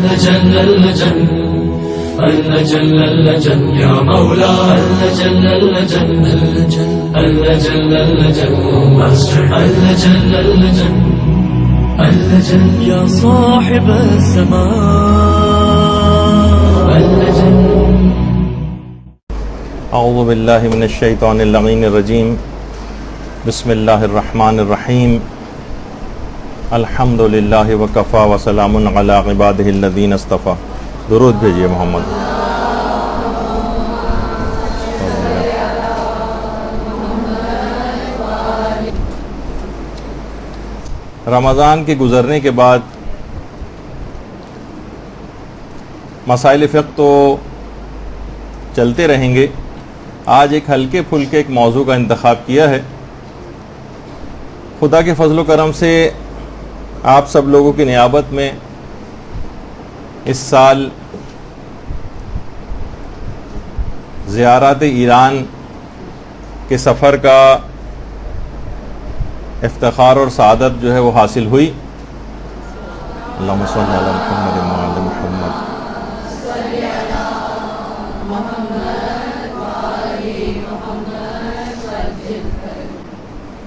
اللجن اللجن اللجن اللجن يا مولا اللجن اللجن اللجن اللجن اللجن اللجن اللجن يا صاحب السماء اللجن. اعوذ باللہ من الشیطان اللعین الرجیم. بسم اللہ الرحمن الرحیم. الحمد للہ وکفا وسلام علی عبادہ الذین اصطفیٰ. درود بھیجئے محمد. رمضان کے گزرنے کے بعد مسائل فقہ تو چلتے رہیں گے. آج ایک ہلکے پھلکے ایک موضوع کا انتخاب کیا ہے. خدا کے فضل و کرم سے آپ سب لوگوں کی نیابت میں اس سال زیارت ایران کے سفر کا افتخار اور سعادت جو ہے وہ حاصل ہوئی. اللہم صلی علی محمد وعلی محمد.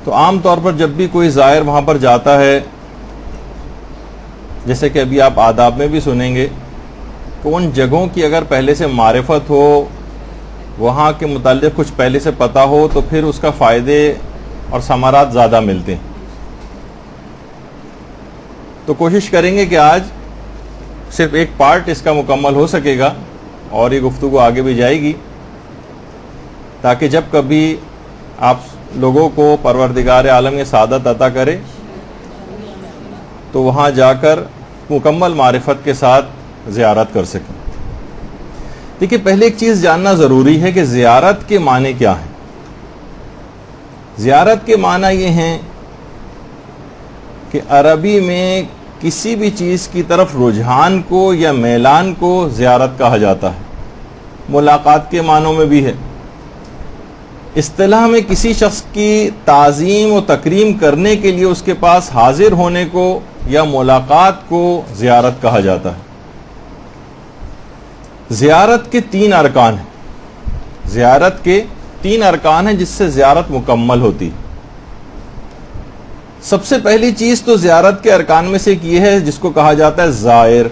تو عام طور پر جب بھی کوئی زائر وہاں پر جاتا ہے، جیسے کہ ابھی آپ آداب میں بھی سنیں گے، کہ ان جگہوں کی اگر پہلے سے معرفت ہو، وہاں کے متعلق کچھ پہلے سے پتہ ہو، تو پھر اس کا فائدے اور ثمرات زیادہ ملتے ہیں. تو کوشش کریں گے کہ آج صرف ایک پارٹ اس کا مکمل ہو سکے گا اور یہ گفتگو آگے بھی جائے گی، تاکہ جب کبھی آپ لوگوں کو پروردگار عالم یہ سعادت عطا کرے تو وہاں جا کر مکمل معرفت کے ساتھ زیارت کر سکیں. دیکھیے، پہلے ایک چیز جاننا ضروری ہے کہ زیارت کے معنی کیا ہیں. زیارت کے معنی یہ ہیں کہ عربی میں کسی بھی چیز کی طرف رجحان کو یا میلان کو زیارت کہا جاتا ہے. ملاقات کے معنوں میں بھی ہے. اصطلاح میں کسی شخص کی تعظیم و تکریم کرنے کے لیے اس کے پاس حاضر ہونے کو یا ملاقات کو زیارت کہا جاتا ہے. زیارت کے 3 ارکان ہیں. زیارت کے 3 ارکان ہیں جس سے زیارت مکمل ہوتی. سب سے پہلی چیز تو زیارت کے ارکان میں سے ایک یہ ہے جس کو کہا جاتا ہے زائر،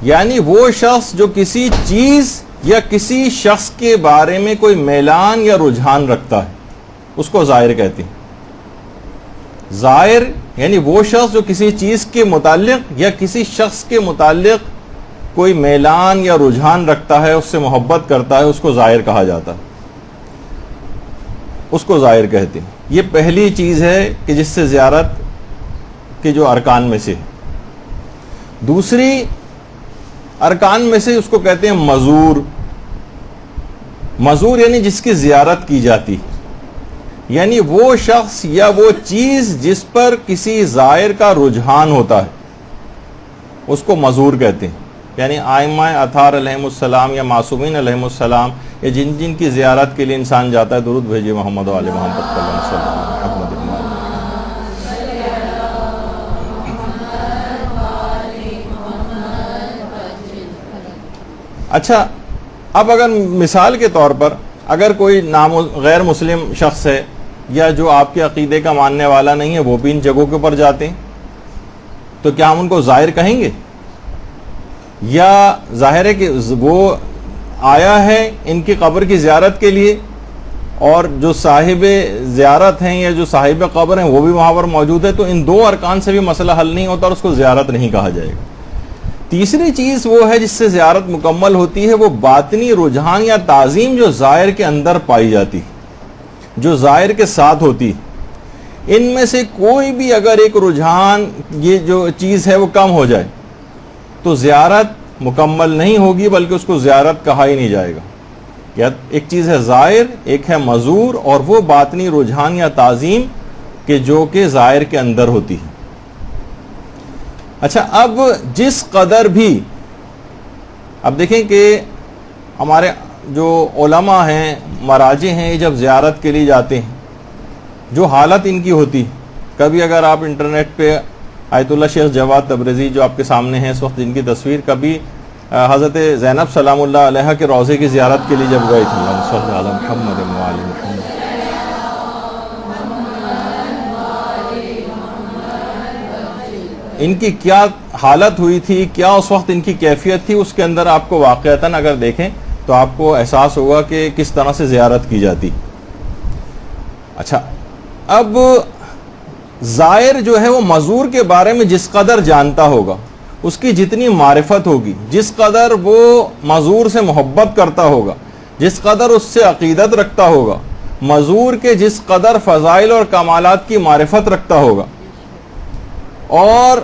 یعنی وہ شخص جو کسی چیز یا کسی شخص کے بارے میں کوئی میلان یا رجحان رکھتا ہے، اس کو زائر کہتے ہیں. زائر یعنی وہ شخص جو کسی چیز کے متعلق یا کسی شخص کے متعلق کوئی میلان یا رجحان رکھتا ہے، اس سے محبت کرتا ہے، اس کو زائر کہا جاتا ہے، اس کو زائر کہتے ہیں. یہ پہلی چیز ہے کہ جس سے زیارت کے جو ارکان میں سے. دوسری ارکان میں سے اس کو کہتے ہیں مزور. مزور یعنی جس کی زیارت کی جاتی، یعنی وہ شخص یا وہ چیز جس پر کسی زائر کا رجحان ہوتا ہے، اس کو مزور کہتے ہیں. یعنی ائمہ اطہار علیہم السلام یا معصومین علیہم السلام، یا جن جن کی زیارت کے لیے انسان جاتا ہے. درود بھیجئے محمد و آل محمد صلی اللہ علیہ وسلم. اچھا، اب اگر مثال کے طور پر اگر کوئی غیر مسلم شخص ہے یا جو آپ کے عقیدے کا ماننے والا نہیں ہے، وہ بھی ان جگہوں کے اوپر جاتے ہیں، تو کیا ہم ان کو زائر کہیں گے؟ یا ظاہر ہے کہ وہ آیا ہے ان کی قبر کی زیارت کے لیے، اور جو صاحب زیارت ہیں یا جو صاحب قبر ہیں وہ بھی وہاں پر موجود ہے، تو ان 2 ارکان سے بھی مسئلہ حل نہیں ہوتا اور اس کو زیارت نہیں کہا جائے گا. تیسری چیز وہ ہے جس سے زیارت مکمل ہوتی ہے، وہ باطنی رجحان یا تعظیم جو زائر کے اندر پائی جاتی، جو زائر کے ساتھ ہوتی. ان میں سے کوئی بھی اگر ایک رجحان، یہ جو چیز ہے وہ کم ہو جائے تو زیارت مکمل نہیں ہوگی، بلکہ اس کو زیارت کہا ہی نہیں جائے گا. ایک چیز ہے زائر، ایک ہے مزور، اور وہ باطنی رجحان یا تعظیم کہ جو کہ زائر کے اندر ہوتی ہے. اچھا، اب جس قدر بھی، اب دیکھیں کہ ہمارے جو علماء ہیں، مراجع ہیں، جب زیارت کے لیے جاتے ہیں، جو حالت ان کی ہوتی، کبھی اگر آپ انٹرنیٹ پہ آیت اللہ شیخ جواد تبریزی جو آپ کے سامنے ہیں اس وقت، جن کی تصویر کبھی حضرت زینب سلام اللہ علیہ کے روضے کی زیارت کے لیے جب گئے تھے، اللہم صلی علی محمد و آل محمد، ان کی کیا حالت ہوئی تھی، کیا اس وقت ان کی کیفیت تھی، اس کے اندر آپ کو واقعتاً اگر دیکھیں تو آپ کو احساس ہوگا کہ کس طرح سے زیارت کی جاتی۔ اچھا، اب زائر جو ہے وہ مزور کے بارے میں جس قدر جانتا ہوگا، اس کی جتنی معرفت ہوگی، جس قدر وہ مزور سے محبت کرتا ہوگا، جس قدر اس سے عقیدت رکھتا ہوگا، مزور کے جس قدر فضائل اور کمالات کی معرفت رکھتا ہوگا، اور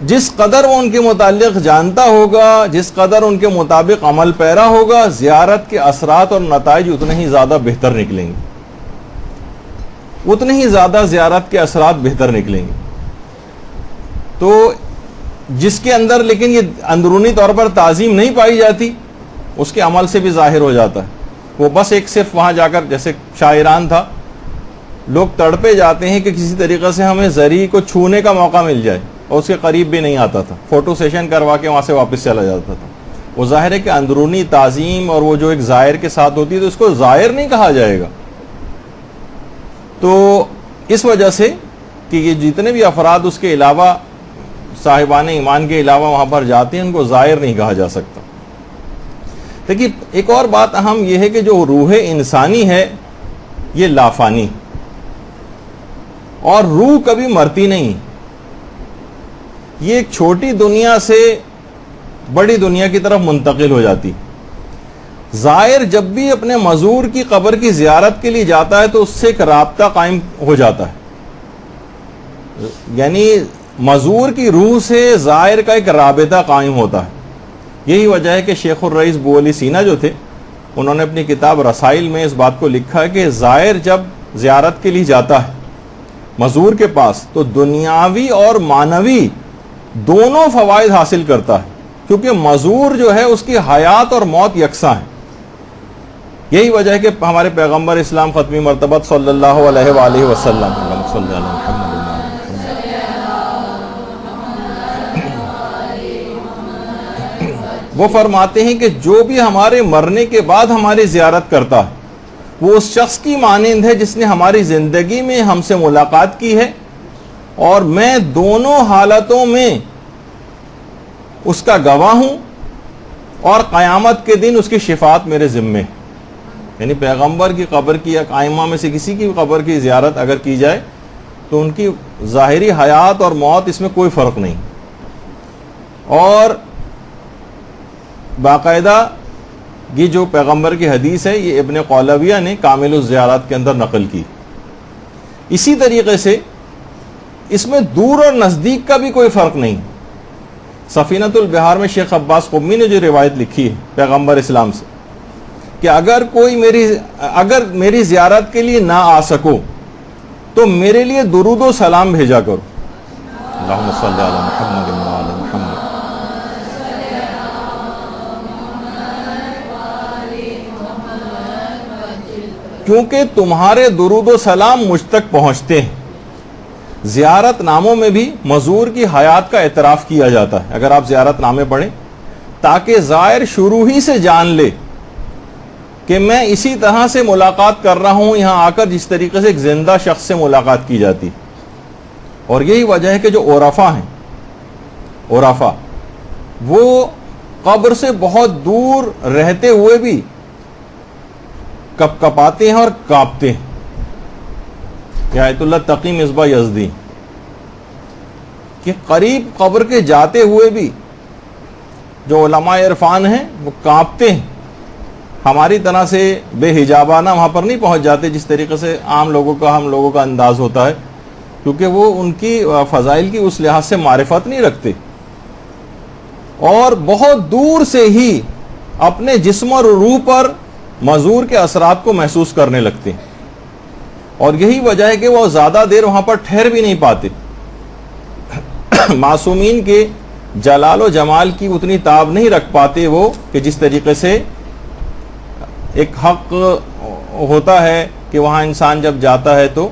جس قدر وہ ان کے متعلق جانتا ہوگا، جس قدر ان کے مطابق عمل پیرا ہوگا، زیارت کے اثرات اور نتائج اتنے ہی زیادہ بہتر نکلیں گے، اتنے ہی زیادہ زیارت کے اثرات بہتر نکلیں گے۔ تو جس کے اندر لیکن یہ اندرونی طور پر تعظیم نہیں پائی جاتی، اس کے عمل سے بھی ظاہر ہو جاتا ہے۔ وہ بس ایک صرف وہاں جا کر، جیسے شاعران تھا، لوگ تڑپے جاتے ہیں کہ کسی طریقے سے ہمیں زری کو چھونے کا موقع مل جائے، اور اس کے قریب بھی نہیں آتا تھا، فوٹو سیشن کروا کے وہاں سے واپس چلا جاتا تھا۔ وہ ظاہر ہے کہ اندرونی تعظیم اور وہ جو ایک زائر کے ساتھ ہوتی ہے تو اس کو زائر نہیں کہا جائے گا۔ تو اس وجہ سے کہ یہ جتنے بھی افراد اس کے علاوہ، صاحبان ایمان کے علاوہ وہاں پر جاتے ہیں، ان کو زائر نہیں کہا جا سکتا۔ دیکھیے، ایک اور بات اہم یہ ہے کہ جو روح انسانی ہے یہ لافانی، اور روح کبھی مرتی نہیں۔ یہ ایک چھوٹی دنیا سے بڑی دنیا کی طرف منتقل ہو جاتی۔ زائر جب بھی اپنے مزور کی قبر کی زیارت کے لیے جاتا ہے تو اس سے ایک رابطہ قائم ہو جاتا ہے، یعنی مزور کی روح سے زائر کا ایک رابطہ قائم ہوتا ہے۔ یہی وجہ ہے کہ شیخ الرئیس بو علی سینا جو تھے، انہوں نے اپنی کتاب رسائل میں اس بات کو لکھا ہے کہ زائر جب زیارت کے لیے جاتا ہے مزور کے پاس تو دنیاوی اور معنوی دونوں فوائد حاصل کرتا ہے، کیونکہ مزور جو ہے اس کی حیات اور موت یکساں ہے۔ یہی وجہ ہے کہ ہمارے پیغمبر اسلام ختمی مرتبت صلی اللہ علیہ وآلہ وسلم وہ فرماتے ہیں کہ جو بھی ہمارے مرنے کے بعد ہماری زیارت کرتا ہے وہ اس شخص کی مانند ہے جس نے ہماری زندگی میں ہم سے ملاقات کی ہے، اور میں دونوں حالتوں میں اس کا گواہ ہوں، اور قیامت کے دن اس کی شفاعت میرے ذمے ہے۔ یعنی پیغمبر کی قبر کی یا ائمہ میں سے کسی کی قبر کی زیارت اگر کی جائے تو ان کی ظاہری حیات اور موت اس میں کوئی فرق نہیں، اور باقاعدہ یہ جو پیغمبر کی حدیث ہے یہ ابن قولویہ نے کامل الزیارات کے اندر نقل کی۔ اسی طریقے سے اس میں دور اور نزدیک کا بھی کوئی فرق نہیں۔ سفینۃ البحار میں شیخ عباس قمی نے جو روایت لکھی ہے پیغمبر اسلام سے کہ اگر میری زیارت کے لیے نہ آ سکو تو میرے لیے درود و سلام بھیجا کرو، اللہم صلی علی محمد و آل محمد۔ کیونکہ تمہارے درود و سلام مجھ تک پہنچتے ہیں۔ زیارت ناموں میں بھی مزور کی حیات کا اعتراف کیا جاتا ہے اگر آپ زیارت نامے پڑھیں، تاکہ زائر شروع ہی سے جان لے کہ میں اسی طرح سے ملاقات کر رہا ہوں یہاں آ کر جس طریقے سے ایک زندہ شخص سے ملاقات کی جاتی۔ اور یہی وجہ ہے کہ جو عرفا ہیں، عرفا وہ قبر سے بہت دور رہتے ہوئے بھی کپ کپاتے ہیں اور کانپتے ہیں۔ یہ آیت اللہ تقی مصباح یزدی کہ قریب قبر کے جاتے ہوئے بھی جو علماء عرفان ہیں وہ کانپتے ہیں۔ ہماری طرح سے بے حجابانہ وہاں پر نہیں پہنچ جاتے جس طریقے سے عام لوگوں کا ہم لوگوں کا انداز ہوتا ہے، کیونکہ وہ ان کی فضائل کی اس لحاظ سے معرفت نہیں رکھتے، اور بہت دور سے ہی اپنے جسم اور روح پر مزور کے اثرات کو محسوس کرنے لگتے ہیں، اور یہی وجہ ہے کہ وہ زیادہ دیر وہاں پر ٹھہر بھی نہیں پاتے۔ معصومین کے جلال و جمال کی اتنی تاب نہیں رکھ پاتے وہ کہ جس طریقے سے ایک حق ہوتا ہے کہ وہاں انسان جب جاتا ہے تو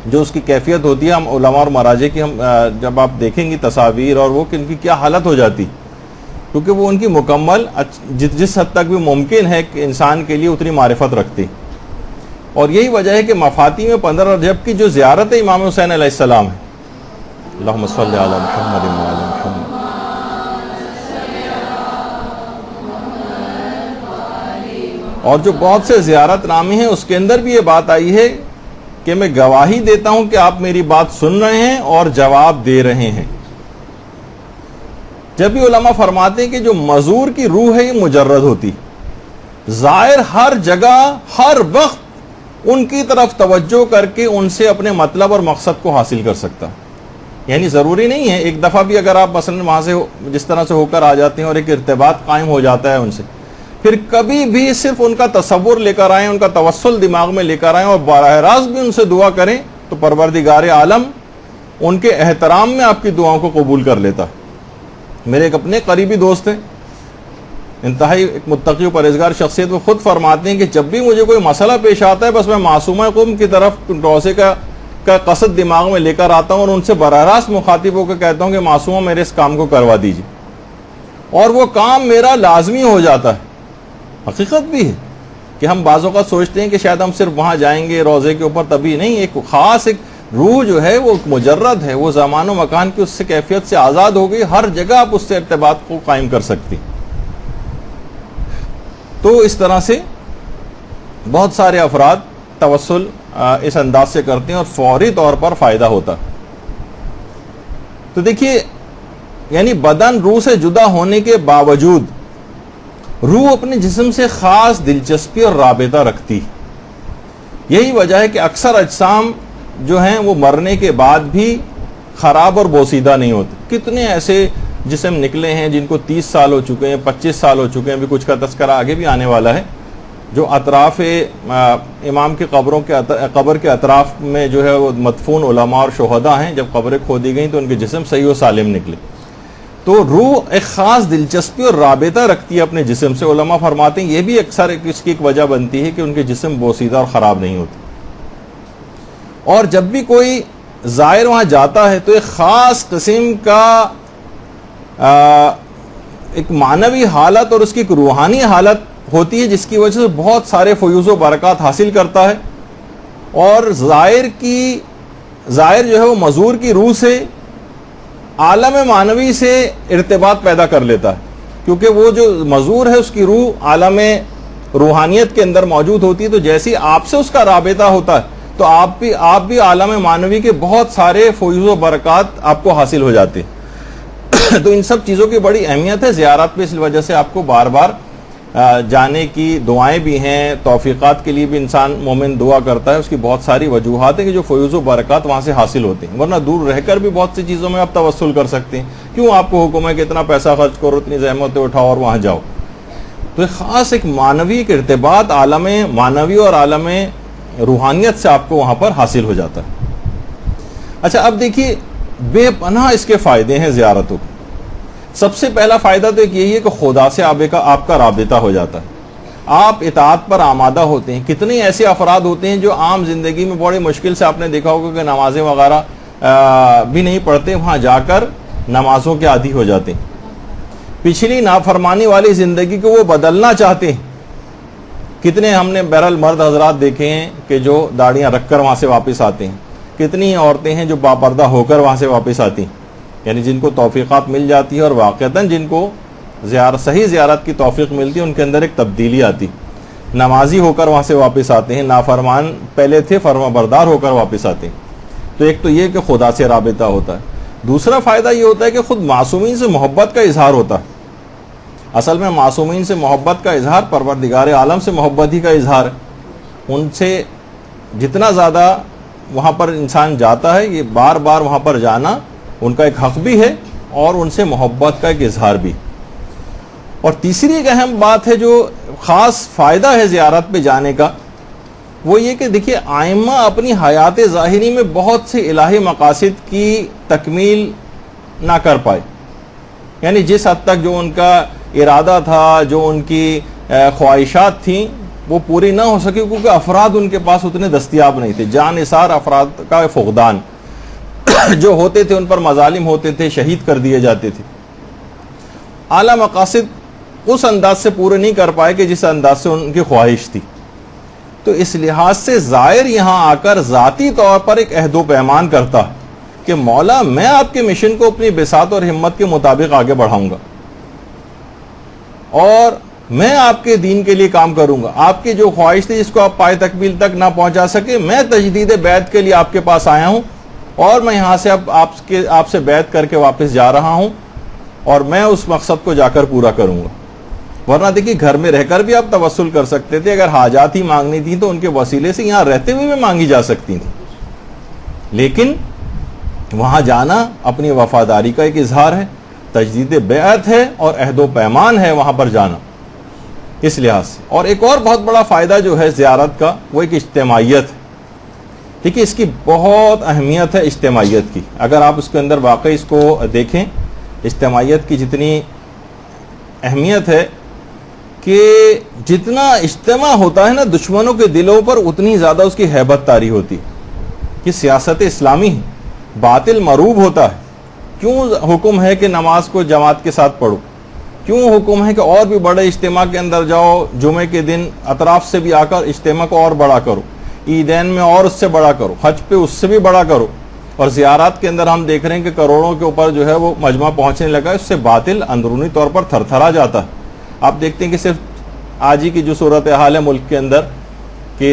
جو اس کی کیفیت ہوتی ہے، ہم علماء اور مراجع کی ہم جب آپ دیکھیں گی تصاویر اور وہ کہ ان کی کیا حالت ہو جاتی، کیونکہ وہ ان کی مکمل جس حد تک بھی ممکن ہے کہ انسان کے لیے اتنی معرفت رکھتی. اور یہی وجہ ہے کہ مفاتی میں 15 رجب کی جو زیارت امام حسین علیہ السلام ہے، اللہم صلی علی محمد وعلی محمد، اور جو بہت سے زیارت نامے ہیں اس کے اندر بھی یہ بات آئی ہے کہ میں گواہی دیتا ہوں کہ آپ میری بات سن رہے ہیں اور جواب دے رہے ہیں. جب بھی علماء فرماتے ہیں کہ جو مزور کی روح ہے یہ مجرد ہوتی، زائر ہر جگہ ہر وقت ان کی طرف توجہ کر کے ان سے اپنے مطلب اور مقصد کو حاصل کر سکتا. یعنی ضروری نہیں ہے ایک دفعہ بھی اگر آپ مثلا وہاں سے جس طرح سے ہو کر آ جاتے ہیں اور ایک ارتباط قائم ہو جاتا ہے ان سے، پھر کبھی بھی صرف ان کا تصور لے کر آئیں، ان کا توسل دماغ میں لے کر آئیں اور براہ راست بھی ان سے دعا کریں تو پروردگار عالم ان کے احترام میں آپ کی دعاؤں کو قبول کر لیتا. میرے ایک اپنے قریبی دوست ہیں، انتہائی ایک متقی و پرہیزگار شخصیت، وہ خود فرماتے ہیں کہ جب بھی مجھے کوئی مسئلہ پیش آتا ہے بس میں معصومہ قوم کی طرف روزے کا قصد دماغ میں لے کر آتا ہوں اور ان سے براہ راست مخاطب ہو کے کہتا ہوں کہ معصومہ میرے اس کام کو کروا دیجیے، اور وہ کام میرا لازمی ہو جاتا ہے. حقیقت بھی ہے کہ ہم بعض اوقات سوچتے ہیں کہ شاید ہم صرف وہاں جائیں گے روزے کے اوپر، تبھی نہیں. ایک خاص ایک روح جو ہے وہ مجرد ہے، وہ زمان و مکان کی اس سے کیفیت سے آزاد ہو گئی، ہر جگہ آپ اس سے ارتباط کو قائم کر سکتی. تو اس طرح سے بہت سارے افراد توسل اس انداز سے کرتے ہیں اور فوری طور پر فائدہ ہوتا. تو دیکھیے، یعنی بدن روح سے جدا ہونے کے باوجود روح اپنے جسم سے خاص دلچسپی اور رابطہ رکھتی. یہی وجہ ہے کہ اکثر اجسام جو ہیں وہ مرنے کے بعد بھی خراب اور بوسیدہ نہیں ہوتے. کتنے ایسے جسم نکلے ہیں جن کو 30 سال ہو چکے ہیں، 25 سال ہو چکے ہیں، ابھی کچھ کا تذکرہ آگے بھی آنے والا ہے، جو اطراف امام کی قبر کے اطراف میں جو ہے وہ مدفون علماء اور شہداء ہیں. جب قبریں کھودی گئیں تو ان کے جسم صحیح و سالم نکلے. تو روح ایک خاص دلچسپی اور رابطہ رکھتی ہے اپنے جسم سے. علماء فرماتے ہیں یہ بھی اکثر اس کی ایک وجہ بنتی ہے کہ ان کے جسم بوسیدہ اور خراب نہیں ہوتے. اور جب بھی کوئی زائر وہاں جاتا ہے تو ایک خاص قسم کا ایک معنوی حالت اور اس کی ایک روحانی حالت ہوتی ہے جس کی وجہ سے بہت سارے فیوز و برکات حاصل کرتا ہے. اور زائر جو ہے وہ مزور کی روح سے عالم معنوی سے ارتباط پیدا کر لیتا ہے، کیونکہ وہ جو مزور ہے اس کی روح عالم روحانیت کے اندر موجود ہوتی ہے. تو جیسی آپ سے اس کا رابطہ ہوتا ہے تو آپ بھی عالم معنوی کے بہت سارے فیوز و برکات آپ کو حاصل ہو جاتے ہیں. تو ان سب چیزوں کی بڑی اہمیت ہے زیارت پہ، اس وجہ سے آپ کو بار بار جانے کی دعائیں بھی ہیں. توفیقات کے لیے بھی انسان مومن دعا کرتا ہے، اس کی بہت ساری وجوہات ہیں کہ جو فیوز و برکات وہاں سے حاصل ہوتے ہیں. ورنہ دور رہ کر بھی بہت سی چیزوں میں آپ توسل کر سکتے ہیں. کیوں آپ کو حکم ہے کہ اتنا پیسہ خرچ کرو، اتنی زحمتیں اٹھاؤ اور وہاں جاؤ. تو ایک خاص ایک معنوی ایک ارتباط عالم معنوی اور عالم روحانیت سے آپ کو وہاں پر حاصل ہو جاتا ہے. اچھا، اب دیکھیے بے پناہ اس کے فائدے ہیں زیارتوں کے. سب سے پہلا فائدہ تو ایک یہی ہے کہ خدا سے آپ کا رابطہ ہو جاتا ہے، آپ اطاعت پر آمادہ ہوتے ہیں. کتنے ایسے افراد ہوتے ہیں جو عام زندگی میں بڑی مشکل سے آپ نے دیکھا ہوگا کہ نمازیں وغیرہ بھی نہیں پڑھتے، وہاں جا کر نمازوں کے عادی ہو جاتے ہیں. پچھلی نافرمانی والی زندگی کو وہ بدلنا چاہتے ہیں. کتنے ہم نے بہرحال مرد حضرات دیکھے ہیں کہ جو داڑیاں رکھ کر وہاں سے واپس آتے ہیں. کتنی عورتیں ہیں جو باپردہ ہو کر وہاں سے واپس آتی ہیں، یعنی جن کو توفیقات مل جاتی ہے اور واقعتاً جن کو صحیح زیارت کی توفیق ملتی ہے ان کے اندر ایک تبدیلی آتی. نمازی ہو کر وہاں سے واپس آتے ہیں، نافرمان پہلے تھے فرما بردار ہو کر واپس آتے ہیں. تو ایک تو یہ کہ خدا سے رابطہ ہوتا ہے. دوسرا فائدہ یہ ہوتا ہے کہ خود معصومین سے محبت کا اظہار ہوتا ہے. اصل میں معصومین سے محبت کا اظہار پروردگار عالم سے محبت ہی کا اظہار ہے. ان سے جتنا زیادہ وہاں پر انسان جاتا ہے، یہ بار بار وہاں پر جانا ان کا ایک حق بھی ہے اور ان سے محبت کا ایک اظہار بھی. اور تیسری ایک اہم بات ہے جو خاص فائدہ ہے زیارت پہ جانے کا، وہ یہ کہ دیکھیے ائمہ اپنی حیات ظاہری میں بہت سے الہی مقاصد کی تکمیل نہ کر پائے. یعنی جس حد تک جو ان کا ارادہ تھا، جو ان کی خواہشات تھیں، وہ پوری نہ ہو سکی کیونکہ افراد ان کے پاس اتنے دستیاب نہیں تھے. جان نثار افراد کا فقدان جو ہوتے تھے، ان پر مظالم ہوتے تھے، شہید کر دیے جاتے تھے. اعلیٰ مقاصد اس انداز سے پورے نہیں کر پائے کہ جس انداز سے ان کی خواہش تھی. تو اس لحاظ سے زائر یہاں آ کر ذاتی طور پر ایک عہد و پیمان کرتا ہے کہ مولا میں آپ کے مشن کو اپنی بساط اور ہمت کے مطابق آگے بڑھاؤں گا اور میں آپ کے دین کے لیے کام کروں گا. آپ کی جو خواہش تھی جس کو آپ پائے تکمیل تک نہ پہنچا سکے، میں تجدید بیعت کے لیے آپ کے پاس آیا ہوں اور میں یہاں سے اب آپ سے بیعت کر کے واپس جا رہا ہوں اور میں اس مقصد کو جا کر پورا کروں گا. ورنہ دیکھیے گھر میں رہ کر بھی آپ توسل کر سکتے تھے، اگر حاجات ہی مانگنی تھی تو ان کے وسیلے سے یہاں رہتے ہوئے بھی مانگی جا سکتی تھیں، لیکن وہاں جانا اپنی وفاداری کا ایک اظہار ہے، تجدید بیعت ہے اور عہد و پیمان ہے وہاں پر جانا اس لحاظ سے. اور ایک اور بہت بڑا فائدہ جو ہے زیارت کا وہ ایک اجتماعیت ہے. ٹھیک ہے، اس کی بہت اہمیت ہے اجتماعیت کی. اگر آپ اس کے اندر واقعی اس کو دیکھیں، اجتماعیت کی جتنی اہمیت ہے کہ جتنا اجتماع ہوتا ہے نا دشمنوں کے دلوں پر اتنی زیادہ اس کی ہیبت طاری ہوتی کہ سیاست اسلامی باطل مروب ہوتا ہے. کیوں حکم ہے کہ نماز کو جماعت کے ساتھ پڑھو؟ کیوں حکم ہے کہ اور بھی بڑے اجتماع کے اندر جاؤ، جمعے کے دن اطراف سے بھی آ کر اجتماع کو اور بڑا کرو، عیدین میں اور اس سے بڑا کرو، حج پہ اس سے بھی بڑا کرو. اور زیارات کے اندر ہم دیکھ رہے ہیں کہ کروڑوں کے اوپر جو ہے وہ مجمع پہنچنے لگا. اس سے باطل اندرونی طور پر تھر تھرا جاتا ہے. آپ دیکھتے ہیں کہ صرف آج ہی کی جو صورتحال ہے ملک کے اندر کہ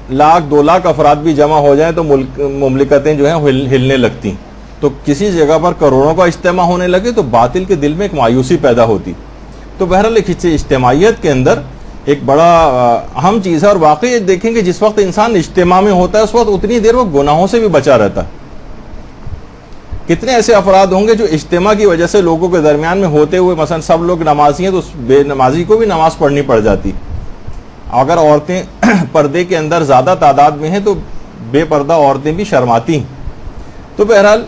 1,00,000 2,00,000 افراد بھی جمع ہو جائیں تو مملکتیں جو ہیں ہلنے لگتی ہیں. تو کسی جگہ پر کروڑوں کا اجتماع ہونے لگے تو باطل کے دل میں ایک مایوسی پیدا ہوتی. تو بہرحال ایک اجتماعیت کے اندر ایک بڑا اہم چیز ہے. اور واقعی دیکھیں کہ جس وقت انسان اجتماع میں ہوتا ہے اس وقت اتنی دیر وہ گناہوں سے بھی بچا رہتا ہے. کتنے ایسے افراد ہوں گے جو اجتماع کی وجہ سے لوگوں کے درمیان میں ہوتے ہوئے، مثلا سب لوگ نمازی ہیں تو اس بے نمازی کو بھی نماز پڑھنی پڑ جاتی. اگر عورتیں پردے کے اندر زیادہ تعداد میں ہیں تو بے پردہ عورتیں بھی شرماتی ہیں. تو بہرحال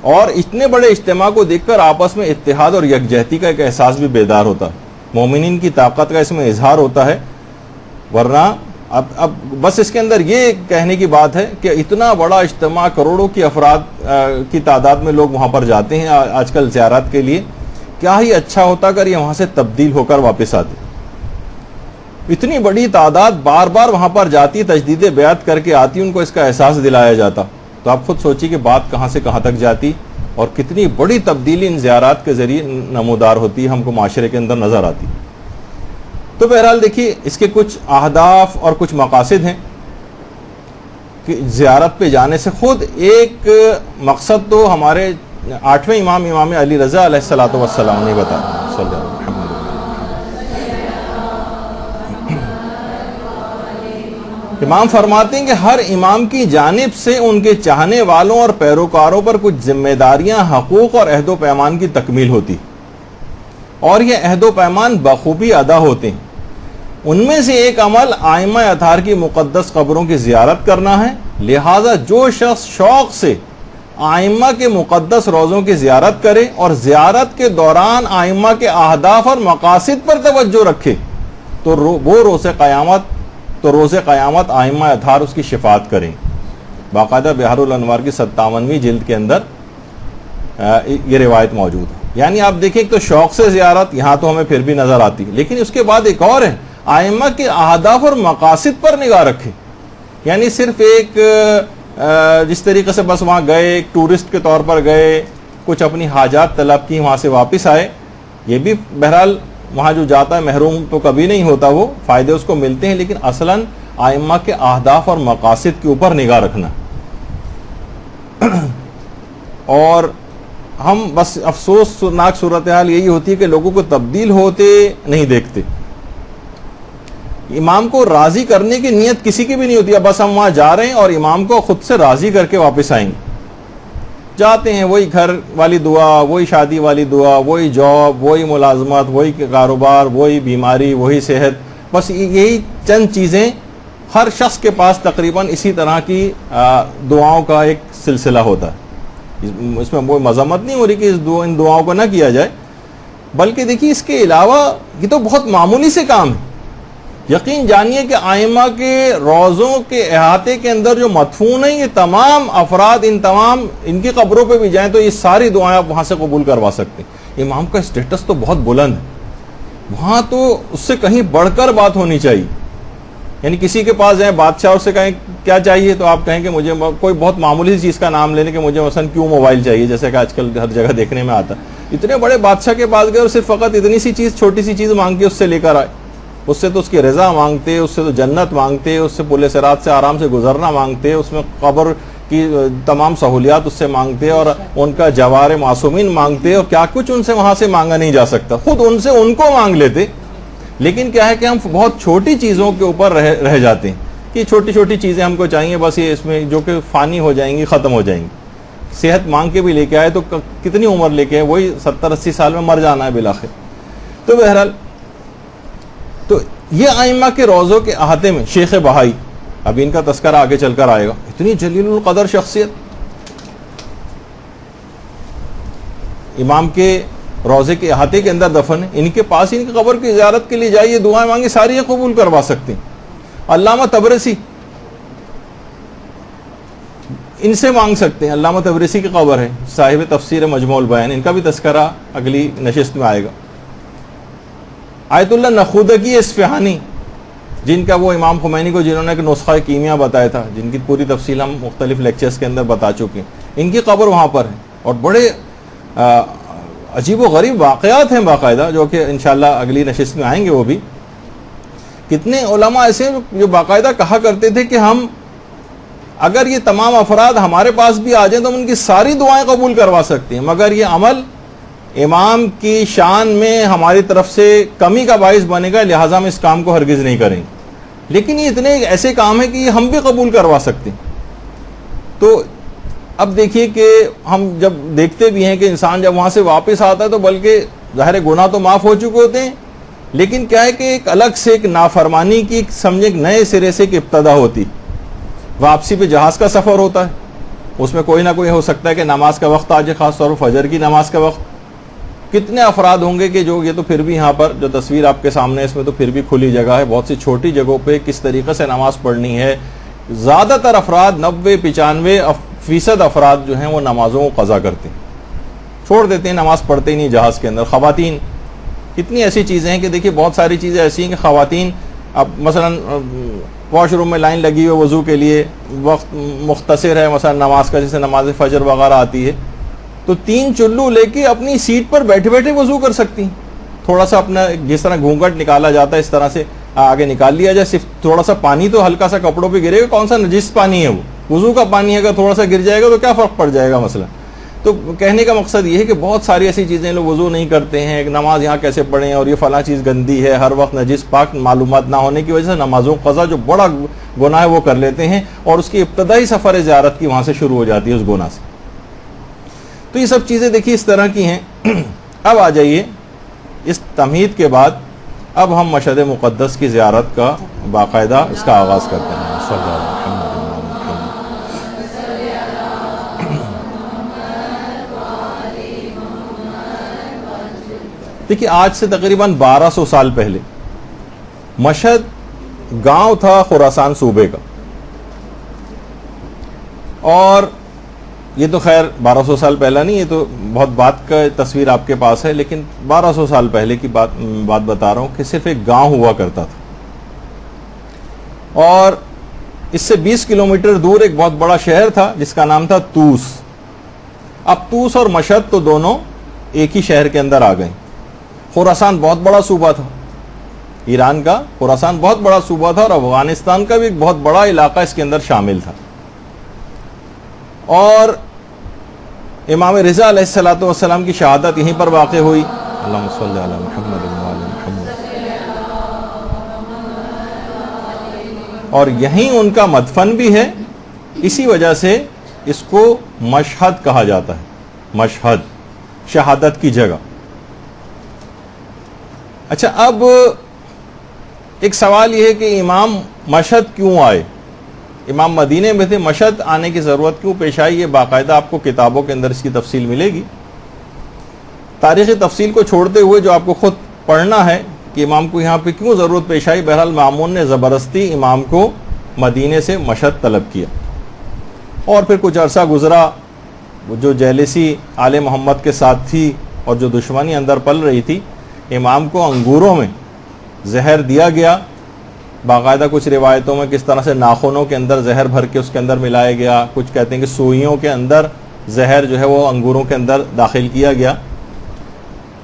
اور اتنے بڑے اجتماع کو دیکھ کر آپس میں اتحاد اور یکجہتی کا ایک احساس بھی بیدار ہوتا ہے. مومنین کی طاقت کا اس میں اظہار ہوتا ہے. ورنہ اب بس اس کے اندر یہ کہنے کی بات ہے کہ اتنا بڑا اجتماع، کروڑوں کی افراد کی تعداد میں لوگ وہاں پر جاتے ہیں آج کل زیارت کے لیے. کیا ہی اچھا ہوتا اگر یہ وہاں سے تبدیل ہو کر واپس آتے. اتنی بڑی تعداد بار بار وہاں پر جاتی، تجدید بیعت کر کے آتی، ان کو اس کا احساس دلایا جاتا. تو آپ خود سوچیے کہ بات کہاں سے کہاں تک جاتی اور کتنی بڑی تبدیلی ان زیارات کے ذریعے نمودار ہوتی ہے، ہم کو معاشرے کے اندر نظر آتی. تو بہرحال دیکھیے اس کے کچھ اہداف اور کچھ مقاصد ہیں کہ زیارت پہ جانے سے خود ایک مقصد تو ہمارے 8ویں امام علی رضا علیہ الصلوۃ والسلام نے بتایا صلی اللہ علیہ وسلم. امام فرماتے ہیں کہ ہر امام کی جانب سے ان کے چاہنے والوں اور پیروکاروں پر کچھ ذمہ داریاں، حقوق اور عہد و پیمان کی تکمیل ہوتی اور یہ عہد و پیمان بخوبی ادا ہوتے ہیں. ان میں سے ایک عمل ائمہ اطہار کی مقدس قبروں کی زیارت کرنا ہے. لہذا جو شخص شوق سے ائمہ کے مقدس روضوں کی زیارت کرے اور زیارت کے دوران ائمہ کے اہداف اور مقاصد پر توجہ رکھے تو وہ روز قیامت ائمہ اطہار اس کی شفاعت کریں. باقاعدہ بحر الانوار کی 57ویں جلد کے اندر یہ روایت موجود ہے. یعنی آپ دیکھیں تو شوق سے زیارت یہاں تو ہمیں پھر بھی نظر آتی، لیکن اس کے بعد ایک اور ہے، ائمہ کے اہداف اور مقاصد پر نگاہ رکھیں. یعنی صرف ایک جس طریقے سے بس وہاں گئے، ایک ٹورسٹ کے طور پر گئے، کچھ اپنی حاجات طلب کی، وہاں سے واپس آئے، یہ بھی بہرحال وہاں جو جاتا ہے محروم تو کبھی نہیں ہوتا، وہ فائدے اس کو ملتے ہیں، لیکن اصلاً ائمہ کے اہداف اور مقاصد کے اوپر نگاہ رکھنا. اور ہم بس افسوسناک صورتحال یہی ہوتی ہے کہ لوگوں کو تبدیل ہوتے نہیں دیکھتے. امام کو راضی کرنے کی نیت کسی کی بھی نہیں ہوتی ہے، بس ہم وہاں جا رہے ہیں اور امام کو خود سے راضی کر کے واپس آئیں گے. جاتے ہیں، وہی گھر والی دعا، وہی شادی والی دعا، وہی جاب، وہی ملازمت، وہی کاروبار، وہی بیماری، وہی صحت، بس یہی چند چیزیں. ہر شخص کے پاس تقریباً اسی طرح کی دعاؤں کا ایک سلسلہ ہوتا ہے. اس میں کوئی مذمت نہیں ہو رہی کہ ان دعاؤں کو نہ کیا جائے، بلکہ دیکھیے اس کے علاوہ یہ تو بہت معمولی سے کام ہے. یقین جانیے کہ ائمہ کے روضوں کے احاطے کے اندر جو مدفون ہیں، یہ تمام افراد ان کی قبروں پہ بھی جائیں تو یہ ساری دعائیں آپ وہاں سے قبول کروا سکتے ہیں۔ امام کا اسٹیٹس تو بہت بلند ہے، وہاں تو اس سے کہیں بڑھ کر بات ہونی چاہیے۔ یعنی کسی کے پاس جائیں بادشاہ، اس سے کہیں کیا چاہیے تو آپ کہیں کہ مجھے کوئی بہت معمولی چیز کا نام لینے کہ مجھے مثلا کیوں موبائل چاہیے، جیسے کہ آج کل ہر جگہ دیکھنے میں آتا ہے۔ اتنے بڑے بادشاہ کے پاس گئے اور صرف فقط اتنی سی چیز، چھوٹی سی چیز مانگ کے اس سے لے کر آئے، اس سے تو اس کی رضا مانگتے، اس سے تو جنت مانگتے، اس سے پل صراط سے آرام سے گزرنا مانگتے، اس میں قبر کی تمام سہولیات اس سے مانگتے اور ان کا جوار معصومین مانگتے، اور کیا کچھ ان سے وہاں سے مانگا نہیں جا سکتا، خود ان سے ان کو مانگ لیتے۔ لیکن کیا ہے کہ ہم بہت چھوٹی چیزوں کے اوپر رہ جاتے ہیں کہ چھوٹی چھوٹی چیزیں ہم کو چاہیے، بس یہ اس میں جو کہ فانی ہو جائیں گی، ختم ہو جائیں گی۔ صحت مانگ کے بھی لے کے آئے تو کتنی عمر لے کے آئے، وہی 70-80 سال میں مر جانا ہے بالآخر۔ تو بہرحال تو یہ ائمہ کے روضوں کے احاطے میں شیخ بہائی، ابھی ان کا تذکرہ آگے چل کر آئے گا، اتنی جلیل القدر شخصیت، امام کے روضے کے احاطے کے اندر دفن ہے، ان کے پاس ان کی قبر کی زیارت کے لیے جائیے، دعائیں مانگے، ساری یہ قبول کروا سکتے ہیں۔ علامہ تبرسی، ان سے مانگ سکتے ہیں، علامہ تبرسی کی قبر ہے، صاحب تفسیر مجموع البیان، ان کا بھی تذکرہ اگلی نشست میں آئے گا۔ آیت اللہ نخودگی اصفہانی، جن کا وہ امام خمینی کو جنہوں نے ایک نسخہ کیمیا بتایا تھا، جن کی پوری تفصیل ہم مختلف لیکچرز کے اندر بتا چکے ہیں، ان کی قبر وہاں پر ہے، اور بڑے عجیب و غریب واقعات ہیں باقاعدہ، جو کہ انشاءاللہ اگلی نشست میں آئیں گے۔ وہ بھی کتنے علماء ایسے ہیں جو باقاعدہ کہا کرتے تھے کہ ہم اگر یہ تمام افراد ہمارے پاس بھی آ جائیں تو ہم ان کی ساری دعائیں قبول کروا سکتے ہیں، مگر یہ عمل امام کی شان میں ہماری طرف سے کمی کا باعث بنے گا، لہٰذا ہم اس کام کو ہرگز نہیں کریں گے۔ لیکن یہ اتنے ایسے کام ہیں کہ یہ ہم بھی قبول کروا سکتے ہیں۔ تو اب دیکھیے کہ ہم جب دیکھتے بھی ہیں کہ انسان جب وہاں سے واپس آتا ہے تو بلکہ ظاہر گناہ تو معاف ہو چکے ہوتے ہیں، لیکن کیا ہے کہ ایک الگ سے ایک نافرمانی کی سمجھے ایک نئے سرے سے ایک ابتدا ہوتی، واپسی پہ جہاز کا سفر ہوتا ہے، اس میں کوئی نہ کوئی ہو سکتا ہے کہ نماز کا وقت آ جائے، خاص طور پر فجر کی نماز کا وقت۔ کتنے افراد ہوں گے کہ جو یہ تو پھر بھی یہاں پر جو تصویر آپ کے سامنے ہے اس میں تو پھر بھی کھلی جگہ ہے، بہت سی چھوٹی جگہوں پہ کس طریقے سے نماز پڑھنی ہے۔ زیادہ تر افراد 90-95% افراد جو ہیں وہ نمازوں کو قضا کرتے ہیں، چھوڑ دیتے ہیں، نماز پڑھتے ہی نہیں جہاز کے اندر۔ خواتین، کتنی ایسی چیزیں ہیں کہ دیکھیے بہت ساری چیزیں ایسی ہیں کہ خواتین اب مثلا واش روم میں لائن لگی ہوئی وضو کے لیے، وقت مختصر ہے مثلا نماز کا، جیسے نماز فجر وغیرہ آتی ہے، تو 3 چلو لے کے اپنی سیٹ پر بیٹھے بیٹھے وضو کر سکتی ہیں۔ تھوڑا سا اپنا جس طرح گھونگھٹ نکالا جاتا ہے اس طرح سے آگے نکال لیا جائے، صرف تھوڑا سا پانی تو ہلکا سا کپڑوں پہ گرے گا، کون سا نجس پانی ہے وہ، وضو کا پانی ہے، اگر تھوڑا سا گر جائے گا تو کیا فرق پڑ جائے گا مثلا۔ تو کہنے کا مقصد یہ ہے کہ بہت ساری ایسی چیزیں لوگ وضو نہیں کرتے ہیں، ایک نماز یہاں کیسے پڑھیں اور یہ فلاں چیز گندی ہے، ہر وقت نجس پاک معلومات نہ ہونے کی وجہ سے نمازوں قضا جو بڑا گناہ ہے وہ کر لیتے ہیں، اور اس کی ابتدائی سفر زیارت کی وہاں سے شروع ہو جاتی ہے اس گناہ سے۔ تو یہ سب چیزیں دیکھیے اس طرح کی ہیں۔ اب آ جائیے اس تمہید کے بعد اب ہم مشہد مقدس کی زیارت کا باقاعدہ اس کا آغاز کرتے ہیں۔ صلی اللہ علیہ وسلم۔ دیکھیے آج سے تقریباً 1200 سال پہلے مشہد گاؤں تھا خراسان صوبے کا، اور یہ تو خیر 1200 سال پہلا نہیں، یہ تو بہت بات کا تصویر آپ کے پاس ہے، لیکن 1200 سال پہلے کی بات بتا رہا ہوں کہ صرف ایک گاؤں ہوا کرتا تھا، اور اس سے 20 کلومیٹر دور ایک بہت بڑا شہر تھا جس کا نام تھا طوس۔ اب طوس اور مشہد تو دونوں ایک ہی شہر کے اندر آ گئے۔ خراسان بہت بڑا صوبہ تھا، ایران کا خراسان بہت بڑا صوبہ تھا، اور افغانستان کا بھی ایک بہت بڑا علاقہ اس کے اندر شامل تھا، اور امام رضا علیہ السلام کی شہادت یہیں پر واقع ہوئی۔ اللہم صلی علی محمد وعلی محمد۔ اور یہیں ان کا مدفن بھی ہے، اسی وجہ سے اس کو مشہد کہا جاتا ہے، مشہد، شہادت کی جگہ۔ اچھا، اب ایک سوال یہ ہے کہ امام مشہد کیوں آئے؟ امام مدینے میں تھے، مشہد آنے کی ضرورت کیوں پیش آئی؟ یہ باقاعدہ آپ کو کتابوں کے اندر اس کی تفصیل ملے گی۔ تاریخی تفصیل کو چھوڑتے ہوئے جو آپ کو خود پڑھنا ہے کہ امام کو یہاں پہ کیوں ضرورت پیش آئی. بہرحال مامون نے زبردستی امام کو مدینے سے مشہد طلب کیا, اور پھر کچھ عرصہ گزرا. جو جیلسی آل محمد کے ساتھ تھی اور جو دشمنی اندر پل رہی تھی, امام کو انگوروں میں زہر دیا گیا. باقاعدہ کچھ روایتوں میں کس طرح سے ناخنوں کے اندر زہر بھر کے اس کے اندر ملایا گیا, کچھ کہتے ہیں کہ سوئیوں کے اندر زہر جو ہے وہ انگوروں کے اندر داخل کیا گیا,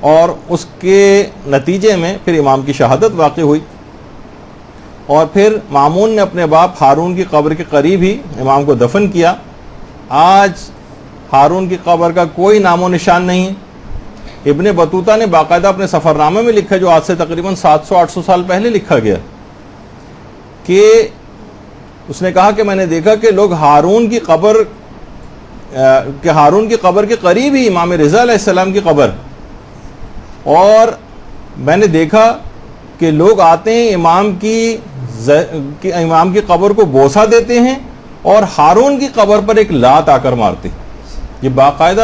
اور اس کے نتیجے میں پھر امام کی شہادت واقع ہوئی. اور پھر مامون نے اپنے باپ ہارون کی قبر کے قریب ہی امام کو دفن کیا. آج ہارون کی قبر کا کوئی نام و نشان نہیں ہے. ابن بطوطہ نے باقاعدہ اپنے سفر نامے میں لکھا, جو آج سے تقریباً 700-800 سال پہلے لکھا گیا, کہ اس نے کہا کہ میں نے دیکھا کہ لوگ ہارون کی قبر کے قریب ہی امام رضا علیہ السلام کی قبر, اور میں نے دیکھا کہ لوگ آتے ہیں امام کی قبر کو بوسہ دیتے ہیں اور ہارون کی قبر پر ایک لات آ کر مارتے. یہ باقاعدہ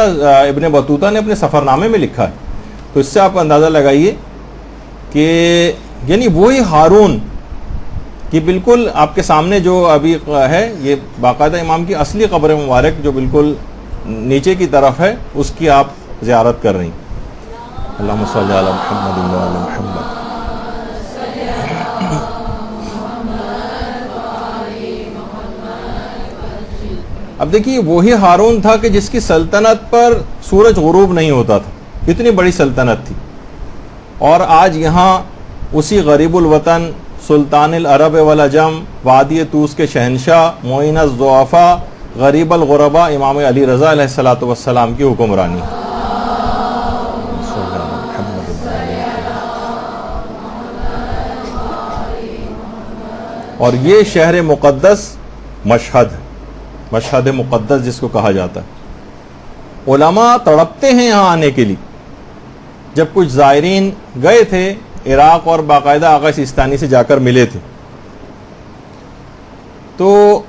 ابن بطوطہ نے اپنے سفر نامے میں لکھا ہے. تو اس سے آپ اندازہ لگائیے کہ یعنی وہی ہارون کہ بالکل آپ کے سامنے جو ابھی ہے, یہ باقاعدہ امام کی اصلی قبر مبارک جو بالکل نیچے کی طرف ہے, اس کی آپ زیارت کر رہی ہیں. اللہم صلی علی محمد و علی محمد. اب دیکھیے وہی ہارون تھا کہ جس کی سلطنت پر سورج غروب نہیں ہوتا تھا, اتنی بڑی سلطنت تھی. اور آج یہاں اسی غریب الوطن, سلطان العرب والعجم, وادی طوس کے شہنشاہ, معین الضعفاء, غریب الغرباء امام علی رضا علیہ السلام کی حکمرانی. اور یہ شہر مقدس مشہد مقدس جس کو کہا جاتا ہے. علماء تڑپتے ہیں یہاں آنے کے لیے. جب کچھ زائرین گئے تھے عراق اور باقاعدہ آغا سیستانی سے جا کر ملے تھے, تو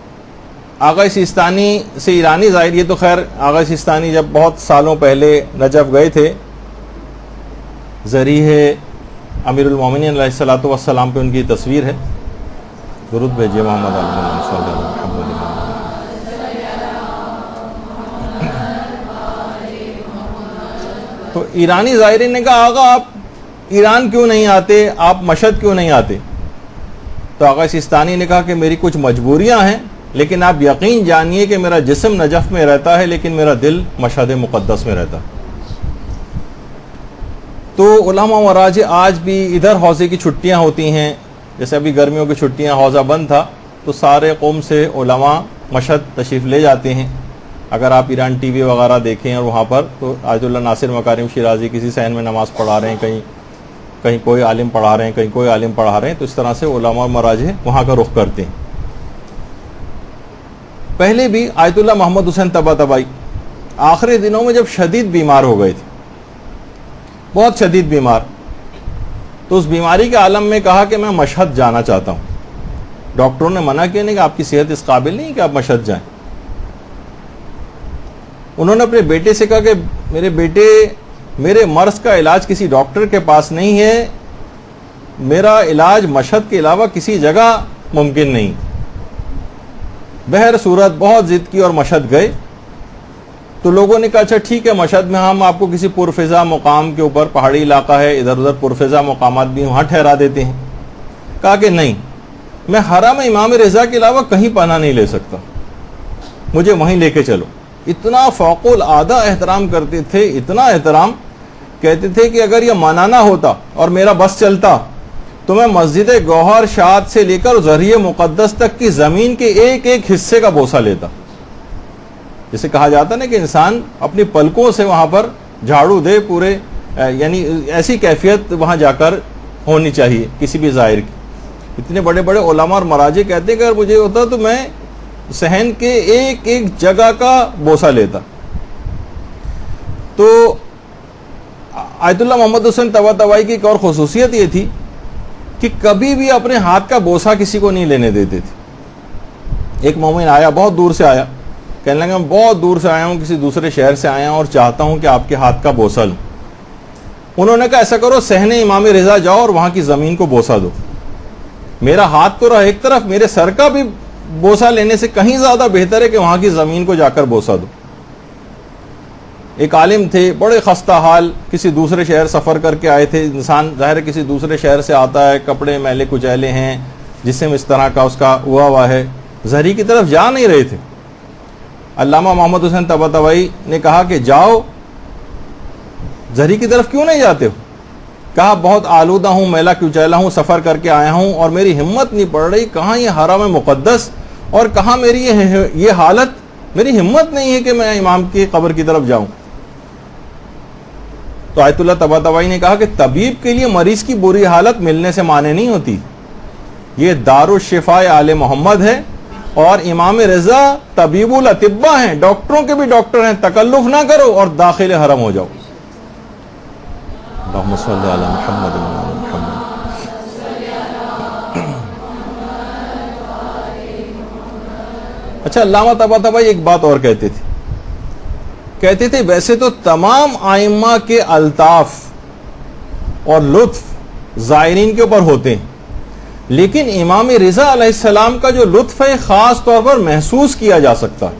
آغا سیستانی سے ایرانی زائر, یہ تو خیر آغا سیستانی جب بہت سالوں پہلے نجف گئے تھے, ذریح امیر المومنین علیہ السلام پہ ان کی تصویر ہے. درود بھیجیے محمد صلی اللہ علیہ وسلم. تو ایرانی زائرین نے کہا آقا آپ ایران کیوں نہیں آتے, آپ مشہد کیوں نہیں آتے؟ تو آقا سیستانی نے کہا کہ میری کچھ مجبوریاں ہیں, لیکن آپ یقین جانیے کہ میرا جسم نجف میں رہتا ہے لیکن میرا دل مشہد مقدس میں رہتا ہے. تو علماء مراجع آج بھی ادھر حوضے کی چھٹیاں ہوتی ہیں, جیسے ابھی گرمیوں کی چھٹیاں حوضہ بند تھا, تو سارے قوم سے علماء مشہد تشریف لے جاتے ہیں. اگر آپ ایران ٹی وی وغیرہ دیکھیں اور وہاں پر, تو آیت اللہ ناصر مکارم شیرازی کسی صحن میں نماز پڑھا رہے ہیں, کہیں کوئی عالم پڑھا رہے ہیں, کہیں کوئی عالم پڑھا رہے ہیں. تو اس طرح سے علماء اور مراجع وہاں کا رخ کرتے ہیں. پہلے بھی آیت اللہ محمد حسین طباطبائی آخری دنوں میں جب شدید بیمار ہو گئے تھے, بہت شدید بیمار, تو اس بیماری کے عالم میں کہا کہ میں مشہد جانا چاہتا ہوں. ڈاکٹروں نے منع کیا نہیں کہ آپ کی صحت اس قابل نہیں کہ آپ مشہد جائیں. انہوں نے اپنے بیٹے سے کہا کہ میرے بیٹے, میرے مرض کا علاج کسی ڈاکٹر کے پاس نہیں ہے, میرا علاج مشہد کے علاوہ کسی جگہ ممکن نہیں. بہر صورت بہت ضد کی اور مشہد گئے. تو لوگوں نے کہا اچھا ٹھیک ہے, مشہد میں ہم آپ کو کسی پرفضا مقام کے اوپر, پہاڑی علاقہ ہے, ادھر ادھر پرفضا مقامات بھی وہاں ٹھہرا دیتے ہیں. کہا کہ نہیں, میں حرم امام رضا کے علاوہ کہیں پناہ نہیں لے سکتا, مجھے وہیں لے کے چلو. اتنا فوق العادہ احترام کرتے تھے, اتنا احترام, کہتے تھے کہ اگر یہ منانا ہوتا اور میرا بس چلتا تو میں مسجد گوہر شاد سے لے کر ذریعہ مقدس تک کی زمین کے ایک ایک حصے کا بوسہ لیتا. جسے کہا جاتا نا کہ انسان اپنی پلکوں سے وہاں پر جھاڑو دے پورے, یعنی ایسی کیفیت وہاں جا کر ہونی چاہیے کسی بھی زائر کی. اتنے بڑے بڑے علماء اور مراجع کہتے ہیں کہ اگر مجھے ہوتا تو میں صحن کے ایک ایک جگہ کا بوسہ لیتا. تو آیت اللہ محمد حسین طباطبائی کی ایک اور خصوصیت یہ تھی کہ کبھی بھی اپنے ہاتھ کا بوسہ کسی کو نہیں لینے دیتے تھے. ایک مومن آیا, بہت دور سے آیا, کہنے لگا میں بہت دور سے آیا ہوں, کسی دوسرے شہر سے آیا ہوں اور چاہتا ہوں کہ آپ کے ہاتھ کا بوسہ لوں. انہوں نے کہا ایسا کرو صحن امام رضا جاؤ اور وہاں کی زمین کو بوسہ دو. میرا ہاتھ تو رہا ایک طرف, میرے سر کا بھی بوسہ لینے سے کہیں زیادہ بہتر ہے کہ وہاں کی زمین کو جا کر بوسہ دو. ایک عالم تھے, بڑے خستہ حال, کسی دوسرے شہر سفر کر کے آئے تھے. انسان ظاہر ہے کسی دوسرے شہر سے آتا ہے, کپڑے میلے کچیلے ہیں, جسم اس طرح کا اس کا ہوا ہے, زہری کی طرف جا نہیں رہے تھے. علامہ محمد حسین طباطبائی نے کہا کہ جاؤ, زہری کی طرف کیوں نہیں جاتے ہو؟ کہا بہت آلودہ ہوں, میلا کچیلا ہوں, سفر کر کے آیا ہوں اور میری ہمت نہیں پڑ رہی. کہاں یہ حرم مقدس اور کہاں میری یہ حالت, میری ہمت نہیں ہے کہ میں امام کی قبر کی طرف جاؤں. تو آیت اللہ طباطبائی نے کہا کہ طبیب کے لیے مریض کی بری حالت ملنے سے مانے نہیں ہوتی. یہ دارالشفاء آل محمد ہے اور امام رضا طبیب الاطباء ہیں, ڈاکٹروں کے بھی ڈاکٹر ہیں. تکلف نہ کرو اور داخل حرم ہو جاؤ. اللہم صلی علی محمد و علی محمد. اچھا, علامہ طباطبائی ایک بات اور کہتے تھے ویسے تو تمام ائمہ کے الطاف اور لطف زائرین کے اوپر ہوتے ہیں, لیکن امام رضا علیہ السلام کا جو لطف ہے خاص طور پر محسوس کیا جا سکتا ہے.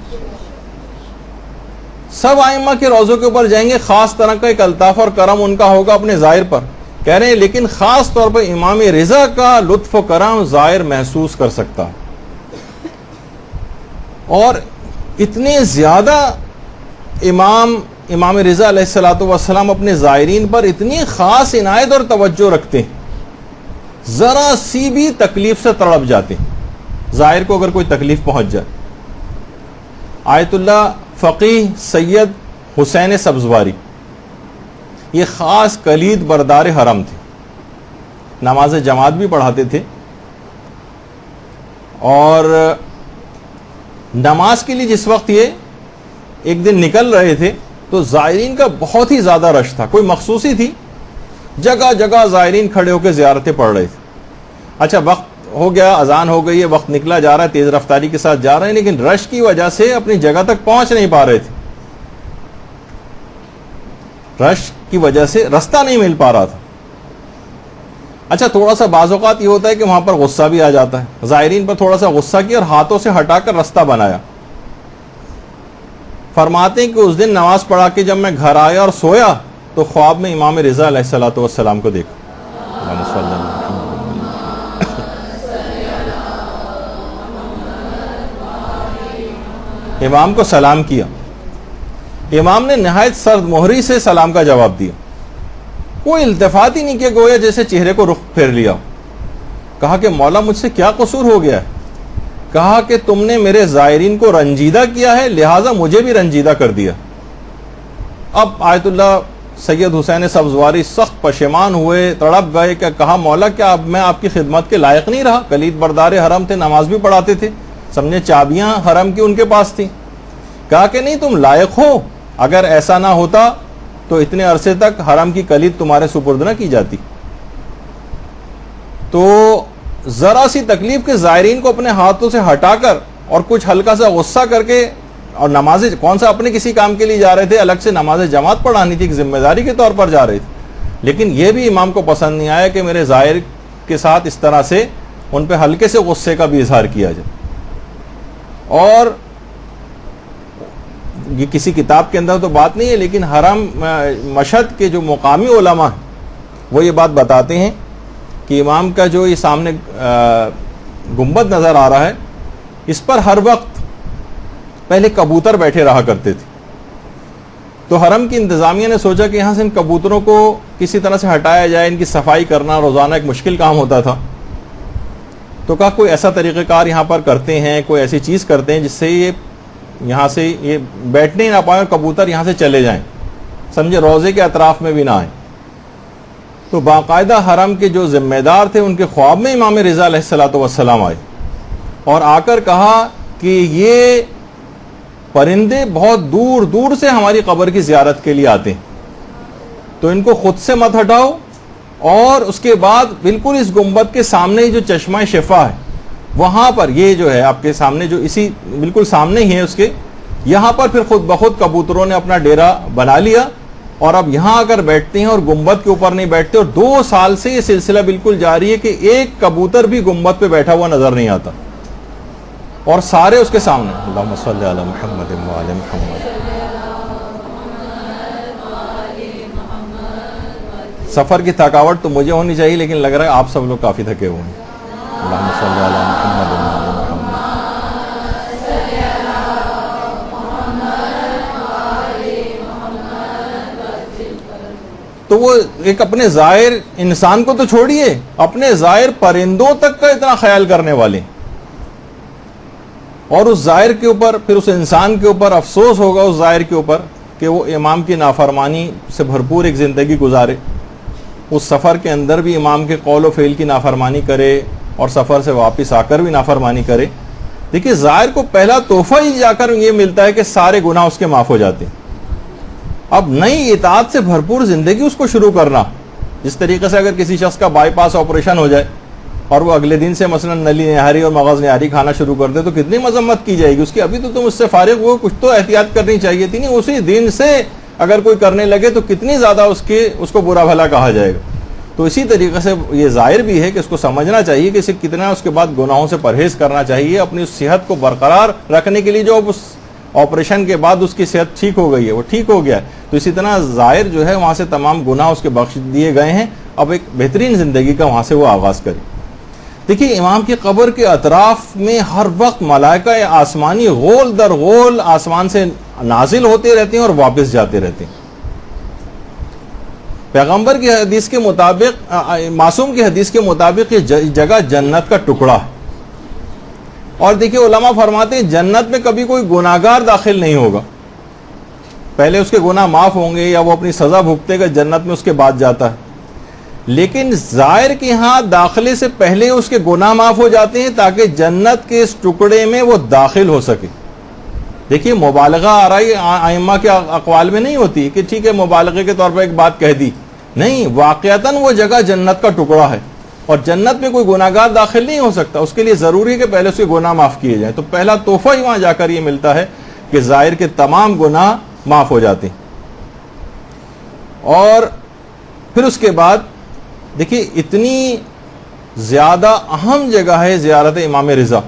سب ائمہ کے روضوں کے اوپر جائیں گے, خاص طرح کا ایک الطاف اور کرم ان کا ہوگا اپنے زائر پر, کہہ رہے ہیں, لیکن خاص طور پر امام رضا کا لطف و کرم زائر محسوس کر سکتا ہے. اور اتنے زیادہ امام رضا علیہ الصلوۃ والسلام اپنے زائرین پر اتنی خاص عنایت اور توجہ رکھتے ہیں, ذرا سی بھی تکلیف سے تڑپ جاتے ہیں زائر کو اگر کوئی تکلیف پہنچ جائے. آیت اللہ فقیہ سید حسین سبزواری یہ خاص کلید بردار حرم تھے, نماز جماعت بھی پڑھاتے تھے, اور نماز کے لیے جس وقت یہ ایک دن نکل رہے تھے تو زائرین کا بہت ہی زیادہ رش تھا. کوئی مخصوصی تھی, جگہ جگہ زائرین کھڑے ہو کے زیارتیں پڑھ رہے تھے. اچھا, وقت ہو گیا, اذان ہو گئی ہے, وقت نکلا جا رہا ہے, تیز رفتاری کے ساتھ جا رہے ہیں, لیکن رش کی وجہ سے اپنی جگہ تک پہنچ نہیں پا رہے تھے. رش کی وجہ سے رستہ نہیں مل پا رہا تھا. اچھا, تھوڑا سا بعض اوقات یہ ہوتا ہے کہ وہاں پر غصہ بھی آ جاتا ہے. زائرین پر تھوڑا سا غصہ کیا اور ہاتھوں سے ہٹا کر رستہ بنایا. فرماتے ہیں کہ اس دن نماز پڑھا کے جب میں گھر آیا اور سویا تو خواب میں امام رضا علیہ الصلوۃ والسلام کو دیکھا. امام کو سلام کیا. امام نے نہایت سرد مہری سے سلام کا جواب دیا, کوئی التفات ہی نہیں کیا, گویا جیسے چہرے کو رخ پھیر لیا. کہا کہ مولا مجھ سے کیا قصور ہو گیا ہے؟ کہا کہ تم نے میرے زائرین کو رنجیدہ کیا ہے, لہٰذا مجھے بھی رنجیدہ کر دیا. اب آیت اللہ سید حسین سبزواری سخت پشیمان ہوئے, تڑپ گئے, کہ کہا مولا کیا اب میں آپ کی خدمت کے لائق نہیں رہا؟ کلید بردار حرم تھے, نماز بھی پڑھاتے تھے, سمجھے چابیاں حرم کی ان کے پاس تھیں. کہا کہ نہیں, تم لائق ہو, اگر ایسا نہ ہوتا تو اتنے عرصے تک حرم کی کلید تمہارے سپرد نہ کی جاتی. تو ذرا سی تکلیف کے زائرین کو اپنے ہاتھوں سے ہٹا کر اور کچھ ہلکا سا غصہ کر کے, اور نماز کون سا اپنے کسی کام کے لیے جا رہے تھے, الگ سے نماز جماعت پڑھانی تھی, ایک ذمہ داری کے طور پر جا رہے تھے, لیکن یہ بھی امام کو پسند نہیں آیا کہ میرے زائر کے ساتھ اس طرح سے ان پہ ہلکے سے غصے کا بھی اظہار کیا جائے. اور یہ کسی کتاب کے اندر تو بات نہیں ہے, لیکن حرم مشہد کے جو مقامی علماء ہیں وہ یہ بات بتاتے ہیں کہ امام کا جو یہ سامنے گنبد نظر آ رہا ہے, اس پر ہر وقت پہلے کبوتر بیٹھے رہا کرتے تھے. تو حرم کی انتظامیہ نے سوچا کہ یہاں سے ان کبوتروں کو کسی طرح سے ہٹایا جائے, ان کی صفائی کرنا روزانہ ایک مشکل کام ہوتا تھا. تو کہا کوئی ایسا طریقہ کار یہاں پر کرتے ہیں, کوئی ایسی چیز کرتے ہیں جس سے یہ یہاں سے یہ بیٹھنے نہ پائیں اور کبوتر یہاں سے چلے جائیں, سمجھے روزے کے اطراف میں بھی نہ آئیں. تو باقاعدہ حرم کے جو ذمہ دار تھے ان کے خواب میں امام رضا علیہ الصلوۃ والسلام آئے اور آ کر کہا کہ یہ پرندے بہت دور دور سے ہماری قبر کی زیارت کے لیے آتے ہیں, تو ان کو خود سے مت ہٹاؤ, اور اس کے بعد بالکل اس گنبد کے سامنے جو چشمہ شفا ہے وہاں پر, یہ جو ہے آپ کے سامنے جو اسی بالکل سامنے ہی ہے اس کے, یہاں پر پھر خود بخود کبوتروں نے اپنا ڈیرا بنا لیا اور اب یہاں اگر بیٹھتے ہیں اور گنبد کے اوپر نہیں بیٹھتے، اور 2 سال سے یہ سلسلہ بالکل جاری ہے کہ ایک کبوتر بھی گنبد پہ بیٹھا ہوا نظر نہیں آتا، اور سارے اس کے سامنے اللہم صلی علی محمد و علی محمد۔ سفر کی تھکاوٹ تو مجھے ہونی چاہیے، لیکن لگ رہا ہے آپ سب لوگ کافی تھکے ہوئے ہیں۔ اللہم صلی علی محمد و علی محمد۔ تو وہ ایک اپنے ظاہر انسان کو تو چھوڑیے، اپنے ظاہر پرندوں تک کا اتنا خیال کرنے والے، اور اس ظاہر کے اوپر پھر اس انسان کے اوپر افسوس ہوگا اس ظاہر کے اوپر کہ وہ امام کی نافرمانی سے بھرپور ایک زندگی گزارے، اس سفر کے اندر بھی امام کے قول و فعل کی نافرمانی کرے اور سفر سے واپس آ کر بھی نافرمانی کرے۔ دیکھیے ظاہر کو پہلا تحفہ ہی جا کر یہ ملتا ہے کہ سارے گناہ اس کے معاف ہو جاتے ہیں۔ اب نئی اطاعت سے بھرپور زندگی اس کو شروع کرنا، جس طریقے سے اگر کسی شخص کا بائی پاس آپریشن ہو جائے اور وہ اگلے دن سے مثلا نلی نہاری اور مغز نہاری کھانا شروع کر دے تو کتنی مذمت کی جائے گی اس کی، ابھی تو تم اس سے فارغ ہو، کچھ تو احتیاط کرنی چاہیے تھی، نہیں اسی دن سے اگر کوئی کرنے لگے تو کتنی زیادہ اس کو برا بھلا کہا جائے گا۔ تو اسی طریقے سے یہ ظاہر بھی ہے کہ اس کو سمجھنا چاہیے کہ اسے کتنا اس کے بعد گناہوں سے پرہیز کرنا چاہیے، اپنی صحت کو برقرار رکھنے کے لیے۔ جو اس آپریشن کے بعد اس کی صحت ٹھیک ہو گئی ہے، وہ ٹھیک ہو گیا ہے، تو اسی طرح ظاہر جو ہے وہاں سے تمام گناہ اس کے بخش دیے گئے ہیں، اب ایک بہترین زندگی کا وہاں سے وہ آغاز کرے۔ دیکھیے امام کی قبر کے اطراف میں ہر وقت ملائکہ آسمانی غول در غول آسمان سے نازل ہوتے رہتے ہیں اور واپس جاتے رہتے ہیں۔ پیغمبر کی حدیث کے مطابق، معصوم کی حدیث کے مطابق یہ جگہ جنت کا ٹکڑا ہے، اور دیکھیے علماء فرماتے ہیں جنت میں کبھی کوئی گناہگار داخل نہیں ہوگا، پہلے اس کے گناہ معاف ہوں گے یا وہ اپنی سزا بھگتے گا جنت میں، اس کے بعد جاتا ہے، لیکن ظاہر کے ہاں داخلے سے پہلے اس کے گناہ معاف ہو جاتے ہیں تاکہ جنت کے اس ٹکڑے میں وہ داخل ہو سکے۔ دیکھیے مبالغہ آرائی ائمہ کے اقوال میں نہیں ہوتی کہ ٹھیک ہے مبالغے کے طور پر ایک بات کہہ دی، نہیں، واقعتاً وہ جگہ جنت کا ٹکڑا ہے اور جنت میں کوئی گناہگار داخل نہیں ہو سکتا، اس کے لیے ضروری ہے کہ پہلے اس کے گناہ معاف کیے جائیں۔ تو پہلا تحفہ ہی وہاں جا کر یہ ملتا ہے کہ ظاہر کے تمام گناہ معاف ہو جاتے ہیں۔ اور پھر اس کے بعد دیکھیے اتنی زیادہ اہم جگہ ہے زیارت امام رضا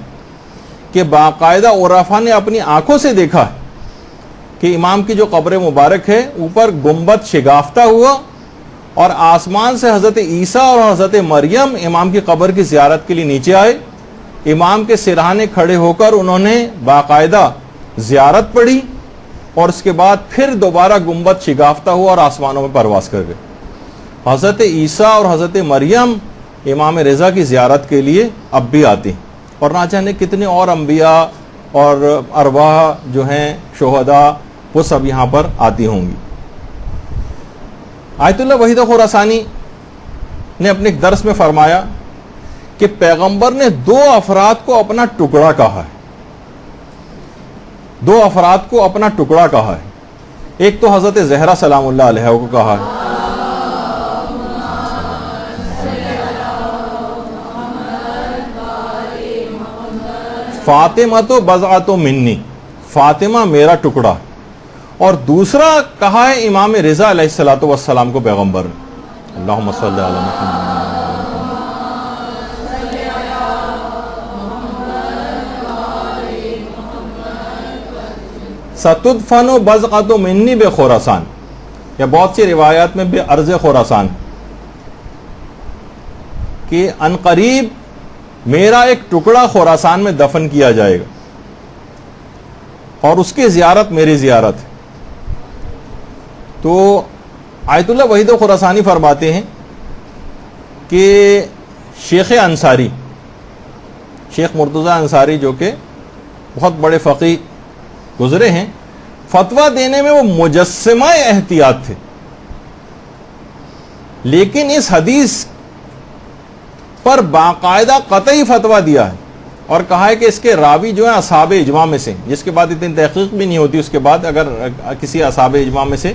کہ باقاعدہ عرفاء نے اپنی آنکھوں سے دیکھا ہے کہ امام کی جو قبر مبارک ہے اوپر گنبد شگافتہ ہوا، اور آسمان سے حضرت عیسیٰ اور حضرت مریم امام کی قبر کی زیارت کے لیے نیچے آئے، امام کے سرہانے کھڑے ہو کر انہوں نے باقاعدہ زیارت پڑھی، اور اس کے بعد پھر دوبارہ گنبد شگافتہ ہوا اور آسمانوں میں پرواز کر گئے۔ حضرت عیسیٰ اور حضرت مریم امام رضا کی زیارت کے لیے اب بھی آتے ہیں، اور نہ جانے کتنے اور انبیاء اور ارواح جو ہیں شہداء وہ سب یہاں پر آتی ہوں گی۔ آیت اللہ وحید خراسانی نے اپنے ایک درس میں فرمایا کہ پیغمبر نے 2 افراد کو اپنا ٹکڑا کہا ہے، 2 افراد کو اپنا ٹکڑا کہا ہے۔ ایک تو حضرت زہرا سلام اللہ علیہ کو کہا ہے، فاطمہ تو بضعۃ منی، فاطمہ میرا ٹکڑا، اور دوسرا کہا ہے امام رضا علیہ الصلوۃ والسلام کو پیغمبر نے۔ اللہم صلی علی محمد۔ ستدفن بضعۃ منی بخراسان، یا بہت سی روایات میں بے ارض خراسان، کہ عنقریب میرا ایک ٹکڑا خراسان میں دفن کیا جائے گا، اور اس کی زیارت میری زیارت ہے۔ تو آیت اللہ وحید خراسانی فرماتے ہیں کہ شیخ انصاری، شیخ مرتضی انصاری جو کہ بہت بڑے فقیہ گزرے ہیں، فتویٰ دینے میں وہ مجسمہ احتیاط تھے، لیکن اس حدیث پر باقاعدہ قطعی فتویٰ دیا ہے اور کہا ہے کہ اس کے راوی جو ہیں اصحاب اجماع میں سے، جس کے بعد اتنی تحقیق بھی نہیں ہوتی، اس کے بعد اگر کسی اصحاب اجماع میں سے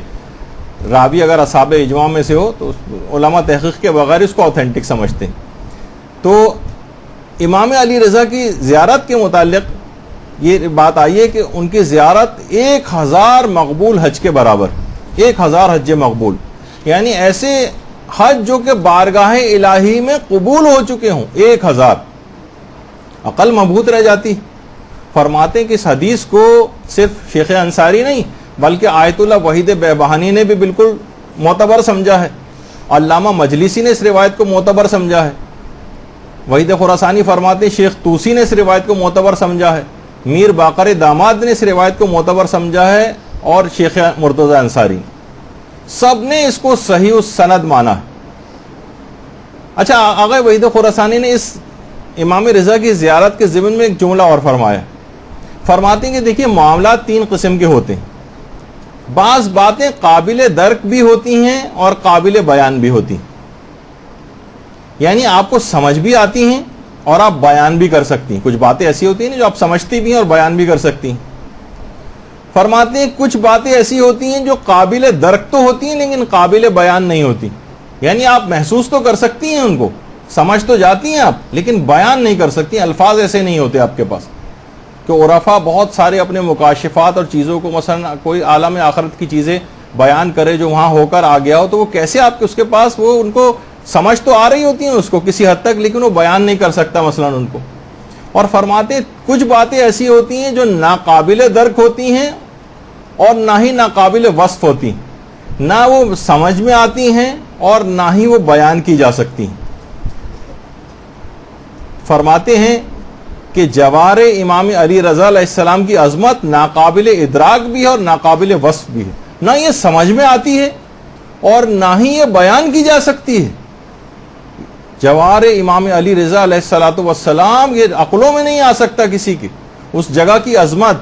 راوی اگر اصحاب اجماع میں سے ہو تو علماء تحقیق کے بغیر اس کو اوتھینٹک سمجھتے ہیں۔ تو امام علی رضا کی زیارت کے متعلق یہ بات آئی ہے کہ ان کی زیارت 1000 مقبول حج کے برابر، 1000 حج مقبول، یعنی ایسے حج جو کہ بارگاہ الہی میں قبول ہو چکے ہوں 1000، عقل مبہوت رہ جاتی۔ فرماتے ہیں کہ اس حدیث کو صرف شیخ انصاری نہیں بلکہ آیت اللہ وحید بہبہانی نے بھی بالکل معتبر سمجھا ہے، علامہ مجلسی نے اس روایت کو معتبر سمجھا ہے، وحید خراسانی فرماتے ہیں شیخ طوسی نے اس روایت کو معتبر سمجھا ہے، میر باقر داماد نے اس روایت کو معتبر سمجھا ہے، اور شیخ مرتضی انصاری، سب نے اس کو صحیح السند مانا ہے۔ اچھا، آغا وحید خراسانی نے اس امام رضا کی زیارت کے ضمن میں ایک جملہ اور فرمایا، فرماتے ہیں کہ دیکھیے معاملات 3 قسم کے ہوتے ہیں، بعض باتیں قابل درک بھی ہوتی ہیں اور قابل بیان بھی ہوتی ہیں، یعنی آپ کو سمجھ بھی آتی ہیں اور آپ بیان بھی کر سکتی ہیں۔ کچھ باتیں ایسی ہوتی ہیں جو آپ سمجھتی بھی ہیں اور بیان بھی کر سکتی ہیں۔ فرماتے ہیں کچھ باتیں ایسی ہوتی ہیں جو قابل درک تو ہوتی ہیں لیکن قابل بیان نہیں ہوتی، یعنی آپ محسوس تو کر سکتی ہیں ان کو، سمجھ تو جاتی ہیں آپ، لیکن بیان نہیں کر سکتی، الفاظ ایسے نہیں ہوتے آپ کے پاس کہ عرفا بہت سارے اپنے مکاشفات اور چیزوں کو، مثلا کوئی عالم آخرت کی چیزیں بیان کرے جو وہاں ہو کر آ گیا ہو، تو وہ کیسے آپ کے اس کے پاس، وہ ان کو سمجھ تو آ رہی ہوتی ہیں اس کو کسی حد تک، لیکن وہ بیان نہیں کر سکتا مثلا ان کو۔ اور فرماتے کچھ باتیں ایسی ہوتی ہیں جو ناقابل درک ہوتی ہیں اور نہ ہی ناقابل وصف ہوتی ہیں، نہ وہ سمجھ میں آتی ہیں اور نہ ہی وہ بیان کی جا سکتی ہیں۔ فرماتے ہیں کہ جوار امام علی رضا علیہ السلام کی عظمت ناقابل ادراک بھی ہے اور ناقابل وصف بھی ہے، نہ یہ سمجھ میں آتی ہے اور نہ ہی یہ بیان کی جا سکتی ہے۔ جوار امام علی رضا علیہ السلام یہ عقلوں میں نہیں آ سکتا کسی کی، اس جگہ کی عظمت،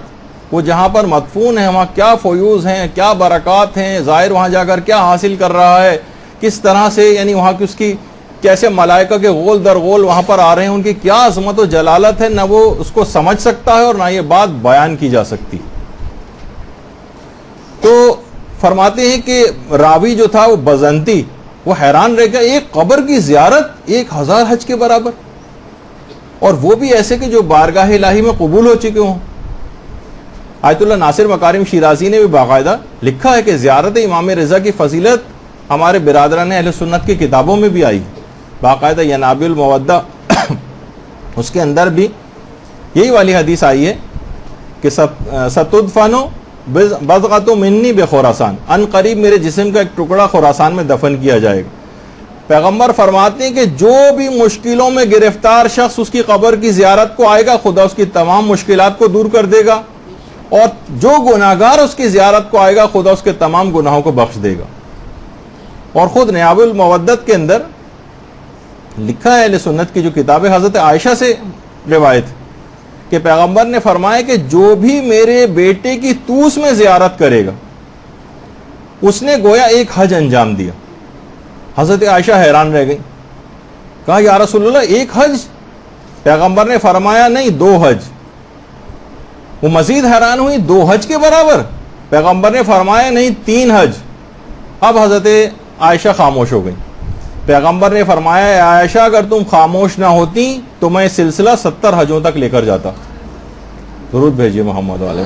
وہ جہاں پر مدفون ہے وہاں کیا فیوز ہیں، کیا برکات ہیں، زائر وہاں جا کر کیا حاصل کر رہا ہے، کس طرح سے، یعنی وہاں کی اس کی کیسے ملائکہ کے غول در غول وہاں پر آ رہے ہیں، ان کی کیا عظمت و جلالت ہے، نہ وہ اس کو سمجھ سکتا ہے اور نہ یہ بات بیان کی جا سکتی۔ تو فرماتے ہیں کہ راوی جو تھا وہ بزنتی، وہ حیران رہ گیا، ایک قبر کی زیارت 1000 حج کے برابر، اور وہ بھی ایسے کہ جو بارگاہ الہی میں قبول ہو چکے ہوں۔ آیت اللہ ناصر مکارم شیرازی نے بھی باقاعدہ لکھا ہے کہ زیارت امام رضا کی فضیلت ہمارے برادران اہل سنت کی کتابوں میں بھی آئی، باقاعدہ ینابع المودہ اس کے اندر بھی یہی والی حدیث آئی ہے کہ ستدفن بضعۃ منی بخراسان، ان قریب میرے جسم کا ایک ٹکڑا خراسان میں دفن کیا جائے گا۔ پیغمبر فرماتے ہیں کہ جو بھی مشکلوں میں گرفتار شخص اس کی قبر کی زیارت کو آئے گا، خدا اس کی تمام مشکلات کو دور کر دے گا، اور جو گناہگار اس کی زیارت کو آئے گا خدا اس کے تمام گناہوں کو بخش دے گا۔ اور خود نیاب المودت کے اندر لکھا ہے اہل سنت کی جو کتاب حضرت عائشہ سے روایت کہ پیغمبر نے فرمایا کہ جو بھی میرے بیٹے کی توس میں زیارت کرے گا اس نے گویا ایک حج انجام دیا۔ حضرت عائشہ حیران رہ گئی، کہا یا رسول اللہ ایک حج؟ پیغمبر نے فرمایا نہیں، 2 حج۔ وہ مزید حیران ہوئی، 2 حج کے برابر؟ پیغمبر نے فرمایا نہیں، 3 حج۔ اب حضرت عائشہ خاموش ہو گئی۔ پیغمبر نے فرمایا اے عائشہ اگر تم خاموش نہ ہوتی تو میں سلسلہ 70 حجوں تک لے کر جاتا۔ درود بھیجیے محمد والے۔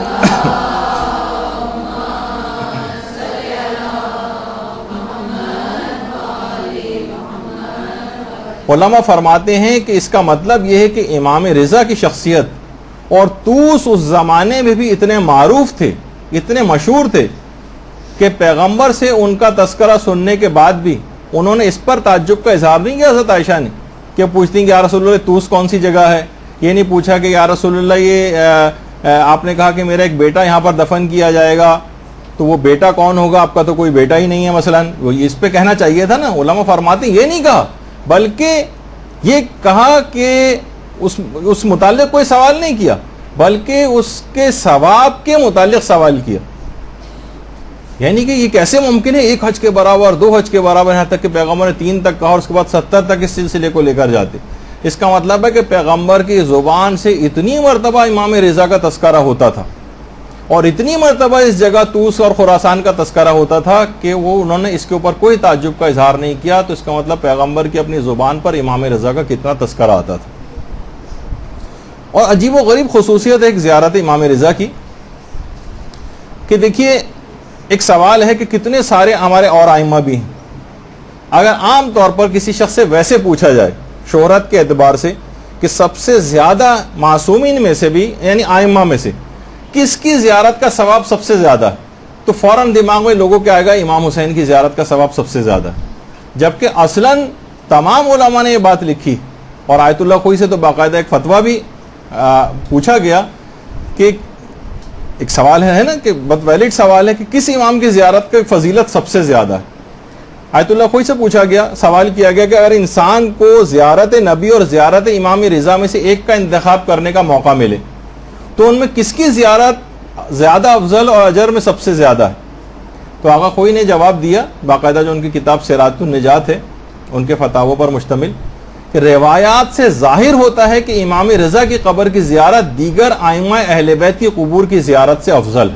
علماء فرماتے ہیں کہ اس کا مطلب یہ ہے کہ امام رضا کی شخصیت اور توس اس زمانے میں بھی اتنے معروف تھے، اتنے مشہور تھے کہ پیغمبر سے ان کا تذکرہ سننے کے بعد بھی انہوں نے اس پر تعجب کا اظہار نہیں کیا حضرت عائشہ نے کہ پوچھتی ہیں کہ یا رسول اللہ توس کون سی جگہ ہے، یہ نہیں پوچھا کہ یا رسول اللہ یہ آپ نے کہا کہ میرا ایک بیٹا یہاں پر دفن کیا جائے گا، تو وہ بیٹا کون ہوگا؟ آپ کا تو کوئی بیٹا ہی نہیں ہے مثلا، وہ اس پہ کہنا چاہیے تھا نا۔ علماء فرماتے ہیں یہ نہیں کہا، بلکہ یہ کہا کہ اس متعلق کوئی سوال نہیں کیا، بلکہ اس کے ثواب کے متعلق سوال کیا، یعنی کہ یہ کیسے ممکن ہے 1 حج کے برابر، 2 حج کے برابر، یہاں تک کہ پیغمبر نے 3 تک کہا اور اس کے بعد 70 تک اس سلسلے کو لے کر جاتے۔ اس کا مطلب ہے کہ پیغمبر کی زبان سے اتنی مرتبہ امام رضا کا تذکرہ ہوتا تھا اور اتنی مرتبہ اس جگہ توس اور خراسان کا تذکرہ ہوتا تھا کہ وہ انہوں نے اس کے اوپر کوئی تعجب کا اظہار نہیں کیا، تو اس کا مطلب پیغمبر کی اپنی زبان پر امام رضا کا کتنا تذکرہ آتا تھا۔ اور عجیب و غریب خصوصیت ہے ایک زیارت امام رضا کی کہ دیکھیے ایک سوال ہے کہ کتنے سارے ہمارے اور ائمہ بھی ہیں. اگر عام طور پر کسی شخص سے ویسے پوچھا جائے شہرت کے اعتبار سے کہ سب سے زیادہ معصومین میں سے بھی یعنی ائمہ میں سے کس کی زیارت کا ثواب سب سے زیادہ ہے، تو فوراً دماغ میں لوگوں کے آئے گا امام حسین کی زیارت کا ثواب سب سے زیادہ ہے. جبکہ اصلاً تمام علماء نے یہ بات لکھی، اور آیت اللہ خوئی سے تو باقاعدہ ایک فتویٰ بھی پوچھا گیا کہ ایک سوال ہے نا کہ بہت ویلڈ سوال ہے کہ کس امام کی زیارت کی فضیلت سب سے زیادہ ہے. آیت اللہ خوئی سے پوچھا گیا، سوال کیا گیا کہ اگر انسان کو زیارت نبی اور زیارت امام رضا میں سے ایک کا انتخاب کرنے کا موقع ملے تو ان میں کس کی زیارت زیادہ افضل اور اجر میں سب سے زیادہ ہے؟ تو آقا خوئی نے جواب دیا، باقاعدہ جو ان کی کتاب سراج النجات ہے ان کے فتاووں پر مشتمل، کہ روایات سے ظاہر ہوتا ہے کہ امام رضا کی قبر کی زیارت دیگر ائمہ اہل بیت کی قبور کی زیارت سے افضل ہے.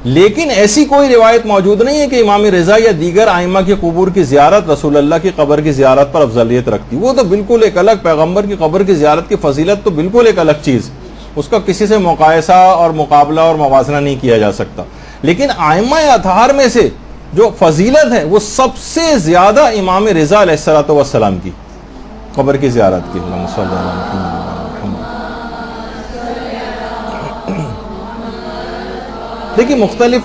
لیکن ایسی کوئی روایت موجود نہیں ہے کہ امام رضا یا دیگر ائمہ کی قبور کی زیارت رسول اللہ کی قبر کی زیارت پر افضلیت رکھتی. وہ تو بالکل ایک الگ، پیغمبر کی قبر کی زیارت کی فضیلت تو بالکل ایک الگ چیز، اس کا کسی سے مقایسہ اور مقابلہ اور موازنہ نہیں کیا جا سکتا. لیکن ائمہ اطہار میں سے جو فضیلت ہے وہ سب سے زیادہ امام رضا علیہ السلام کی قبر کی زیارت کی. اللہم صلی اللہ علیہ وسلم. دیکھیے مختلف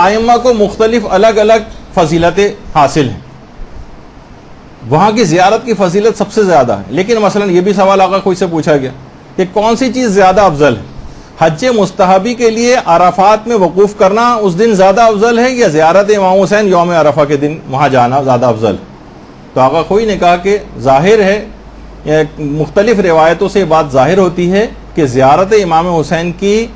ائمہ کو مختلف الگ الگ فضیلتیں حاصل ہیں، وہاں کی زیارت کی فضیلت سب سے زیادہ ہے. لیکن مثلا یہ بھی سوال آقا کوئی سے پوچھا گیا کہ کون سی چیز زیادہ افضل ہے، حج مستحبی کے لیے عرفات میں وقوف کرنا اس دن زیادہ افضل ہے یا زیارت امام حسین یوم عرفہ کے دن وہاں جانا زیادہ افضل ہے؟ تو آقا خوئی نے کہا کہ ظاہر ہے، مختلف روایتوں سے بات ظاہر ہوتی ہے کہ زیارت امام حسین کی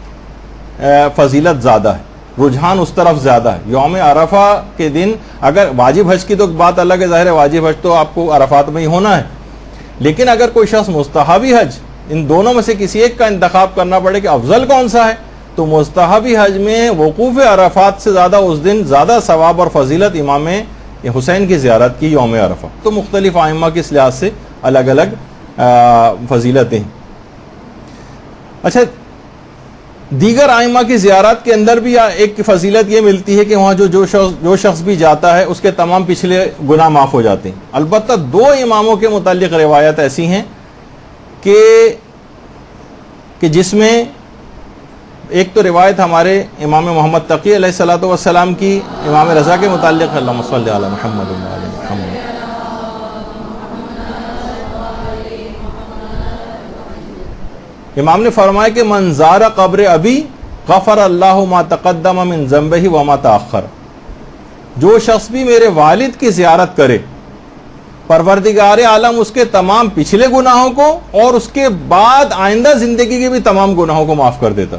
فضیلت زیادہ ہے، رجحان اس طرف زیادہ ہے. یوم عرفہ کے دن اگر واجب حج کی تو بات الگ ہے، ظاہر ہے واجب حج تو آپ کو عرفات میں ہی ہونا ہے، لیکن اگر کوئی شخص مستحبی حج ان دونوں میں سے کسی ایک کا انتخاب کرنا پڑے کہ افضل کون سا ہے، تو مستحبی حج میں وقوف عرفات سے زیادہ اس دن زیادہ ثواب اور فضیلت امام حسین کی زیارت کی یوم عرفہ. تو مختلف ائمہ کے اس لحاظ سے الگ الگ فضیلتیں. اچھا، دیگر ائمہ کی زیارت کے اندر بھی ایک فضیلت یہ ملتی ہے کہ وہاں جو شخص بھی جاتا ہے اس کے تمام پچھلے گناہ معاف ہو جاتے ہیں. البتہ دو اماموں کے متعلق روایت ایسی ہیں کہ جس میں ایک تو روایت ہمارے امام محمد تقی علیہ السلام کی امام رضا کے متعلق، اللہم صلی علی محمد و علی محمد. امام نے فرمایا کہ من زار قبر ابی غفر اللہ ما تقدم من ذنبہ وما تاخر. جو شخص بھی میرے والد کی زیارت کرے پروردگار عالم اس کے تمام پچھلے گناہوں کو اور اس کے بعد آئندہ زندگی کے بھی تمام گناہوں کو معاف کر دیتا.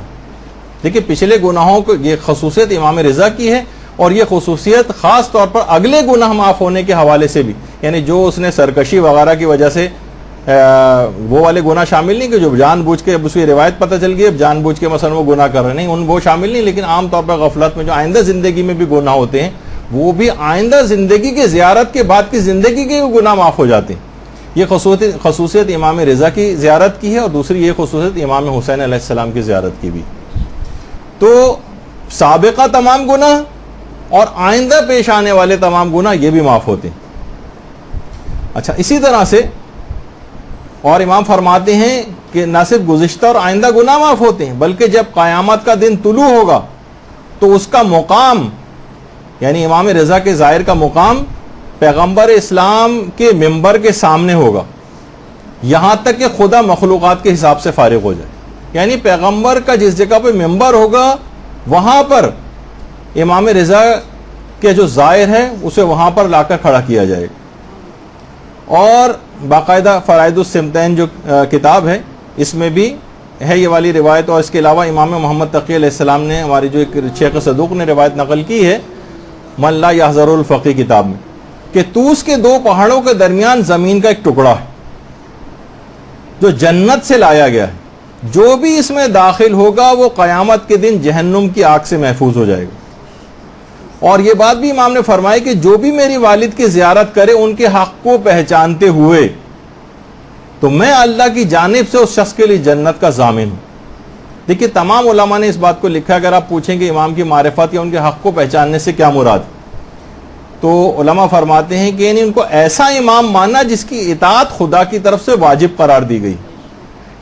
دیکھیں پچھلے گناہوں کو یہ خصوصیت امام رضا کی ہے، اور یہ خصوصیت خاص طور پر اگلے گناہ معاف ہونے کے حوالے سے بھی، یعنی جو اس نے سرکشی وغیرہ کی وجہ سے وہ والے گناہ شامل نہیں کہ جو جان بوجھ کے اب اس کی روایت پتہ چل گئی اب جان بوجھ کے مثلا وہ گناہ کر رہے نہیں، ان وہ شامل نہیں. لیکن عام طور پر غفلت میں جو آئندہ زندگی میں بھی گناہ ہوتے ہیں وہ بھی آئندہ زندگی کی زیارت کے بعد کی زندگی کے بھی گناہ معاف ہو جاتے ہیں. یہ خصوصیت امام رضا کی زیارت کی ہے، اور دوسری یہ خصوصیت امام حسین علیہ السلام کی زیارت کی بھی. تو سابقہ تمام گناہ اور آئندہ پیش آنے والے تمام گناہ یہ بھی معاف ہوتے ہیں. اچھا، اسی طرح سے اور امام فرماتے ہیں کہ نہ صرف گزشتہ اور آئندہ گناہ معاف ہوتے ہیں بلکہ جب قیامت کا دن طلوع ہوگا تو اس کا مقام، یعنی امام رضا کے ظاہر کا مقام پیغمبر اسلام کے ممبر کے سامنے ہوگا، یہاں تک کہ خدا مخلوقات کے حساب سے فارغ ہو جائے. یعنی پیغمبر کا جس جگہ پہ ممبر ہوگا وہاں پر امام رضا کے جو ظاہر ہے اسے وہاں پر لا کر کھڑا کیا جائے گا. اور باقاعدہ فرائض السمتین جو کتاب ہے اس میں بھی ہے یہ والی روایت، اور اس کے علاوہ امام محمد تقی علیہ السلام نے ہماری جو ایک شیخ صدوق نے روایت نقل کی ہے من لا یحذر الفقی کتاب میں، کہ طوس کے دو پہاڑوں کے درمیان زمین کا ایک ٹکڑا ہے جو جنت سے لایا گیا ہے، جو بھی اس میں داخل ہوگا وہ قیامت کے دن جہنم کی آگ سے محفوظ ہو جائے گا. اور یہ بات بھی امام نے فرمائی کہ جو بھی میری والد کی زیارت کرے ان کے حق کو پہچانتے ہوئے تو میں اللہ کی جانب سے اس شخص کے لیے جنت کا ضامن ہوں. دیکھیے تمام علماء نے اس بات کو لکھا. اگر آپ پوچھیں کہ امام کی معرفت یا ان کے حق کو پہچاننے سے کیا مراد, تو علماء فرماتے ہیں کہ یعنی ان کو ایسا امام ماننا جس کی اطاعت خدا کی طرف سے واجب قرار دی گئی.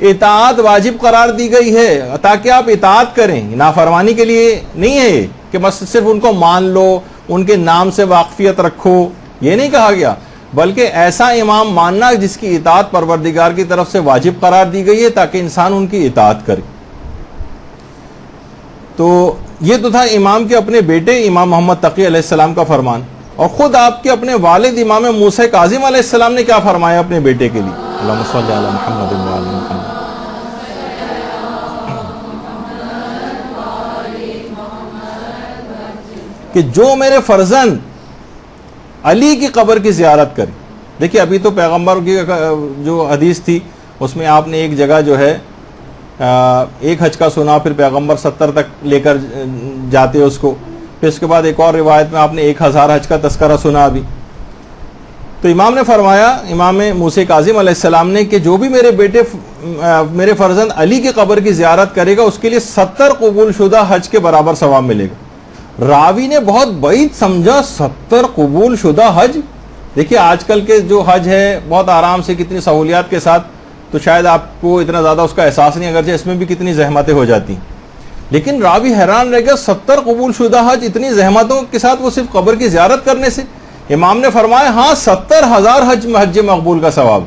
اطاعت واجب قرار دی گئی ہے تاکہ آپ اطاعت کریں, نافرمانی کے لیے نہیں ہے کہ بس صرف ان کو مان لو, ان کے نام سے واقفیت رکھو, یہ نہیں کہا گیا, بلکہ ایسا امام ماننا جس کی اطاعت پروردگار کی طرف سے واجب قرار دی گئی ہے تاکہ انسان ان کی اطاعت کرے. تو یہ تو تھا امام کے اپنے بیٹے امام محمد تقی علیہ السلام کا فرمان. اور خود آپ کے اپنے والد امام موسیٰ کاظم علیہ السلام نے کیا فرمایا اپنے بیٹے کے لیے, اللہم صلی علی محمد و علی محمد, کہ جو میرے فرزند علی کی قبر کی زیارت کرے. دیکھیے ابھی تو پیغمبر کی جو حدیث تھی اس میں آپ نے ایک جگہ جو ہے ایک حج کا سنا, پھر پیغمبر 70 تک لے کر جاتے اس کو, پھر اس کے بعد ایک اور روایت میں آپ نے 1000 حج کا تذکرہ سنا ابھی. تو امام نے فرمایا, امام موسیٰ کاظم علیہ السلام نے, کہ جو بھی میرے فرزند علی کی قبر کی زیارت کرے گا اس کے لیے 70 قبول شدہ حج کے برابر ثواب ملے گا. راوی نے بہت بعید سمجھا 70 قبول شدہ حج. دیکھیے آج کل کے جو حج ہے بہت آرام سے کتنی سہولیات کے ساتھ, تو شاید آپ کو اتنا زیادہ اس کا احساس نہیں, اگرچہ اس میں بھی کتنی زحمتیں ہو جاتی ہیں, لیکن راوی حیران رہ گیا 70 قبول شدہ حج اتنی زحمتوں کے ساتھ وہ صرف قبر کی زیارت کرنے سے. امام نے فرمایا ہاں 70,000 حج مقبول کا ثواب,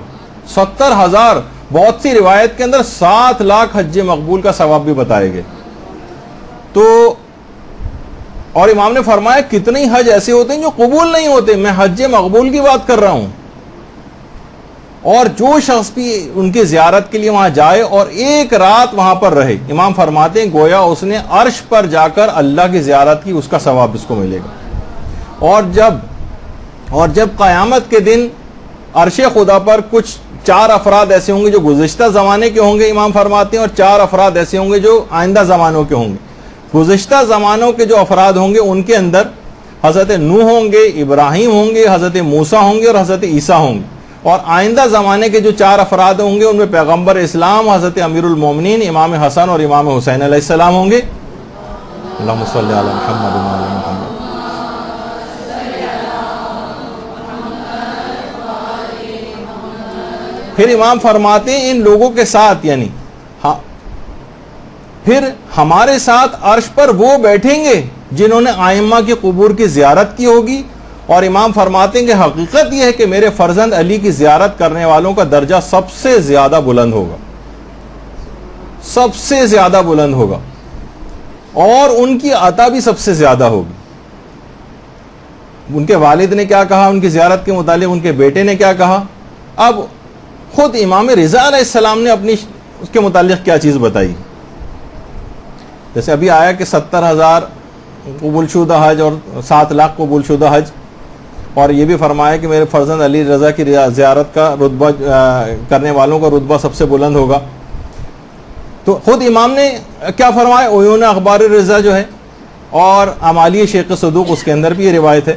70,000. بہت سی روایت کے اندر 7 لاکھ حج مقبول کا ثواب بھی بتائے گئے. تو اور امام نے فرمایا کتنے حج ایسے ہوتے ہیں جو قبول نہیں ہوتے, میں حج مقبول کی بات کر رہا ہوں. اور جو شخص بھی ان کی زیارت کے لیے وہاں جائے اور ایک رات وہاں پر رہے, امام فرماتے ہیں گویا اس نے عرش پر جا کر اللہ کی زیارت کی, اس کا ثواب اس کو ملے گا. اور جب قیامت کے دن عرش خدا پر کچھ 4 افراد ایسے ہوں گے جو گزشتہ زمانے کے ہوں گے, امام فرماتے ہیں, اور 4 افراد ایسے ہوں گے جو آئندہ زمانوں کے ہوں گے. گزشتہ زمانوں کے جو افراد ہوں گے ان کے اندر حضرت نوح ہوں گے, ابراہیم ہوں گے, حضرت موسیٰ ہوں گے اور حضرت عیسیٰ ہوں گے. اور آئندہ زمانے کے جو 4 افراد ہوں گے ان میں پیغمبر اسلام حضرت امیر المومنین امام حسن اور امام حسین علیہ السلام ہوں گے. اللہم صلی علی محمد و علی محمد. پھر امام فرماتے ہیں ان لوگوں کے ساتھ, یعنی پھر ہمارے ساتھ عرش پر وہ بیٹھیں گے جنہوں نے ائمہ کی قبور کی زیارت کی ہوگی. اور امام فرماتے ہیں کہ حقیقت یہ ہے کہ میرے فرزند علی کی زیارت کرنے والوں کا درجہ سب سے زیادہ بلند ہوگا, سب سے زیادہ بلند ہوگا, اور ان کی عطا بھی سب سے زیادہ ہوگی. ان کے والد نے کیا کہا ان کی زیارت کے متعلق, ان کے بیٹے نے کیا کہا, اب خود امام رضا علیہ السلام نے اپنی اس کے متعلق کیا چیز بتائی. جیسے ابھی آیا کہ 70,000 قبول شدہ حج اور 7 لاکھ قبول شدہ حج, اور یہ بھی فرمایا کہ میرے فرزند علی رضا کی زیارت کا رتبہ کرنے والوں کا رتبہ سب سے بلند ہوگا. تو خود امام نے کیا فرمایا, عیون اخبار رضا جو ہے اور امالی شیخ صدوق, اس کے اندر بھی یہ روایت ہے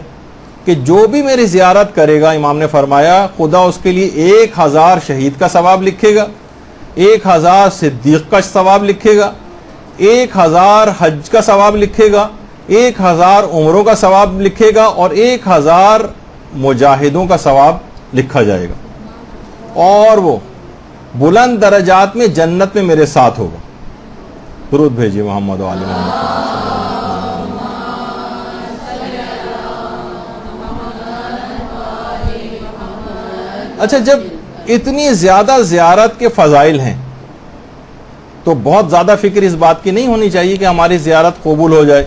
کہ جو بھی میری زیارت کرے گا, امام نے فرمایا خدا اس کے لیے 1000 شہید کا ثواب لکھے گا, 1000 صدیق کا ثواب لکھے گا, 1000 حج کا ثواب لکھے گا, 1000 عمروں کا ثواب لکھے گا, اور 1000 مجاہدوں کا ثواب لکھا جائے گا. اور وہ بلند درجات میں جنت میں میرے ساتھ ہوگا. درود بھیجیے محمد و آل محمد. اچھا, جب اتنی زیادہ زیارت کے فضائل ہیں تو بہت زیادہ فکر اس بات کی نہیں ہونی چاہیے کہ ہماری زیارت قبول ہو جائے.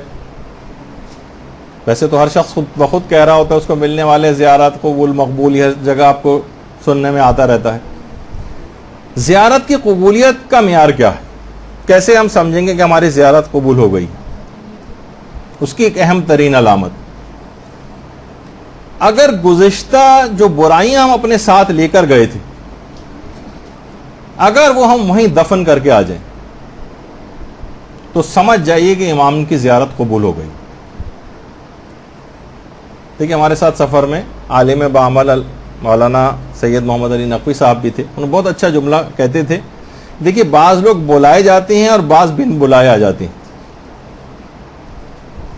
ویسے تو ہر شخص خود بخود کہہ رہا ہوتا ہے اس کو ملنے والے زیارت قبول مقبول, ہر جگہ آپ کو سننے میں آتا رہتا ہے. زیارت کی قبولیت کا معیار کیا ہے, کیسے ہم سمجھیں گے کہ ہماری زیارت قبول ہو گئی؟ اس کی ایک اہم ترین علامت, اگر گزشتہ جو برائیاں ہم اپنے ساتھ لے کر گئے تھے اگر وہ ہم وہیں دفن کر کے آ جائیں تو سمجھ جائیے کہ امام کی زیارت قبول ہو گئی. دیکھیے ہمارے ساتھ سفر میں عالم بعمل مولانا سید محمد علی نقوی صاحب بھی تھے. انہوں نے بہت اچھا جملہ کہتے تھے دیکھیے بعض لوگ بلائے جاتے ہیں اور بعض بن بلائے آ جاتے ہیں.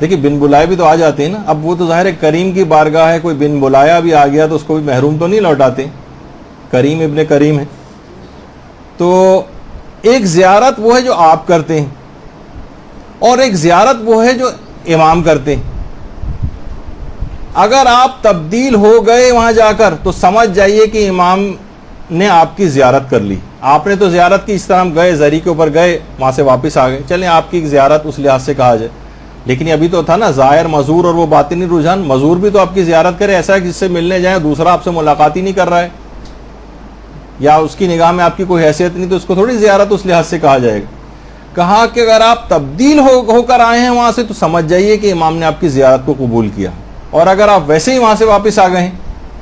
دیکھیے بن بلائے بھی تو آ جاتے ہیں نا. اب وہ تو ظاہر ہے کریم کی بارگاہ ہے, کوئی بن بلایا بھی آ گیا تو اس کو بھی محروم تو نہیں لوٹاتے, کریم ابن کریم ہے. تو ایک زیارت وہ ہے جو آپ کرتے ہیں اور ایک زیارت وہ ہے جو امام کرتے ہیں. اگر آپ تبدیل ہو گئے وہاں جا کر تو سمجھ جائیے کہ امام نے آپ کی زیارت کر لی. آپ نے تو زیارت کی, اس طرح ہم گئے زری کے اوپر گئے, وہاں سے واپس آ گئے, چلیں آپ کی زیارت اس لحاظ سے کہا جائے. لیکن ابھی تو تھا نا ظاہر مزور اور وہ باطنی رجحان. مزور بھی تو آپ کی زیارت کرے, ایسا ہے کہ جس سے ملنے جائیں دوسرا آپ سے ملاقات ہی نہیں کر رہا ہے یا اس کی نگاہ میں آپ کی کوئی حیثیت نہیں, تو اس کو تھوڑی زیارت اس لحاظ سے کہا جائے گا. کہا کہ اگر آپ تبدیل ہو کر آئے ہیں وہاں سے تو سمجھ جائیے کہ امام نے آپ کی زیارت کو قبول کیا. اور اگر آپ ویسے ہی وہاں سے واپس آ گئے ہیں,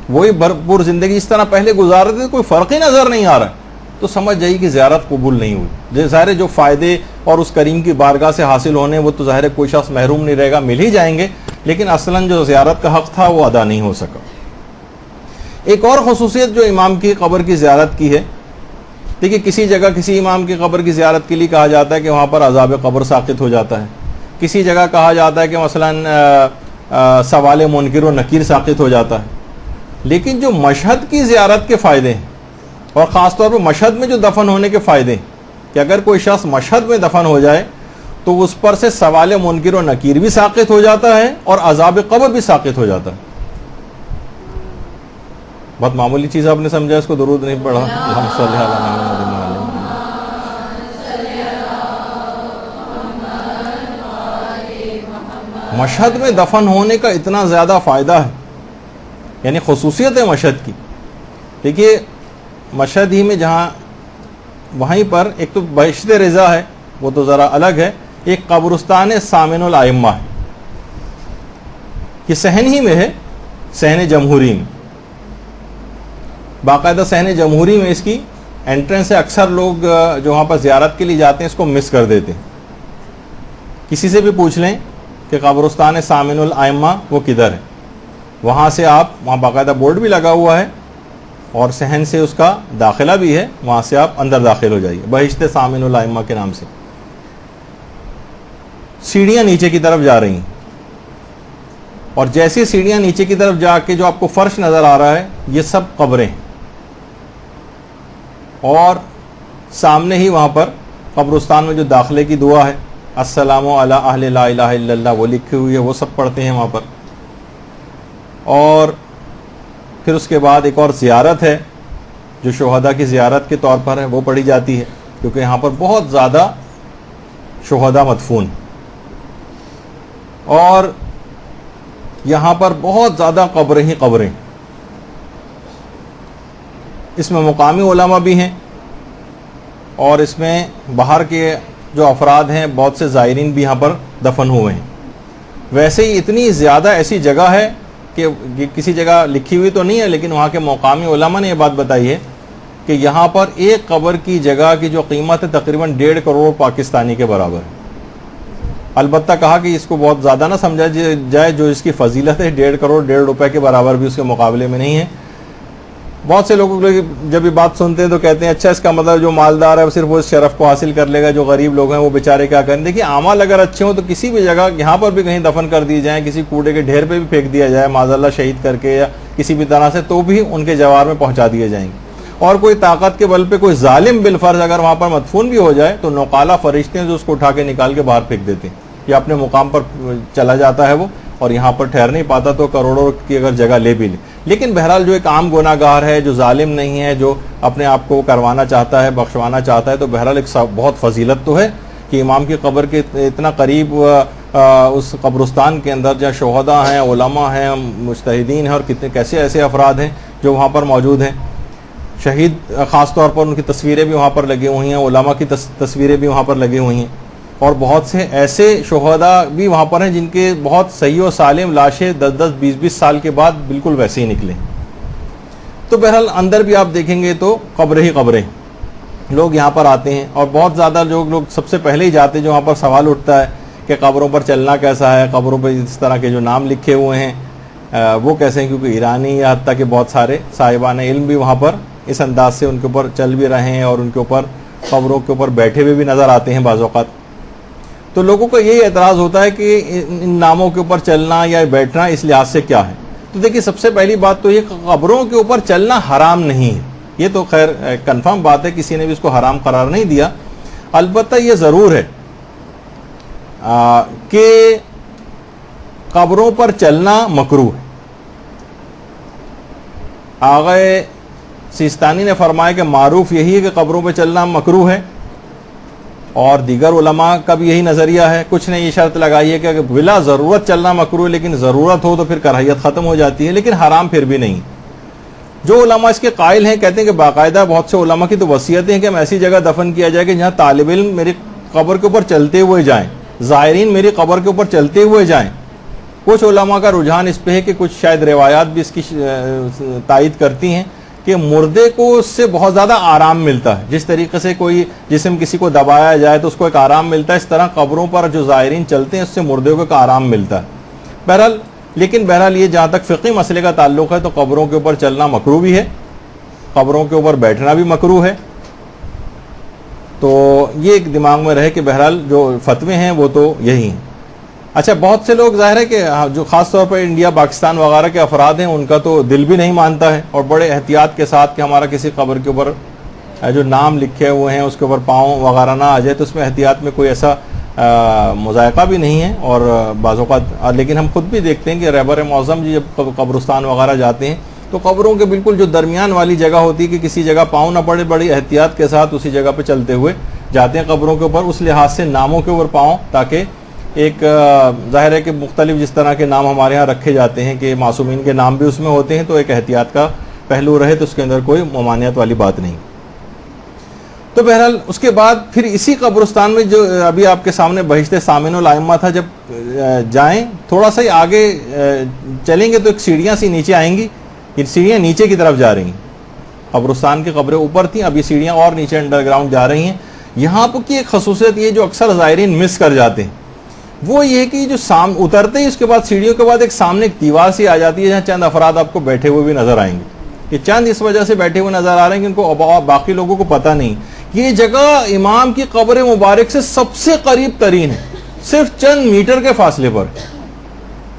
وہی بھرپور زندگی اس طرح پہلے گزار رہے تھے, کوئی فرق ہی نظر نہیں آ رہا ہے, تو سمجھ جائیے کہ زیارت قبول نہیں ہوئی. ظاہر جو فائدے اور اس کریم کی بارگاہ سے حاصل ہونے وہ تو ظاہر کوئی شخص محروم نہیں رہے گا, مل ہی جائیں گے, لیکن اصلاً جو زیارت کا حق تھا وہ ادا نہیں ہو سکا. ایک اور خصوصیت جو امام کی قبر کی زیارت کی ہے, دیکھیے کسی جگہ کسی امام کی قبر کی زیارت کے لیے کہا جاتا ہے کہ وہاں پر عذاب قبر ساقط ہو جاتا ہے, کسی جگہ کہا جاتا ہے کہ مثلاً سوال منکر و نکیر ساقط ہو جاتا ہے. لیکن جو مشہد کی زیارت کے فائدے ہیں, اور خاص طور پر مشہد میں جو دفن ہونے کے فائدے ہیں, کہ اگر کوئی شخص مشہد میں دفن ہو جائے تو اس پر سے سوال منکر و نکیر بھی ساقط ہو جاتا ہے اور عذاب قبر بھی ساقط ہو جاتا ہے. بہت معمولی چیز آپ نے سمجھا, اس کو درود نہیں پڑھا. اللہم صلی علی محمد. مشہد میں دفن ہونے کا اتنا زیادہ فائدہ ہے, یعنی خصوصیت ہے مشہد کی. دیکھیے مشہد ہی میں جہاں وہیں پر ایک تو بہشت رضا ہے, وہ تو ذرا الگ ہے, ایک قبرستان سامن الائمہ ہے, یہ صحن ہی میں ہے, صحن جمہوری میں, باقاعدہ صحن جمہوری میں اس کی انٹرنس ہے. اکثر لوگ جو وہاں پر زیارت کے لیے جاتے ہیں اس کو مس کر دیتے ہیں. کسی سے بھی پوچھ لیں کہ قبرستان سامن الائمہ وہ کدھر ہے, وہاں سے آپ, وہاں باقاعدہ بورڈ بھی لگا ہوا ہے اور صحن سے اس کا داخلہ بھی ہے, وہاں سے آپ اندر داخل ہو جائیے بہشت سامن الائمہ کے نام سے. سیڑھیاں نیچے کی طرف جا رہی ہیں, اور جیسی سیڑھیاں نیچے کی طرف جا کے جو آپ کو فرش نظر آ رہا ہے یہ سب قبریں, اور سامنے ہی وہاں پر قبرستان میں جو داخلے کی دعا ہے السلام علی اہل لا الہ الا اللہ وہ لکھی ہوئی ہے, وہ سب پڑھتے ہیں وہاں پر. اور پھر اس کے بعد ایک اور زیارت ہے جو شہداء کی زیارت کے طور پر ہے, وہ پڑھی جاتی ہے, کیونکہ یہاں پر بہت زیادہ شہداء مدفون, اور یہاں پر بہت زیادہ قبریں ہی قبریں. اس میں مقامی علماء بھی ہیں اور اس میں باہر کے جو افراد ہیں بہت سے زائرین بھی یہاں پر دفن ہوئے ہیں. ویسے ہی اتنی زیادہ ایسی جگہ ہے کہ کسی جگہ لکھی ہوئی تو نہیں ہے, لیکن وہاں کے مقامی علماء نے یہ بات بتائی ہے کہ یہاں پر ایک قبر کی جگہ کی جو قیمت ہے تقریباً 1.5 کروڑ پاکستانی کے برابر ہے. البتہ کہا کہ اس کو بہت زیادہ نہ سمجھا جائے, جو اس کی فضیلت ہے 1.5 کروڑ 1.5 روپے کے برابر بھی اس کے مقابلے میں نہیں ہے. بہت سے لوگ جب یہ بات سنتے ہیں تو کہتے ہیں اچھا اس کا مطلب جو مالدار ہے وہ صرف اس شرف کو حاصل کر لے گا, جو غریب لوگ ہیں وہ بیچارے کیا کریں. دیکھیے اعمال اگر اچھے ہوں تو کسی بھی جگہ یہاں پر بھی کہیں دفن کر دی جائیں, کسی کوڑے کے ڈھیر پہ بھی پھینک دیا جائے معاذاللہ شہید کر کے یا کسی بھی طرح سے, تو بھی ان کے جوار میں پہنچا دیے جائیں گے. اور کوئی طاقت کے بل پہ کوئی ظالم بالفرض اگر وہاں پر مدفون بھی ہو جائے تو نوقالہ فرشتے ہیں جو اس کو اٹھا کے نکال کے باہر پھینک دیتے ہیں, یا اپنے مقام پر چلا جاتا ہے وہ, اور یہاں پر ٹھہر نہیں پاتا تو کروڑوں کی اگر جگہ لے بھی لے. لیکن بہرحال جو ایک عام گناہ گار ہے, جو ظالم نہیں ہے, جو اپنے آپ کو کروانا چاہتا ہے, بخشوانا چاہتا ہے, تو بہرحال ایک بہت فضیلت تو ہے کہ امام کی قبر کے اتنا قریب اس قبرستان کے اندر جہاں شہداء ہیں, علماء ہیں, مجتہدین ہیں, اور کتنے کیسے ایسے افراد ہیں جو وہاں پر موجود ہیں. شہید خاص طور پر ان کی تصویریں بھی وہاں پر لگی ہوئی ہیں, علماء کی تصویریں بھی وہاں پر لگی ہوئی ہیں, اور بہت سے ایسے شہداء بھی وہاں پر ہیں جن کے بہت صحیح و سالم لاشیں 10-10 20-20 سال کے بعد بالکل ویسے ہی نکلیں. تو بہرحال اندر بھی آپ دیکھیں گے تو قبریں ہی قبریں, لوگ یہاں پر آتے ہیں, اور بہت زیادہ لوگ سب سے پہلے ہی جاتے ہیں. جو وہاں پر سوال اٹھتا ہے کہ قبروں پر چلنا کیسا ہے, قبروں پر اس طرح کے جو نام لکھے ہوئے ہیں وہ کیسے ہیں, کیونکہ ایرانی یا حتیٰ کہ بہت سارے صاحبان علم بھی وہاں پر اس انداز سے ان کے اوپر چل بھی رہے ہیں اور ان کے اوپر قبروں کے اوپر بیٹھے ہوئے بھی نظر آتے ہیں بعض اوقات. تو لوگوں کو یہی اعتراض ہوتا ہے کہ ان ناموں کے اوپر چلنا یا بیٹھنا اس لحاظ سے کیا ہے. تو دیکھیے سب سے پہلی بات تو یہ قبروں کے اوپر چلنا حرام نہیں ہے. یہ تو خیر کنفرم بات ہے, کسی نے بھی اس کو حرام قرار نہیں دیا. البتہ یہ ضرور ہے کہ قبروں پر چلنا مکروہ ہے. آغا سیستانی نے فرمایا کہ معروف یہی ہے کہ قبروں پہ چلنا مکروہ ہے, اور دیگر علماء کا بھی یہی نظریہ ہے. کچھ نے یہ شرط لگائی ہے کہ بلا ضرورت چلنا مکروہ, لیکن ضرورت ہو تو پھر کراہیت ختم ہو جاتی ہے, لیکن حرام پھر بھی نہیں. جو علماء اس کے قائل ہیں کہتے ہیں کہ باقاعدہ بہت سے علماء کی تو وصیتیں ہیں کہ ہم ایسی جگہ دفن کیا جائے کہ جہاں طالب علم میری قبر کے اوپر چلتے ہوئے جائیں, زائرین میری قبر کے اوپر چلتے ہوئے جائیں. کچھ علماء کا رجحان اس پہ ہے کہ کچھ شاید روایات بھی اس کی تائید کرتی ہیں کہ مردے کو اس سے بہت زیادہ آرام ملتا ہے. جس طریقے سے کوئی جسم کسی کو دبایا جائے تو اس کو ایک آرام ملتا ہے, اس طرح قبروں پر جو زائرین چلتے ہیں اس سے مردے کو ایک آرام ملتا ہے. بہرحال یہ جہاں تک فقہی مسئلے کا تعلق ہے تو قبروں کے اوپر چلنا مکروہ بھی ہے, قبروں کے اوپر بیٹھنا بھی مکروہ ہے. تو یہ ایک دماغ میں رہے کہ بہرحال جو فتوے ہیں وہ تو یہی ہیں. اچھا, بہت سے لوگ ظاہر ہے کہ جو خاص طور پر انڈیا پاکستان وغیرہ کے افراد ہیں ان کا تو دل بھی نہیں مانتا ہے, اور بڑے احتیاط کے ساتھ کہ ہمارا کسی قبر کے اوپر جو نام لکھے ہوئے ہیں اس کے اوپر پاؤں وغیرہ نہ آ جائے, تو اس میں احتیاط میں کوئی ایسا مذائقہ بھی نہیں ہے. اور بعض اوقات لیکن ہم خود بھی دیکھتے ہیں کہ رہبر معظم جی جب قبرستان وغیرہ جاتے ہیں تو قبروں کے بالکل جو درمیان والی جگہ ہوتی ہے کہ کسی جگہ پاؤں نہ پڑے, بڑی احتیاط کے ساتھ اسی جگہ پہ چلتے ہوئے جاتے ہیں قبروں کے اوپر, اس لحاظ سے ناموں کے اوپر پاؤں, تاکہ ایک ظاہر ہے کہ مختلف جس طرح کے نام ہمارے ہاں رکھے جاتے ہیں کہ معصومین کے نام بھی اس میں ہوتے ہیں, تو ایک احتیاط کا پہلو رہے, تو اس کے اندر کوئی ممانعت والی بات نہیں. تو بہرحال اس کے بعد پھر اسی قبرستان میں جو ابھی آپ کے سامنے بہشت سامن الائمہ تھا, جب جائیں تھوڑا سا ہی آگے چلیں گے تو ایک سیڑھیاں سی نیچے آئیں گی. یہ سیڑھیاں نیچے کی طرف جا رہی ہیں, قبرستان کی قبریں اوپر تھیں, اب یہ سیڑھیاں اور نیچے انڈر گراؤنڈ جا رہی ہیں. یہاں پر کی ایک خصوصیت یہ جو اکثر زائرین مس کر جاتے ہیں وہ یہ کہ جو اترتے ہی اس کے بعد سیڑھیوں کے بعد ایک سامنے ایک دیوار سی آ جاتی ہے جہاں چند افراد آپ کو بیٹھے ہوئے بھی نظر آئیں گے. یہ چند اس وجہ سے بیٹھے ہوئے نظر آ رہے ہیں کہ ان کو باقی لوگوں کو پتہ نہیں. یہ جگہ امام کی قبر مبارک سے سب سے قریب ترین ہے, صرف چند میٹر کے فاصلے پر.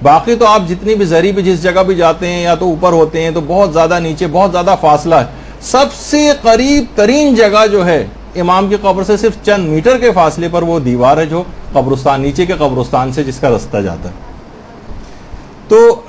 باقی تو آپ جتنی بھی زری بھی جس جگہ بھی جاتے ہیں یا تو اوپر ہوتے ہیں تو بہت زیادہ نیچے بہت زیادہ فاصلہ ہے. سب سے قریب ترین جگہ جو ہے امام کی قبر سے صرف چند میٹر کے فاصلے پر وہ دیوار ہے جو قبرستان نیچے کے قبرستان سے جس کا رستہ جاتا ہے. تو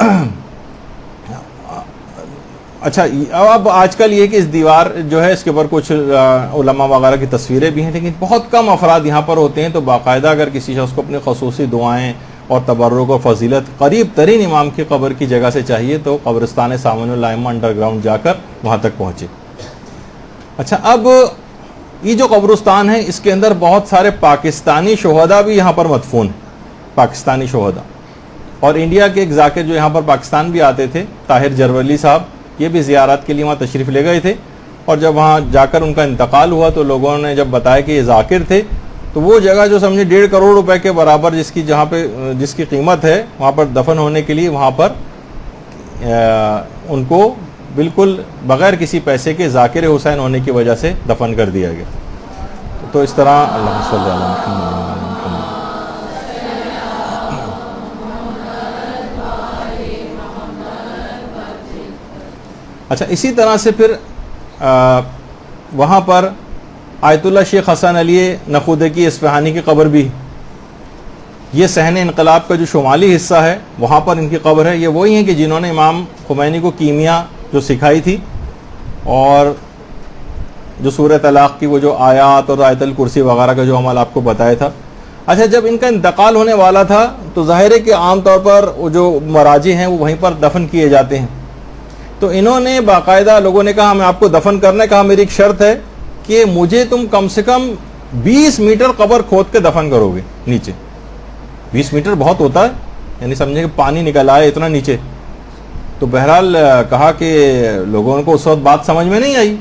اچھا, اب آج کل یہ کہ اس دیوار جو ہے اس کے اوپر کچھ علماء وغیرہ کی تصویریں بھی ہیں, لیکن بہت کم افراد یہاں پر ہوتے ہیں. تو باقاعدہ اگر کسی شخص کو اپنی خصوصی دعائیں اور تبرک اور فضیلت قریب ترین امام کی قبر کی جگہ سے چاہیے تو قبرستان سامن الائمہ انڈر گراؤنڈ جا کر وہاں تک پہنچے. اچھا, اب یہ جو قبرستان ہے اس کے اندر بہت سارے پاکستانی شہداء بھی یہاں پر مدفون ہیں, پاکستانی شہداء. اور انڈیا کے ایک ذاکر جو یہاں پر پاکستان بھی آتے تھے, طاہر جرولی صاحب, یہ بھی زیارت کے لیے وہاں تشریف لے گئے تھے. اور جب وہاں جا کر ان کا انتقال ہوا تو لوگوں نے جب بتایا کہ یہ ذاکر تھے, تو وہ جگہ جو سمجھے 1.5 کروڑ روپے کے برابر جس کی قیمت ہے وہاں پر دفن ہونے کے لیے, وہاں پر ان کو بالکل بغیر کسی پیسے کے ذاکر حسین ہونے کی وجہ سے دفن کر دیا گیا. تو اس طرح اللہ صلی اللہ علیہ وسلم. اچھا, اسی طرح سے پھر وہاں پر آیت اللہ شیخ حسن علی نخودکی اصفہانی کی قبر بھی, یہ صحن انقلاب کا جو شمالی حصہ ہے وہاں پر ان کی قبر ہے. یہ وہی ہیں کہ جنہوں نے امام خمینی کو کیمیا جو سکھائی تھی, اور جو سورہ طلاق کی وہ جو آیات اور آیت الکرسی وغیرہ کا جو عمل آپ کو بتایا تھا. اچھا, جب ان کا انتقال ہونے والا تھا تو ظاہر ہے کہ عام طور پر وہ جو مراجع ہیں وہ وہیں پر دفن کیے جاتے ہیں. تو انہوں نے باقاعدہ, لوگوں نے کہا ہمیں آپ کو دفن کرنا ہے, کہا میری ایک شرط ہے کہ مجھے تم کم سے کم 20 میٹر قبر کھود کے دفن کرو گے نیچے. 20 میٹر بہت ہوتا ہے, یعنی سمجھے کہ پانی نکل آئے اتنا نیچے. تو بہرحال کہا کہ لوگوں کو اس وقت بات سمجھ میں نہیں آئی,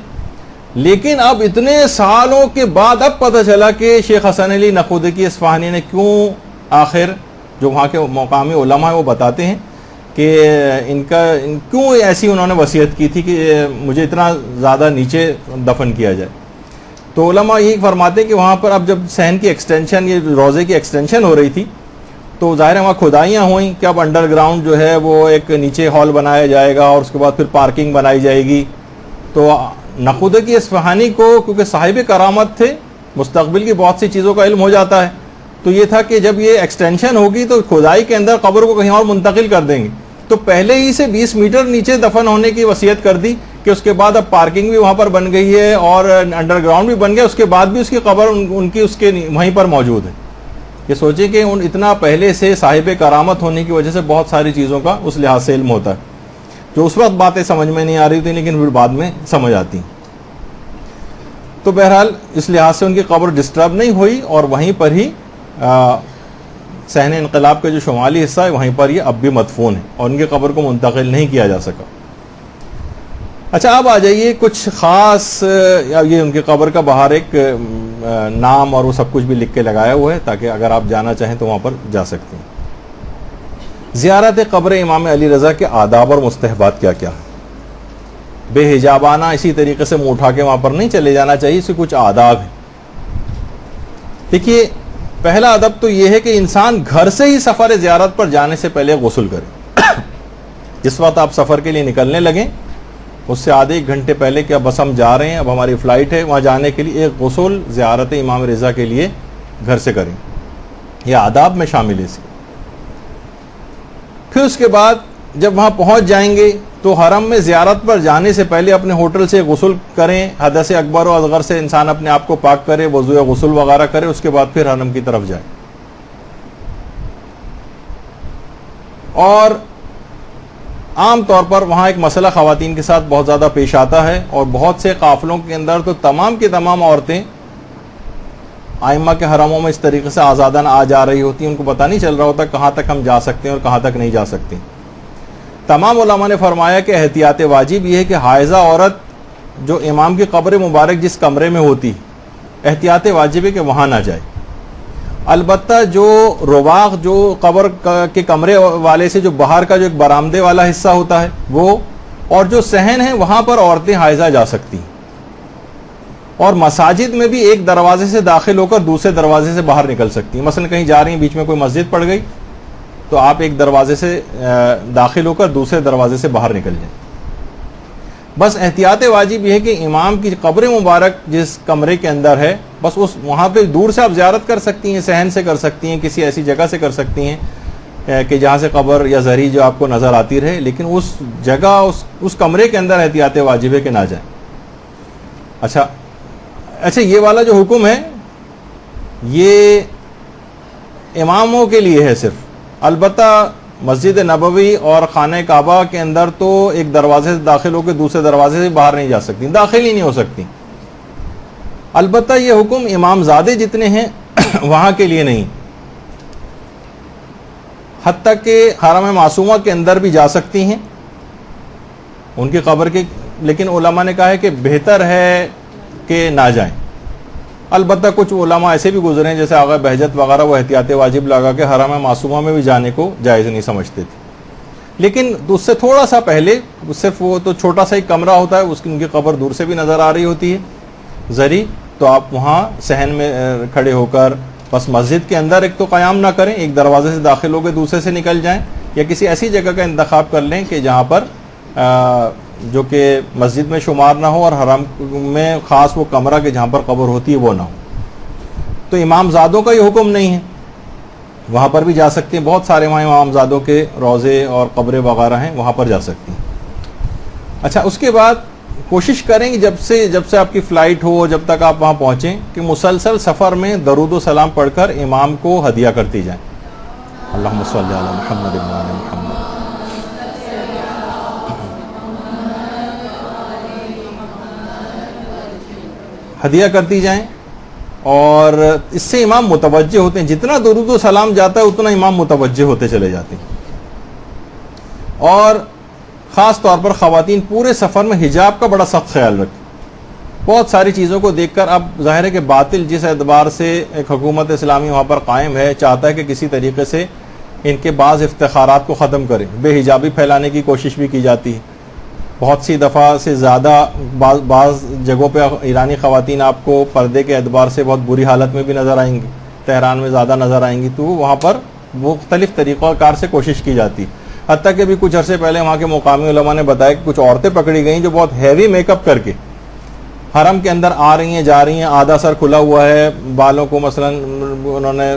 لیکن اب اتنے سالوں کے بعد اب پتہ چلا کہ شیخ حسن علی نخودکی اصفہانی نے کیوں, آخر جو وہاں کے مقامی علماء ہیں وہ بتاتے ہیں کہ کیوں ایسی انہوں نے وصیت کی تھی کہ مجھے اتنا زیادہ نیچے دفن کیا جائے. تو علماء یہی فرماتے ہیں کہ وہاں پر اب جب صحن کی ایکسٹینشن، یہ روضے کی ایکسٹینشن ہو رہی تھی، تو ظاہر ہے وہاں کھدائیاں ہوئیں کہ اب انڈر گراؤنڈ جو ہے وہ ایک نیچے ہال بنایا جائے گا اور اس کے بعد پھر پارکنگ بنائی جائے گی. تو نقودکی اصفہانی کو کیونکہ صاحب کرامت تھے، مستقبل کی بہت سی چیزوں کا علم ہو جاتا ہے، تو یہ تھا کہ جب یہ ایکسٹینشن ہوگی تو کھدائی کے اندر قبر کو کہیں اور منتقل کر دیں گے. تو پہلے ہی سے 20 میٹر نیچے دفن ہونے کی وصیت کر دی کہ اس کے بعد اب پارکنگ بھی وہاں پر بن گئی ہے اور انڈر گراؤنڈ بھی بن گیا، اس کے بعد بھی اس کی قبر ان کی اس کے وہیں پر موجود ہے. یہ سوچیں کہ اتنا پہلے سے صاحب کرامت ہونے کی وجہ سے بہت ساری چیزوں کا اس لحاظ سے علم ہوتا ہے، جو اس وقت باتیں سمجھ میں نہیں آ رہی تھیں لیکن پھر بعد میں سمجھ آتی. تو بہرحال اس لحاظ سے ان کی قبر ڈسٹرب نہیں ہوئی اور وہیں پر ہی صحن انقلاب کا جو شمالی حصہ ہے وہیں پر یہ اب بھی مدفون ہے اور ان کی قبر کو منتقل نہیں کیا جا سکا. اچھا اب آ جائیے کچھ خاص، یہ ان کی قبر کا باہر ایک نام اور وہ سب کچھ بھی لکھ کے لگایا ہوا ہے تاکہ اگر آپ جانا چاہیں تو وہاں پر جا سکتے ہیں. زیارت قبر امام علی رضا کے آداب اور مستحبات کیا کیا؟ بے حجابانہ اسی طریقے سے منہ اٹھا کے وہاں پر نہیں چلے جانا چاہیے، اس کے کچھ آداب ہیں. دیکھیے پہلا ادب تو یہ ہے کہ انسان گھر سے ہی سفر زیارت پر جانے سے پہلے غسل کرے. جس وقت آپ سفر کے لیے نکلنے لگیں اس سے آدھے ایک گھنٹے پہلے کہ اب بس ہم جا رہے ہیں، اب ہماری فلائٹ ہے وہاں جانے کے لیے، ایک غسل زیارت امام رضا کے لیے گھر سے کریں. یہ آداب میں شامل ہے. پھر اس کے بعد جب وہاں پہنچ جائیں گے تو حرم میں زیارت پر جانے سے پہلے اپنے ہوٹل سے غسل کریں، حدث اکبر و اصغر سے انسان اپنے آپ کو پاک کرے، وضو غسل وغیرہ کرے، اس کے بعد پھر حرم کی طرف جائے. اور عام طور پر وہاں ایک مسئلہ خواتین کے ساتھ بہت زیادہ پیش آتا ہے اور بہت سے قافلوں کے اندر تو تمام کی تمام عورتیں ائمہ کے حرموں میں اس طریقے سے آزادانہ آ جا رہی ہوتی ہیں، ان کو پتہ نہیں چل رہا ہوتا کہاں تک ہم جا سکتے ہیں اور کہاں تک نہیں جا سکتے. تمام علماء نے فرمایا کہ احتیاط واجب یہ ہے کہ حائضہ عورت جو امام کی قبر مبارک جس کمرے میں ہوتی، احتیاط واجب ہے کہ وہاں نہ جائے. البتہ جو رواق جو قبر کے کمرے والے سے جو باہر کا جو ایک برآمدے والا حصہ ہوتا ہے وہ، اور جو صحن ہے وہاں پر عورتیں حائضہ جا سکتی ہیں. اور مساجد میں بھی ایک دروازے سے داخل ہو کر دوسرے دروازے سے باہر نکل سکتی ہیں. مثلا کہیں جا رہی ہیں، بیچ میں کوئی مسجد پڑ گئی تو آپ ایک دروازے سے داخل ہو کر دوسرے دروازے سے باہر نکل جائیں. بس احتیاط واجب یہ ہے کہ امام کی قبر مبارک جس کمرے کے اندر ہے بس اس وہاں پہ دور سے آپ زیارت کر سکتی ہیں، صحن سے کر سکتی ہیں، کسی ایسی جگہ سے کر سکتی ہیں کہ جہاں سے قبر یا زری جو آپ کو نظر آتی رہے، لیکن اس جگہ اس کمرے کے اندر احتیاط واجب ہے کہ نہ جائیں. اچھا یہ والا جو حکم ہے یہ اماموں کے لیے ہے صرف. البتہ مسجد نبوی اور خانہ کعبہ کے اندر تو ایک دروازے سے داخل ہو کے دوسرے دروازے سے باہر نہیں جا سکتی، داخل ہی نہیں ہو سکتی. البتہ یہ حکم امام زادے جتنے ہیں وہاں کے لیے نہیں، حتیٰ کہ حرم معصومہ کے اندر بھی جا سکتی ہیں ان کی قبر کے، لیکن علماء نے کہا ہے کہ بہتر ہے کہ نہ جائیں. البتہ کچھ علماء ایسے بھی گزرے ہیں جیسے آغا بہجت وغیرہ، وہ احتیاط واجب لگا کے حرم معصومہ میں بھی جانے کو جائز نہیں سمجھتے تھے. لیکن اس سے تھوڑا سا پہلے صرف وہ تو چھوٹا سا ہی کمرہ ہوتا ہے، اس کی ان کی قبر دور سے بھی نظر آ رہی ہوتی ہے زری، تو آپ وہاں صحن میں کھڑے ہو کر بس مسجد کے اندر ایک تو قیام نہ کریں، ایک دروازے سے داخل ہو کے دوسرے سے نکل جائیں، یا کسی ایسی جگہ کا انتخاب کر لیں کہ جہاں پر جو کہ مسجد میں شمار نہ ہو اور حرم میں خاص وہ کمرہ کہ جہاں پر قبر ہوتی ہے وہ نہ ہو. تو امام زادوں کا یہ حکم نہیں ہے، وہاں پر بھی جا سکتے ہیں. بہت سارے وہاں امام زادوں کے روضے اور قبریں وغیرہ ہیں، وہاں پر جا سکتے ہیں. اچھا اس کے بعد کوشش کریں کہ جب سے آپ کی فلائٹ ہو جب تک آپ وہاں پہنچیں کہ مسلسل سفر میں درود و سلام پڑھ کر امام کو ہدیہ کرتی جائیں. اللہم صلی علی محمد و علی محمد. ہدیہ کرتی جائیں اور اس سے امام متوجہ ہوتے ہیں. جتنا درود و سلام جاتا ہے اتنا امام متوجہ ہوتے چلے جاتے ہیں. اور خاص طور پر خواتین پورے سفر میں حجاب کا بڑا سخت خیال رکھیں. بہت ساری چیزوں کو دیکھ کر اب ظاہر ہے کہ باطل جس اعتبار سے ایک حکومت اسلامی وہاں پر قائم ہے چاہتا ہے کہ کسی طریقے سے ان کے بعض افتخارات کو ختم کریں. بے حجابی پھیلانے کی کوشش بھی کی جاتی ہے. بہت سی دفعہ سے زیادہ بعض جگہوں پہ ایرانی خواتین آپ کو پردے کے اعتبار سے بہت بری حالت میں بھی نظر آئیں گی، تہران میں زیادہ نظر آئیں گی، تو وہاں پر مختلف طریقہ کار سے کوشش کی جاتی. حتیٰ کہ بھی کچھ عرصے پہلے وہاں کے مقامی علماء نے بتایا کہ کچھ عورتیں پکڑی گئیں جو بہت ہیوی میک اپ کر کے حرم کے اندر آ رہی ہیں جا رہی ہیں، آدھا سر کھلا ہوا ہے، بالوں کو مثلا انہوں نے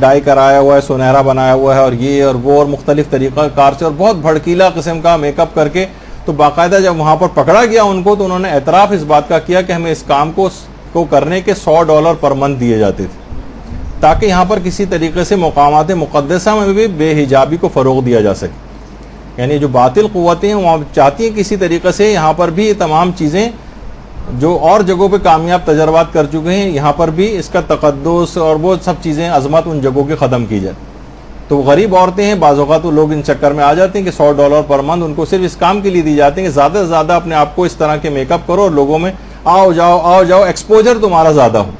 ڈائی کرایا ہوا ہے، سنہرا بنایا ہوا ہے، اور یہ اور وہ اور مختلف طریقہ کار سے اور بہت بھڑکیلا قسم کا میک اپ کر کے. تو باقاعدہ جب وہاں پر پکڑا گیا ان کو تو انہوں نے اعتراف اس بات کا کیا کہ ہمیں اس کام کو کرنے کے $100 پر منتھ دیے جاتے تھے تاکہ یہاں پر کسی طریقے سے مقامات مقدسہ میں بھی بے حجابی کو فروغ دیا جا سکے. یعنی جو باطل قوتیں ہیں وہ چاہتی ہیں کسی طریقے سے یہاں پر بھی یہ تمام چیزیں جو اور جگہوں پہ کامیاب تجربات کر چکے ہیں یہاں پر بھی اس کا تقدس اور وہ سب چیزیں عظمت ان جگہوں کی ختم کی جائے. تو غریب عورتیں ہیں، بعض اوقات تو لوگ ان چکر میں آ جاتے ہیں کہ $100 پر منتھ ان کو صرف اس کام کے لیے دی جاتے ہیں کہ زیادہ سے زیادہ اپنے آپ کو اس طرح کے میک اپ کرو اور لوگوں میں آؤ جاؤ ایکسپوجر تمہارا زیادہ ہو.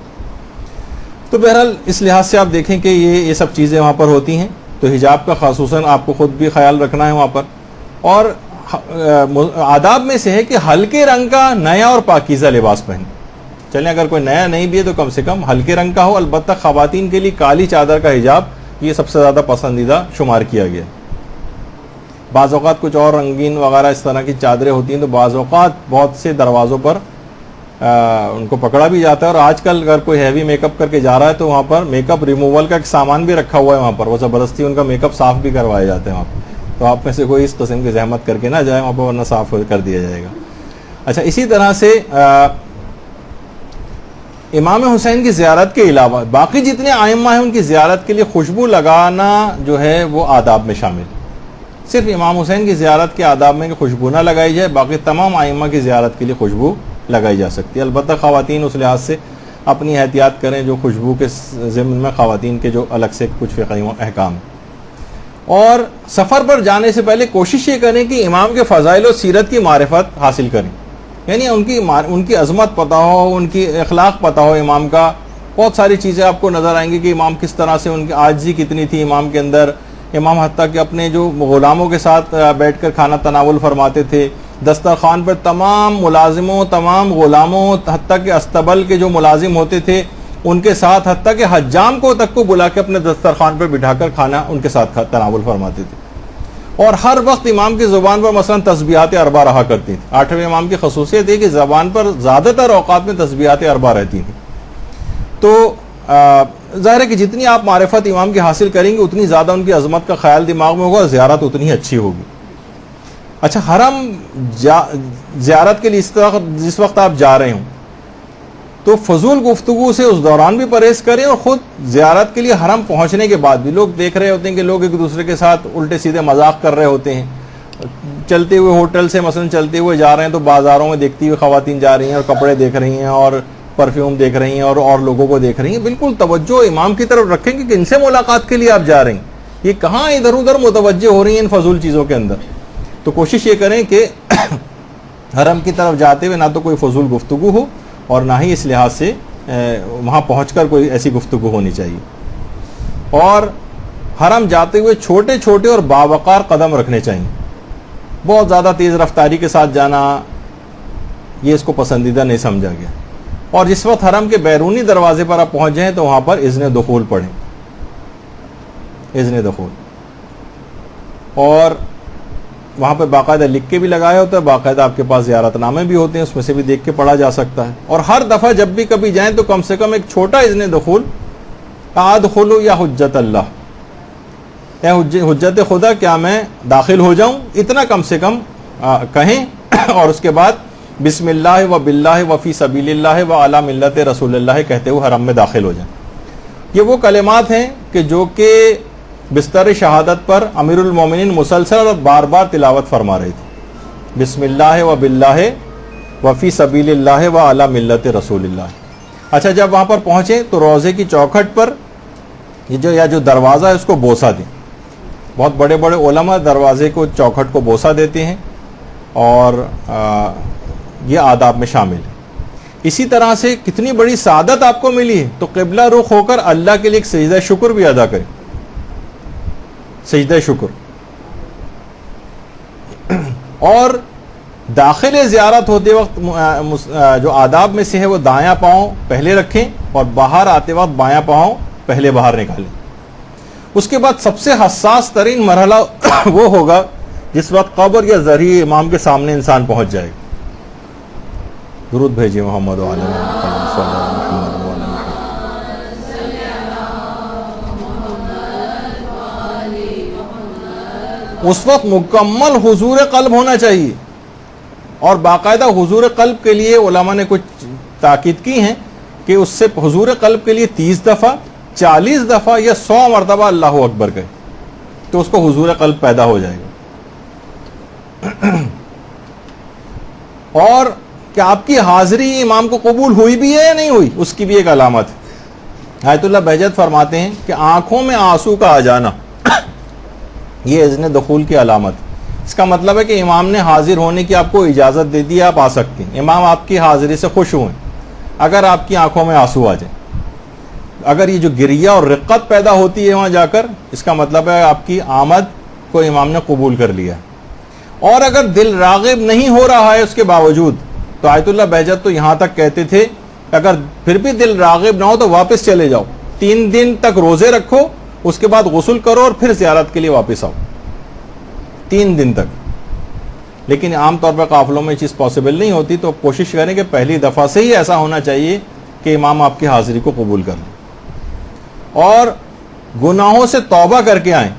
تو بہرحال اس لحاظ سے آپ دیکھیں کہ یہ سب چیزیں وہاں پر ہوتی ہیں. تو حجاب کا خصوصاً آپ کو خود بھی خیال رکھنا ہے وہاں پر. اور آداب میں سے ہے کہ ہلکے رنگ کا نیا اور پاکیزہ لباس پہنے. چلیں اگر کوئی نیا نہیں بھی ہے تو کم سے کم ہلکے رنگ کا ہو. البتہ خواتین کے لیے کالی چادر کا حجاب یہ سب سے زیادہ پسندیدہ شمار کیا گیا. بعض اوقات کچھ اور رنگین وغیرہ اس طرح کی چادریں ہوتی ہیں تو بعض اوقات بہت سے دروازوں پر ان کو پکڑا بھی جاتا ہے. اور آج کل اگر کوئی ہیوی میک اپ کر کے جا رہا ہے تو وہاں پر میک اپ ریموول کا ایک سامان بھی رکھا ہوا ہے وہاں پر، وہ زبردستی ان کا میک اپ صاف بھی کروایا جاتے ہیں وہاں پر. تو آپ میں سے کوئی اس قسم کی زحمت کر کے نہ جائے وہاں پر، ورنہ صاف کر دیا جائے گا. اچھا، اسی طرح سے امام حسین کی زیارت کے علاوہ باقی جتنے ائمہ ہیں ان کی زیارت کے لیے خوشبو لگانا جو ہے وہ آداب میں شامل. صرف امام حسین کی زیارت کے آداب میں کہ خوشبو نہ لگائی جائے، باقی تمام ائمہ کی زیارت کے لیے خوشبو لگائی جا سکتی ہے. البتہ خواتین اس لحاظ سے اپنی احتیاط کریں جو خوشبو کے ضمن میں خواتین کے جو الگ سے کچھ فقہی احکام. اور سفر پر جانے سے پہلے کوشش یہ کریں کہ امام کے فضائل و سیرت کی معرفت حاصل کریں. یعنی ان کی عظمت پتہ ہو، ان کی اخلاق پتہ ہو امام کا. بہت ساری چیزیں آپ کو نظر آئیں گی کہ امام کس طرح سے، ان کی عاجزی کتنی تھی امام کے اندر. امام حتیٰ کہ اپنے جو غلاموں کے ساتھ بیٹھ کر کھانا تناول فرماتے تھے. دسترخوان پر تمام ملازموں، تمام غلاموں، حتیٰ کہ استبل کے جو ملازم ہوتے تھے ان کے ساتھ، حتیٰ کہ حجام کو تک کو بلا کے اپنے دسترخوان پر بٹھا کر کھانا ان کے ساتھ تناول فرماتے تھے. اور ہر وقت امام کی زبان پر مثلا تسبیحات اربع رہا کرتی تھیں. 8ویں امام کی خصوصیت ہے کہ زبان پر زیادہ تر اوقات میں تسبیحات اربع رہتی تھیں. تو ظاہر ہے کہ جتنی آپ معرفت امام کی حاصل کریں گے اتنی زیادہ ان کی عظمت کا خیال دماغ میں ہوگا، زیارت اتنی اچھی ہوگی. اچھا، حرم زیارت کے لیے جس وقت آپ جا رہے ہوں تو فضول گفتگو سے اس دوران بھی پرہیز کریں، اور خود زیارت کے لیے حرم پہنچنے کے بعد بھی. لوگ دیکھ رہے ہوتے ہیں کہ لوگ ایک دوسرے کے ساتھ الٹے سیدھے مذاق کر رہے ہوتے ہیں. چلتے ہوئے ہوٹل سے مثلا چلتے ہوئے جا رہے ہیں تو بازاروں میں دیکھتی ہوئی خواتین جا رہی ہیں اور کپڑے دیکھ رہی ہیں اور پرفیوم دیکھ رہی ہیں اور لوگوں کو دیکھ رہی ہیں. بالکل توجہ امام کی طرف رکھیں کہ ان سے ملاقات کے لیے آپ جا رہے ہیں. یہ کہاں ادھر ادھر متوجہ ہو رہی ہیں ان فضول چیزوں کے اندر. تو کوشش یہ کریں کہ حرم کی طرف جاتے ہوئے نہ تو کوئی فضول گفتگو ہو اور نہ ہی اس لحاظ سے وہاں پہنچ کر کوئی ایسی گفتگو ہونی چاہیے. اور حرم جاتے ہوئے چھوٹے چھوٹے اور باوقار قدم رکھنے چاہیے. بہت زیادہ تیز رفتاری کے ساتھ جانا یہ اس کو پسندیدہ نہیں سمجھا گیا. اور جس وقت حرم کے بیرونی دروازے پر آپ پہنچ جائیں تو وہاں پر اذن دخول پڑھیں، اذن دخول. اور وہاں پہ باقاعدہ لکھ کے بھی لگایا ہوتا ہے، باقاعدہ آپ کے پاس زیارت نامے بھی ہوتے ہیں، اس میں سے بھی دیکھ کے پڑھا جا سکتا ہے. اور ہر دفعہ جب بھی کبھی جائیں تو کم سے کم ایک چھوٹا اذن دخول، ادخلوا یا حجت اللہ، اے حجت خدا کیا میں داخل ہو جاؤں، اتنا کم سے کم کہیں. اور اس کے بعد بسم اللہ و باللہ و فی سبیل اللہ و علی ملت رسول اللہ کہتے ہوئے حرم میں داخل ہو جائیں. یہ وہ کلمات ہیں کہ جو کہ بستر شہادت پر امیر المومنین مسلسل اور بار بار تلاوت فرما رہے تھے. بسم اللہ و باللہ و فی سبیل اللہ و علی ملت رسول اللہ. اچھا، جب وہاں پر پہنچیں تو روضے کی چوکھٹ پر یہ جو دروازہ ہے اس کو بوسہ دیں. بہت بڑے بڑے علماء دروازے کو چوکھٹ کو بوسہ دیتے ہیں اور یہ آداب میں شامل ہے. اسی طرح سے کتنی بڑی سعادت آپ کو ملی ہے تو قبلہ رخ ہو کر اللہ کے لیے ایک سجدہ شکر بھی ادا کریں، سجدہ شکر. اور داخل زیارت ہوتے وقت جو آداب میں سے ہے وہ دایاں پاؤں پہلے رکھیں اور باہر آتے وقت بایاں پاؤں پہلے باہر نکالیں. اس کے بعد سب سے حساس ترین مرحلہ وہ ہوگا جس وقت قبر یا ذریعہ امام کے سامنے انسان پہنچ جائے گا. درود بھیجیے محمد و علی محمد صلی اللہ علیہ وسلم. اس وقت مکمل حضور قلب ہونا چاہیے، اور باقاعدہ حضور قلب کے لیے علماء نے کچھ تاکید کی ہیں کہ اس سے حضور قلب کے لیے 30 دفعہ 40 دفعہ یا 100 مرتبہ اللہ اکبر کہے تو اس کو حضور قلب پیدا ہو جائے گا. اور کہ آپ کی حاضری امام کو قبول ہوئی بھی ہے یا نہیں ہوئی، اس کی بھی ایک علامت ہے. آیت اللہ بہجت فرماتے ہیں کہ آنکھوں میں آنسو کا آ جانا یہ اذن دخول کی علامت. اس کا مطلب ہے کہ امام نے حاضر ہونے کی آپ کو اجازت دے دی، آپ آ سکتے ہیں. امام آپ کی حاضری سے خوش ہوئے اگر آپ کی آنکھوں میں آنسو آ جائیں، اگر یہ جو گریہ اور رقت پیدا ہوتی ہے وہاں جا کر، اس کا مطلب ہے آپ کی آمد کو امام نے قبول کر لیا. اور اگر دل راغب نہیں ہو رہا ہے اس کے باوجود، تو آیت اللہ بہجت تو یہاں تک کہتے تھے اگر پھر بھی دل راغب نہ ہو تو واپس چلے جاؤ، 3 دن تک روزے رکھو، اس کے بعد غسل کرو اور پھر زیارت کے لیے واپس آؤ 3 دن تک. لیکن عام طور پر قافلوں میں یہ چیز پاسبل نہیں ہوتی، تو کوشش کریں کہ پہلی دفعہ سے ہی ایسا ہونا چاہیے کہ امام آپ کی حاضری کو قبول کر لیں اور گناہوں سے توبہ کر کے آئیں.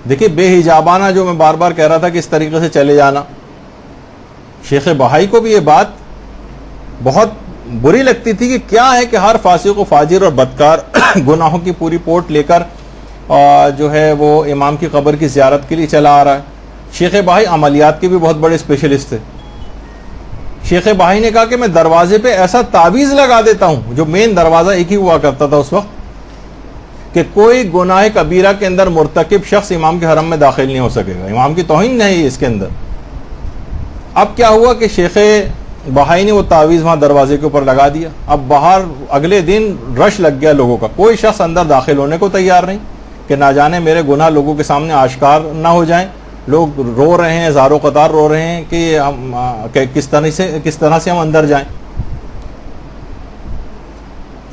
دیکھیں بے حجابانہ جو میں بار بار کہہ رہا تھا کہ اس طریقے سے چلے جانا، شیخ بہائی کو بھی یہ بات بہت بری لگتی تھی کہ کیا ہے کہ ہر فاسق و فاجر اور بدکار گناہوں کی پوری پورٹ لے کر جو ہے وہ امام کی قبر کی زیارت کے لیے چلا آ رہا ہے. شیخ بہائی عملیات کے بھی بہت بڑے اسپیشلسٹ تھے. شیخ بہائی نے کہا کہ میں دروازے پہ ایسا تعویذ لگا دیتا ہوں، جو مین دروازہ ایک ہی ہوا کرتا تھا اس وقت، کہ کوئی گناہ کبیرہ کے اندر مرتکب شخص امام کے حرم میں داخل نہیں ہو سکے گا. امام کی توہین نہیں اس کے اندر. اب کیا ہوا کہ شیخ بہائی نے وہ تعویذ وہاں دروازے کے اوپر لگا دیا. اب باہر اگلے دن رش لگ گیا لوگوں کا، کوئی شخص اندر داخل ہونے کو تیار نہیں کہ نہ جانے میرے گناہ لوگوں کے سامنے آشکار نہ ہو جائیں. لوگ رو رہے ہیں، ہزاروں قطار رو رہے ہیں کہ کس طرح سے ہم اندر جائیں.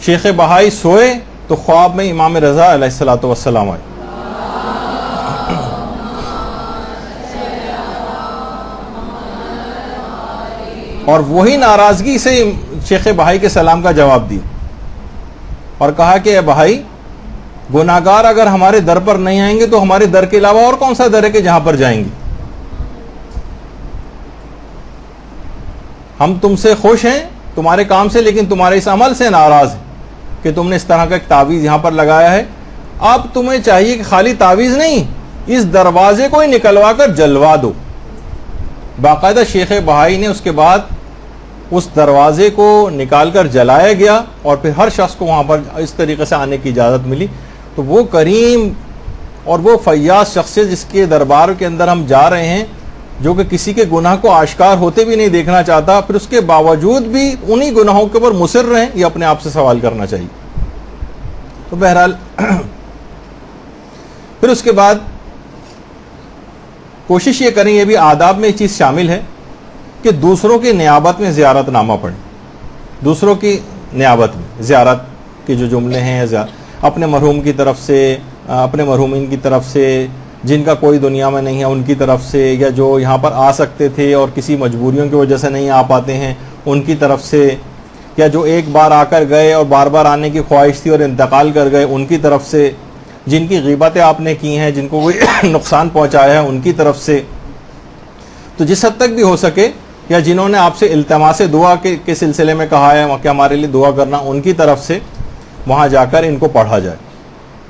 شیخ بہائی سوئے تو خواب میں امام رضا علیہ الصلوۃ والسلام آئے. اور وہی ناراضگی سے شیخ بہائی کے سلام کا جواب دیا اور کہا کہ اے بہائی، گناہگار اگر ہمارے در پر نہیں آئیں گے تو ہمارے در کے علاوہ اور کون سا در ہے کہ جہاں پر جائیں گے؟ ہم تم سے خوش ہیں تمہارے کام سے، لیکن تمہارے اس عمل سے ناراض ہیں کہ تم نے اس طرح کا ایک تعویذ یہاں پر لگایا ہے. اب تمہیں چاہیے کہ خالی تعویذ نہیں، اس دروازے کو ہی نکلوا کر جلوا دو. باقاعدہ شیخ بہائی نے اس کے بعد اس دروازے کو نکال کر جلایا گیا اور پھر ہر شخص کو وہاں پر اس طریقے سے آنے کی اجازت ملی. تو وہ کریم اور وہ فیاض شخص جس کے دربار کے اندر ہم جا رہے ہیں، جو کہ کسی کے گناہ کو آشکار ہوتے بھی نہیں دیکھنا چاہتا، پھر اس کے باوجود بھی انہی گناہوں کے اوپر مصر رہیں، یہ اپنے آپ سے سوال کرنا چاہیے. تو بہرحال پھر اس کے بعد کوشش یہ کریں، یہ بھی آداب میں یہ چیز شامل ہے کہ دوسروں کی نیابت میں زیارت نامہ پڑھیں. دوسروں کی نیابت میں زیارت کے جو جملے ہیں، اپنے مرحوم کی طرف سے، اپنے مرحومین کی طرف سے، جن کا کوئی دنیا میں نہیں ہے ان کی طرف سے، یا جو یہاں پر آ سکتے تھے اور کسی مجبوریوں کی وجہ سے نہیں آ پاتے ہیں ان کی طرف سے، یا جو ایک بار آ کر گئے اور بار بار آنے کی خواہش تھی اور انتقال کر گئے ان کی طرف سے، جن کی غیبتیں آپ نے کی ہیں، جن کو کوئی نقصان پہنچایا ہے ان کی طرف سے. تو جس حد تک بھی ہو سکے، یا جنہوں نے آپ سے التماس دعا کے سلسلے میں کہا ہے کہ ہمارے لیے دعا کرنا، ان کی طرف سے وہاں جا کر ان کو پڑھا جائے.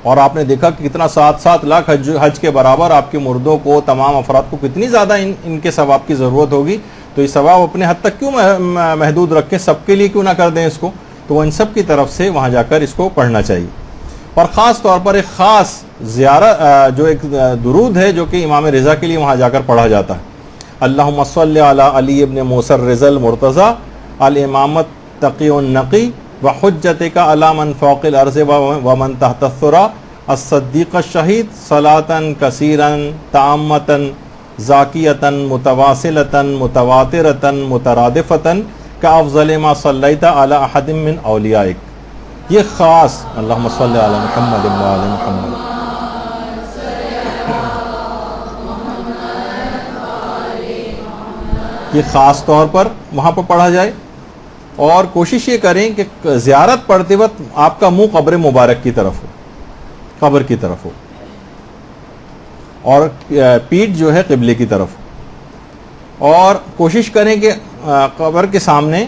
اور آپ نے دیکھا کہ کتنا 7 لاکھ حج کے برابر آپ کے مردوں کو، تمام افراد کو کتنی زیادہ ان کے ثواب کی ضرورت ہوگی. تو یہ ثواب اپنے حد تک کیوں محدود رکھیں، سب کے لیے کیوں نہ کر دیں اس کو. تو وہ ان سب کی طرف سے وہاں جا کر اس کو پڑھنا چاہیے. اور خاص طور پر ایک خاص زیارت جو ایک درود ہے جو کہ امام رضا کے لیے وہاں جا کر پڑھا جاتا ہے. اللہم صلی علی علی ابن موسیٰ الرضا المرتضی الامامت تقی النقی وحجتک علی من فوق الارض ومن تحت الثری الصدیق الشہید صلاة کثیرا تامتا ذاکیتاً متواصلتاً متواترتاً مترادفتاً کافضل ما صلیت علی احد من اولیائک. یہ خاص، اللہم صلی علی محمد و علی محمد. یہ خاص طور پر وہاں پر پڑھا جائے، اور کوشش یہ کریں کہ زیارت پڑھتے وقت آپ کا منہ قبر مبارک کی طرف ہو، قبر کی طرف ہو، اور پیٹھ جو ہے قبلے کی طرف ہو. اور کوشش کریں کہ قبر کے سامنے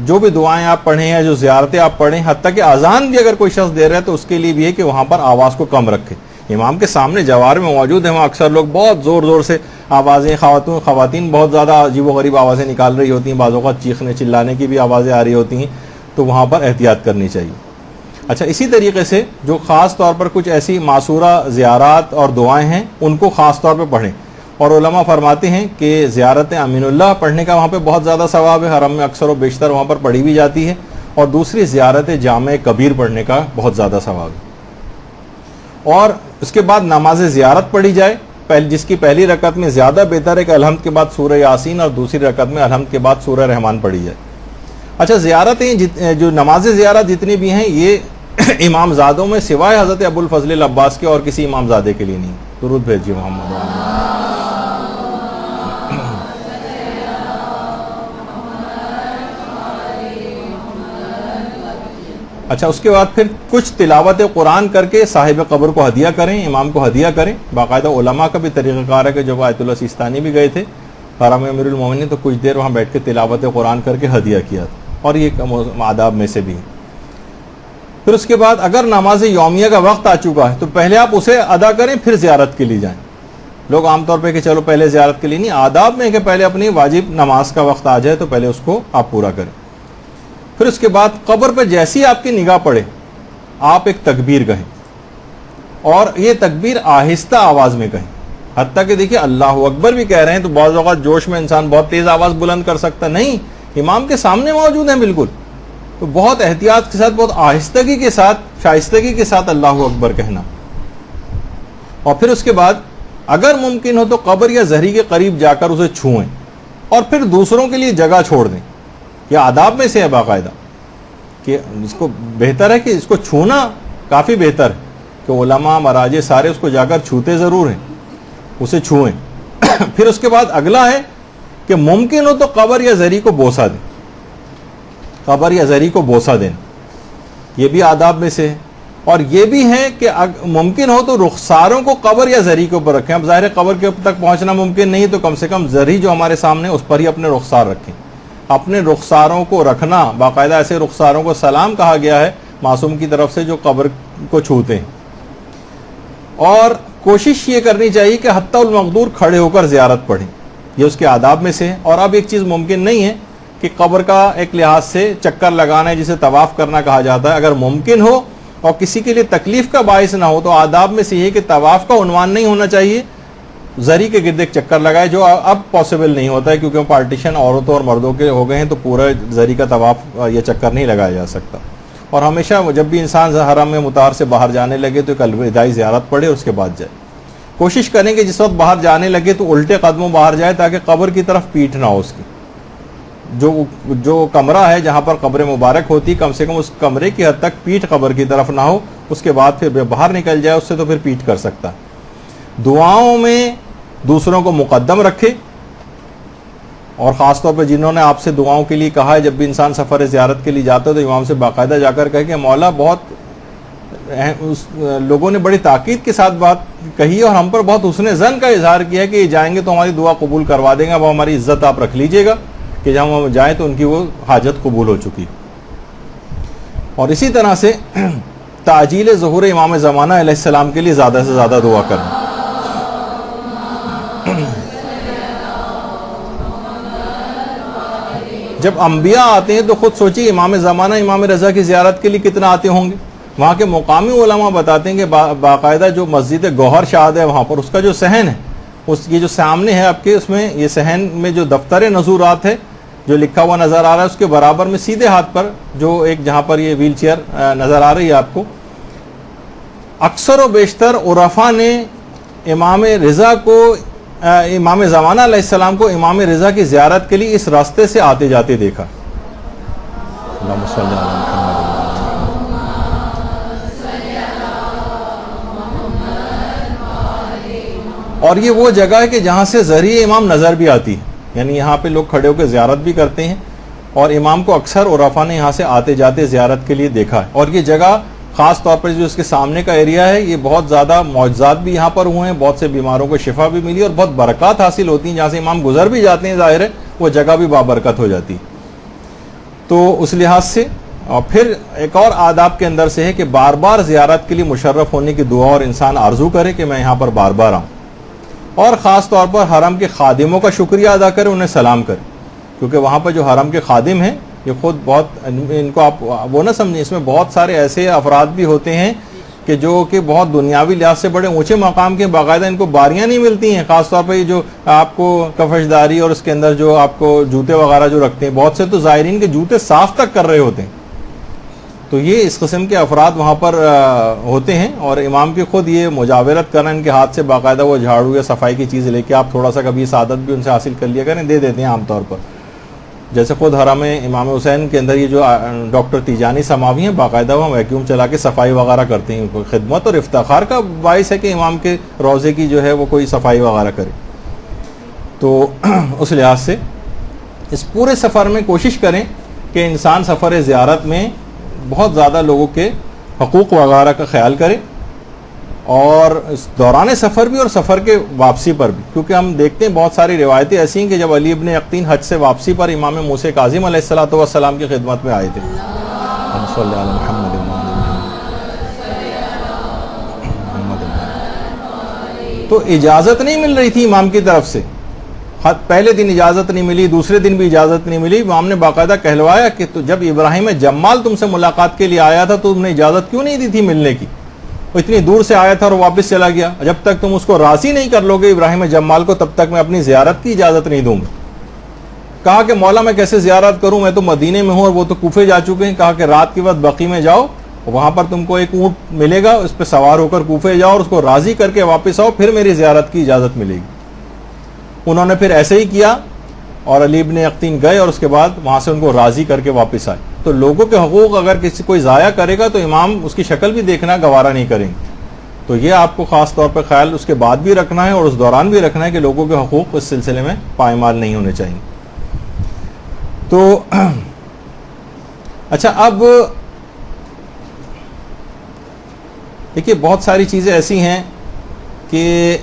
جو بھی دعائیں آپ پڑھیں یا جو زیارتیں آپ پڑھیں، حتیٰ کہ اذان بھی اگر کوئی شخص دے رہا ہے تو اس کے لیے بھی ہے کہ وہاں پر آواز کو کم رکھے. امام کے سامنے جوار میں موجود ہیں، وہاں اکثر لوگ بہت زور زور سے آوازیں، خواتین بہت زیادہ عجیب و غریب آوازیں نکال رہی ہوتی ہیں، بعض اوقات چیخنے چلانے کی بھی آوازیں آ رہی ہوتی ہیں، تو وہاں پر احتیاط کرنی چاہیے. اچھا، اسی طریقے سے جو خاص طور پر کچھ ایسی معصورہ زیارات اور دعائیں ہیں ان کو خاص طور پہ پڑھیں. اور علماء فرماتے ہیں کہ زیارت امین اللہ پڑھنے کا وہاں پہ بہت زیادہ ثواب ہے، حرم میں اکثر و بیشتر وہاں پر پڑھی بھی جاتی ہے. اور دوسری زیارت جامع کبیر پڑھنے کا بہت زیادہ ثواب ہے. اور اس کے بعد نماز زیارت پڑھی جائے، جس کی پہلی رکعت میں زیادہ بہتر ہے کہ الحمد کے بعد سورہ یاسین اور دوسری رکعت میں الحمد کے بعد سورہ رحمان پڑھی جائے. اچھا، زیارتیں جو نماز زیارت جتنی بھی ہیں یہ امام زادوں میں سوائے حضرت ابو الفضل العباس کے اور کسی امام زادے کے لیے نہیں. درود بھیجیے محمد. اچھا، اس کے بعد پھر کچھ تلاوت قرآن کر کے صاحب قبر کو ہدیہ کریں، امام کو ہدیہ کریں. باقاعدہ علماء کا بھی طریقہ کار ہے کہ جب آیت اللہ سیستانی بھی گئے تھے حرم امیر المومنین تو کچھ دیر وہاں بیٹھ کے تلاوت قرآن کر کے ہدیہ کیا تھا، اور یہ آداب میں سے بھی ہے. پھر اس کے بعد اگر نماز یومیہ کا وقت آ چکا ہے تو پہلے آپ اسے ادا کریں پھر زیارت کے لیے جائیں. لوگ عام طور پہ کہ چلو پہلے زیارت کے لیے نہیں، آداب میں کہ پہلے اپنی واجب نماز کا وقت آ جائے تو پہلے اس کو آپ پورا کریں. پھر اس کے بعد قبر پہ جیسی آپ کی نگاہ پڑے آپ ایک تکبیر کہیں، اور یہ تکبیر آہستہ آواز میں کہیں. حتیٰ کہ دیکھیے اللہ اکبر بھی کہہ رہے ہیں تو بعض اوقات جوش میں انسان بہت تیز آواز بلند کر سکتا، نہیں، امام کے سامنے موجود ہیں بالکل، تو بہت احتیاط کے ساتھ، بہت آہستگی کے ساتھ، شائستگی کے ساتھ اللہ اکبر کہنا. اور پھر اس کے بعد اگر ممکن ہو تو قبر یا زہری کے قریب جا کر اسے چھوئیں اور پھر دوسروں کے لیے جگہ چھوڑ دیں. یہ آداب میں سے ہے باقاعدہ کہ اس کو بہتر ہے کہ اس کو چھونا کافی بہتر ہے کہ علماء مراجع سارے اس کو جا کر چھوتے ضرور ہیں، اسے چھوئیں. پھر اس کے بعد اگلا ہے کہ ممکن ہو تو قبر یا زری کو بوسہ دیں، قبر یا زری کو بوسہ دیں، یہ بھی آداب میں سے ہے. اور یہ بھی ہے کہ ممکن ہو تو رخساروں کو قبر یا زری کے اوپر رکھیں. اب ظاہر قبر کے تک پہنچنا ممکن نہیں تو کم سے کم زری جو ہمارے سامنے اس پر ہی اپنے رخسار رکھیں. اپنے رخساروں کو رکھنا، باقاعدہ ایسے رخساروں کو سلام کہا گیا ہے معصوم کی طرف سے جو قبر کو چھوتے ہیں. اور کوشش یہ کرنی چاہیے کہ حتی المقدور کھڑے ہو کر زیارت پڑھیں، یہ اس کے آداب میں سے ہے. اور اب ایک چیز ممکن نہیں ہے کہ قبر کا ایک لحاظ سے چکر لگانا ہے جسے طواف کرنا کہا جاتا ہے. اگر ممکن ہو اور کسی کے لیے تکلیف کا باعث نہ ہو تو آداب میں سے یہ کہ طواف کا عنوان نہیں ہونا چاہیے، زری کے گرد ایک چکر لگائے، جو اب پاسبل نہیں ہوتا ہے کیونکہ پارٹیشن عورتوں اور مردوں کے ہو گئے ہیں تو پورا زری کا طواف یہ چکر نہیں لگایا جا سکتا. اور ہمیشہ جب بھی انسان حرم میں مطار سے باہر جانے لگے تو ایک الوداعی زیارت پڑھے اور اس کے بعد جائے. کوشش کریں کہ جس وقت باہر جانے لگے تو الٹے قدموں باہر جائے تاکہ قبر کی طرف پیٹھ نہ ہو. اس کی جو کمرہ ہے جہاں پر قبر مبارک ہوتی کم سے کم اس کمرے کی حد تک پیٹھ قبر کی طرف نہ ہو، اس کے بعد پھر باہر نکل جائے اس سے تو پھر پیٹھ کر سکتا. دعاؤں میں دوسروں کو مقدم رکھے، اور خاص طور پہ جنہوں نے آپ سے دعاؤں کے لیے کہا ہے، جب بھی انسان سفر زیارت کے لیے جاتا ہے تو امام سے باقاعدہ جا کر کہے کہ مولا بہت لوگوں نے بڑی تاکید کے ساتھ بات کہی اور ہم پر بہت حسن ظن کا اظہار کیا ہے کہ یہ جائیں گے تو ہماری دعا قبول کروا دیں گا، وہ ہماری عزت آپ رکھ لیجئے گا کہ جب ہم جائیں تو ان کی وہ حاجت قبول ہو چکی. اور اسی طرح سے تعجیل ظہور امام زمانہ علیہ السلام کے لیے زیادہ سے زیادہ دعا کرنا. جب انبیاء آتے ہیں تو خود سوچیے امام زمانہ امام رضا کی زیارت کے لیے کتنا آتے ہوں گے. وہاں کے مقامی علماء بتاتے ہیں کہ باقاعدہ جو مسجد گوہر شاد ہے وہاں پر اس کا جو صحن ہے، یہ جو سامنے ہے آپ کے، اس میں یہ صحن میں جو دفتر نزورات ہے جو لکھا ہوا نظر آ رہا ہے، اس کے برابر میں سیدھے ہاتھ پر جو ایک جہاں پر یہ ویل چیئر نظر آ رہی ہے آپ کو، اکثر و بیشتر عرفا نے امام رضا کو امام زمانہ علیہ السلام کو امام رضا کی زیارت کے لیے اس راستے سے آتے جاتے دیکھا. اللہم صلی علی محمد. اور یہ وہ جگہ ہے کہ جہاں سے ذریعہ امام نظر بھی آتی ہے، یعنی یہاں پہ لوگ کھڑے ہو کے زیارت بھی کرتے ہیں، اور امام کو اکثر عرفاء نے یہاں سے آتے جاتے زیارت کے لیے دیکھا ہے. اور یہ جگہ خاص طور پر جو اس کے سامنے کا ایریا ہے، یہ بہت زیادہ معجزات بھی یہاں پر ہوئے ہیں، بہت سے بیماروں کو شفا بھی ملی اور بہت برکات حاصل ہوتی ہیں. جہاں سے امام گزر بھی جاتے ہیں ظاہر ہے وہ جگہ بھی بابرکت ہو جاتی. تو اس لحاظ سے اور پھر ایک اور آداب کے اندر سے ہے کہ بار بار زیارت کے لیے مشرف ہونے کی دعا اور انسان آرزو کرے کہ میں یہاں پر بار بار آؤں. اور خاص طور پر حرم کے خادموں کا شکریہ ادا کرے، انہیں سلام کرے، کیونکہ وہاں پر جو حرم کے خادم ہیں یہ خود بہت، ان کو آپ وہ نہ سمجھیں، اس میں بہت سارے ایسے افراد بھی ہوتے ہیں کہ جو کہ بہت دنیاوی لحاظ سے بڑے اونچے مقام کے، باقاعدہ ان کو باریاں نہیں ملتی ہیں. خاص طور پر یہ جو آپ کو کفشداری اور اس کے اندر جو آپ کو جوتے وغیرہ جو رکھتے ہیں، بہت سے تو زائرین کے جوتے صاف تک کر رہے ہوتے ہیں. تو یہ اس قسم کے افراد وہاں پر ہوتے ہیں، اور امام کی خود یہ مجاورت کرنا، ان کے ہاتھ سے باقاعدہ وہ جھاڑو یا صفائی کی چیز لے کے آپ تھوڑا سا کبھی سعادت بھی ان سے حاصل کر لیا کریں، دے دیتے ہیں عام طور پر. جیسے خود حرم امام حسین کے اندر یہ جو ڈاکٹر تیجانی سماوی ہیں، باقاعدہ وہ ویکیوم چلا کے صفائی وغیرہ کرتے ہیں. خدمت اور افتخار کا باعث ہے کہ امام کے روضے کی جو ہے وہ کوئی صفائی وغیرہ کرے. تو اس لحاظ سے اس پورے سفر میں کوشش کریں کہ انسان سفر زیارت میں بہت زیادہ لوگوں کے حقوق وغیرہ کا خیال کرے، اور اس دوران سفر بھی اور سفر کے واپسی پر بھی. کیونکہ ہم دیکھتے ہیں بہت ساری روایتیں ایسی ہیں کہ جب علی ابن یقطین حج سے واپسی پر امام موسیٰ کاظم علیہ الصلوۃ والسلام کی خدمت میں آئے تھے، صلی اللہ علیہ محمد. تو اجازت نہیں مل رہی تھی امام کی طرف سے. پہلے دن اجازت نہیں ملی، دوسرے دن بھی اجازت نہیں ملی. امام نے باقاعدہ کہلوایا کہ تو جب ابراہیم جمال تم سے ملاقات کے لیے آیا تھا تو تم نے اجازت کیوں نہیں دی تھی ملنے کی؟ وہ اتنی دور سے آیا تھا اور واپس چلا گیا. جب تک تم اس کو راضی نہیں کر لو گے ابراہیم جمال کو، تب تک میں اپنی زیارت کی اجازت نہیں دوں گا. کہا کہ مولا میں کیسے زیارت کروں، میں تو مدینے میں ہوں اور وہ تو کوفے جا چکے ہیں. کہا کہ رات کے وقت بقی میں جاؤ، وہاں پر تم کو ایک اونٹ ملے گا، اس پہ سوار ہو کر کوفے جاؤ اور اس کو راضی کر کے واپس آؤ، پھر میری زیارت کی اجازت ملے گی. انہوں نے پھر ایسے ہی کیا اور علی ابن یقطین گئے اور اس کے بعد وہاں سے ان کو راضی کر کے واپس آئے. تو لوگوں کے حقوق اگر کسی کوئی ضائع کرے گا تو امام اس کی شکل بھی دیکھنا گوارا نہیں کریں گے. تو یہ آپ کو خاص طور پر خیال اس کے بعد بھی رکھنا ہے اور اس دوران بھی رکھنا ہے کہ لوگوں کے حقوق اس سلسلے میں پائمال نہیں ہونے چاہیے. تو اچھا، اب دیکھیے بہت ساری چیزیں ایسی ہیں کہ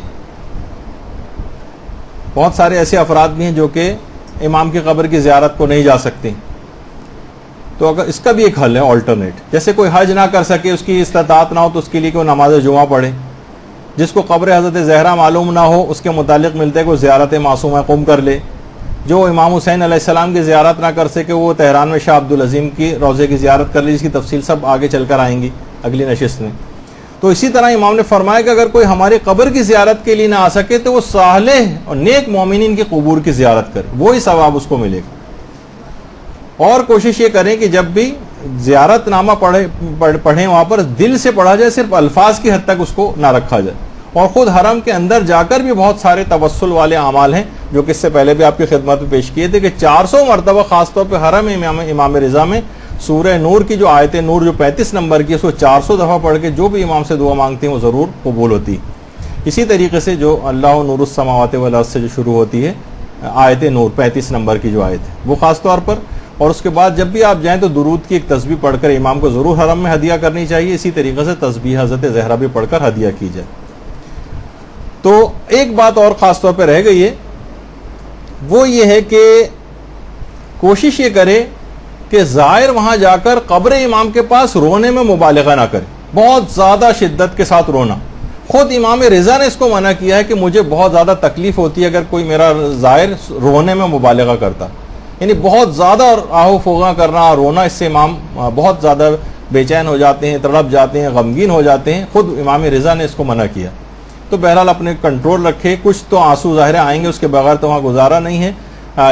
بہت سارے ایسے افراد بھی ہیں جو کہ امام کی قبر کی زیارت کو نہیں جا سکتے. تو اگر اس کا بھی ایک حل ہے آلٹرنیٹ، جیسے کوئی حج نہ کر سکے، اس کی استطاعت نہ ہو، تو اس کے لیے کوئی نماز جمعہ پڑھے. جس کو قبر حضرت زہرا معلوم نہ ہو، اس کے متعلق ملتے کوئی زیارت معصومہ قم کر لے. جو امام حسین علیہ السلام کی زیارت نہ کر سکے، وہ تہران میں شاہ عبدالعظیم کی روضے کی زیارت کر لی، جس کی تفصیل سب آگے چل کر آئیں گی اگلی نشست میں. تو اسی طرح امام نے فرمایا کہ اگر کوئی ہماری قبر کی زیارت کے لیے نہ آ سکے تو وہ صالح اور نیک مومنین کی قبور کی زیارت کرے، وہی ثواب اس کو ملے گا. اور کوشش یہ کریں کہ جب بھی زیارت نامہ پڑھیں وہاں پر دل سے پڑھا جائے، صرف الفاظ کی حد تک اس کو نہ رکھا جائے. اور خود حرم کے اندر جا کر بھی بہت سارے توسل والے اعمال ہیں جو کہ اس سے پہلے بھی آپ کی خدمت میں پیش کیے تھے کہ 400 مرتبہ خاص طور پہ حرم امام رضا میں سورہ نور کی جو آیت نور جو 35 نمبر کی ہے، اس کو 400 دفعہ پڑھ کے جو بھی امام سے دعا مانگتے ہیں وہ ضرور قبول ہوتی. اسی طریقے سے جو اللہ نور السماوات والارض سے جو شروع ہوتی ہے آیت نور 35 نمبر کی جو آیت ہے وہ خاص طور پر. اور اس کے بعد جب بھی آپ جائیں تو درود کی ایک تسبیح پڑھ کر امام کو ضرور حرم میں ہدیہ کرنی چاہیے. اسی طریقے سے تسبیح حضرت زہرا بھی پڑھ کر ہدیہ کی جائے. تو ایک بات اور خاص طور پہ رہ گئی ہے، وہ یہ ہے کہ کوشش یہ کرے کہ زائر وہاں جا کر قبر امام کے پاس رونے میں مبالغہ نہ کرے، بہت زیادہ شدت کے ساتھ رونا. خود امام رضا نے اس کو منع کیا ہے کہ مجھے بہت زیادہ تکلیف ہوتی ہے اگر کوئی میرا زائر رونے میں مبالغہ کرتا، یعنی بہت زیادہ آہو فوغاں کرنا، رونا، اس سے امام بہت زیادہ بے چین ہو جاتے ہیں، تڑپ جاتے ہیں، غمگین ہو جاتے ہیں. خود امام رضا نے اس کو منع کیا. تو بہرحال اپنے کنٹرول رکھے. کچھ تو آنسو ظاہر آئیں گے، اس کے بغیر تو وہاں گزارا نہیں ہے،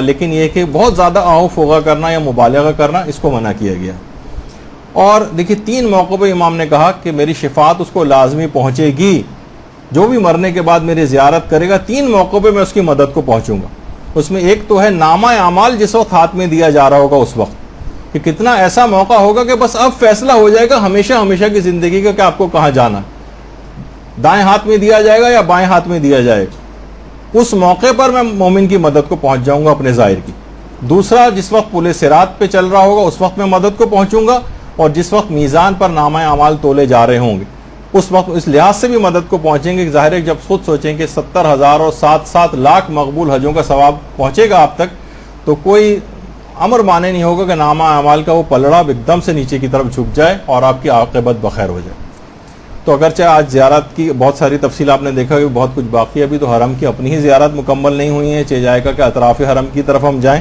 لیکن یہ کہ بہت زیادہ آہو فوغا کرنا یا مبالغہ کرنا اس کو منع کیا گیا. اور دیکھیے 3 موقعوں پہ امام نے کہا کہ میری شفاعت اس کو لازمی پہنچے گی جو بھی مرنے کے بعد میری زیارت کرے گا 3 موقعوں پہ میں اس کی مدد کو پہنچوں گا. اس میں ایک تو ہے نامہ اعمال جس وقت ہاتھ میں دیا جا رہا ہوگا اس وقت کہ کتنا ایسا موقع ہوگا کہ بس اب فیصلہ ہو جائے گا ہمیشہ ہمیشہ کی زندگی کا کہ آپ کو کہاں جانا ہے, دائیں ہاتھ میں دیا جائے گا یا بائیں ہاتھ میں دیا جائے گا. اس موقع پر میں مومن کی مدد کو پہنچ جاؤں گا اپنے ظاہر کی. دوسرا جس وقت پل صراط پہ چل رہا ہوگا اس وقت میں مدد کو پہنچوں گا, اور جس وقت میزان پر نامہ اعمال تولے جا رہے ہوں گے اس وقت اس لحاظ سے بھی مدد کو پہنچیں گے. ظاہر ہے جب خود سوچیں کہ 70,000 اور 7 لاکھ مقبول حجوں کا ثواب پہنچے گا آپ تک, تو کوئی امر مانے نہیں ہوگا کہ نامہ اعمال کا وہ پلڑا ایک دم سے نیچے کی طرف جھک جائے اور آپ کی عاقبت بخیر ہو جائے. تو اگرچہ آج زیارت کی بہت ساری تفصیل آپ نے دیکھا کہ بہت کچھ باقی ہے, ابھی تو حرم کی اپنی ہی زیارت مکمل نہیں ہوئی ہے, چہ جائے گا کہ اطراف حرم کی طرف ہم جائیں.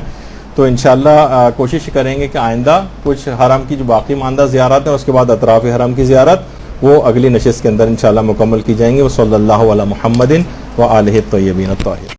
تو انشاءاللہ کوشش کریں گے کہ آئندہ کچھ حرم کی جو باقی ماندہ زیارت ہیں اس کے بعد اطراف حرم کی زیارت وہ اگلی نشست کے اندر انشاءاللہ مکمل کی جائیں گے. وہ صلی اللہ علی محمد و آلہ الطیبین الطاہرین.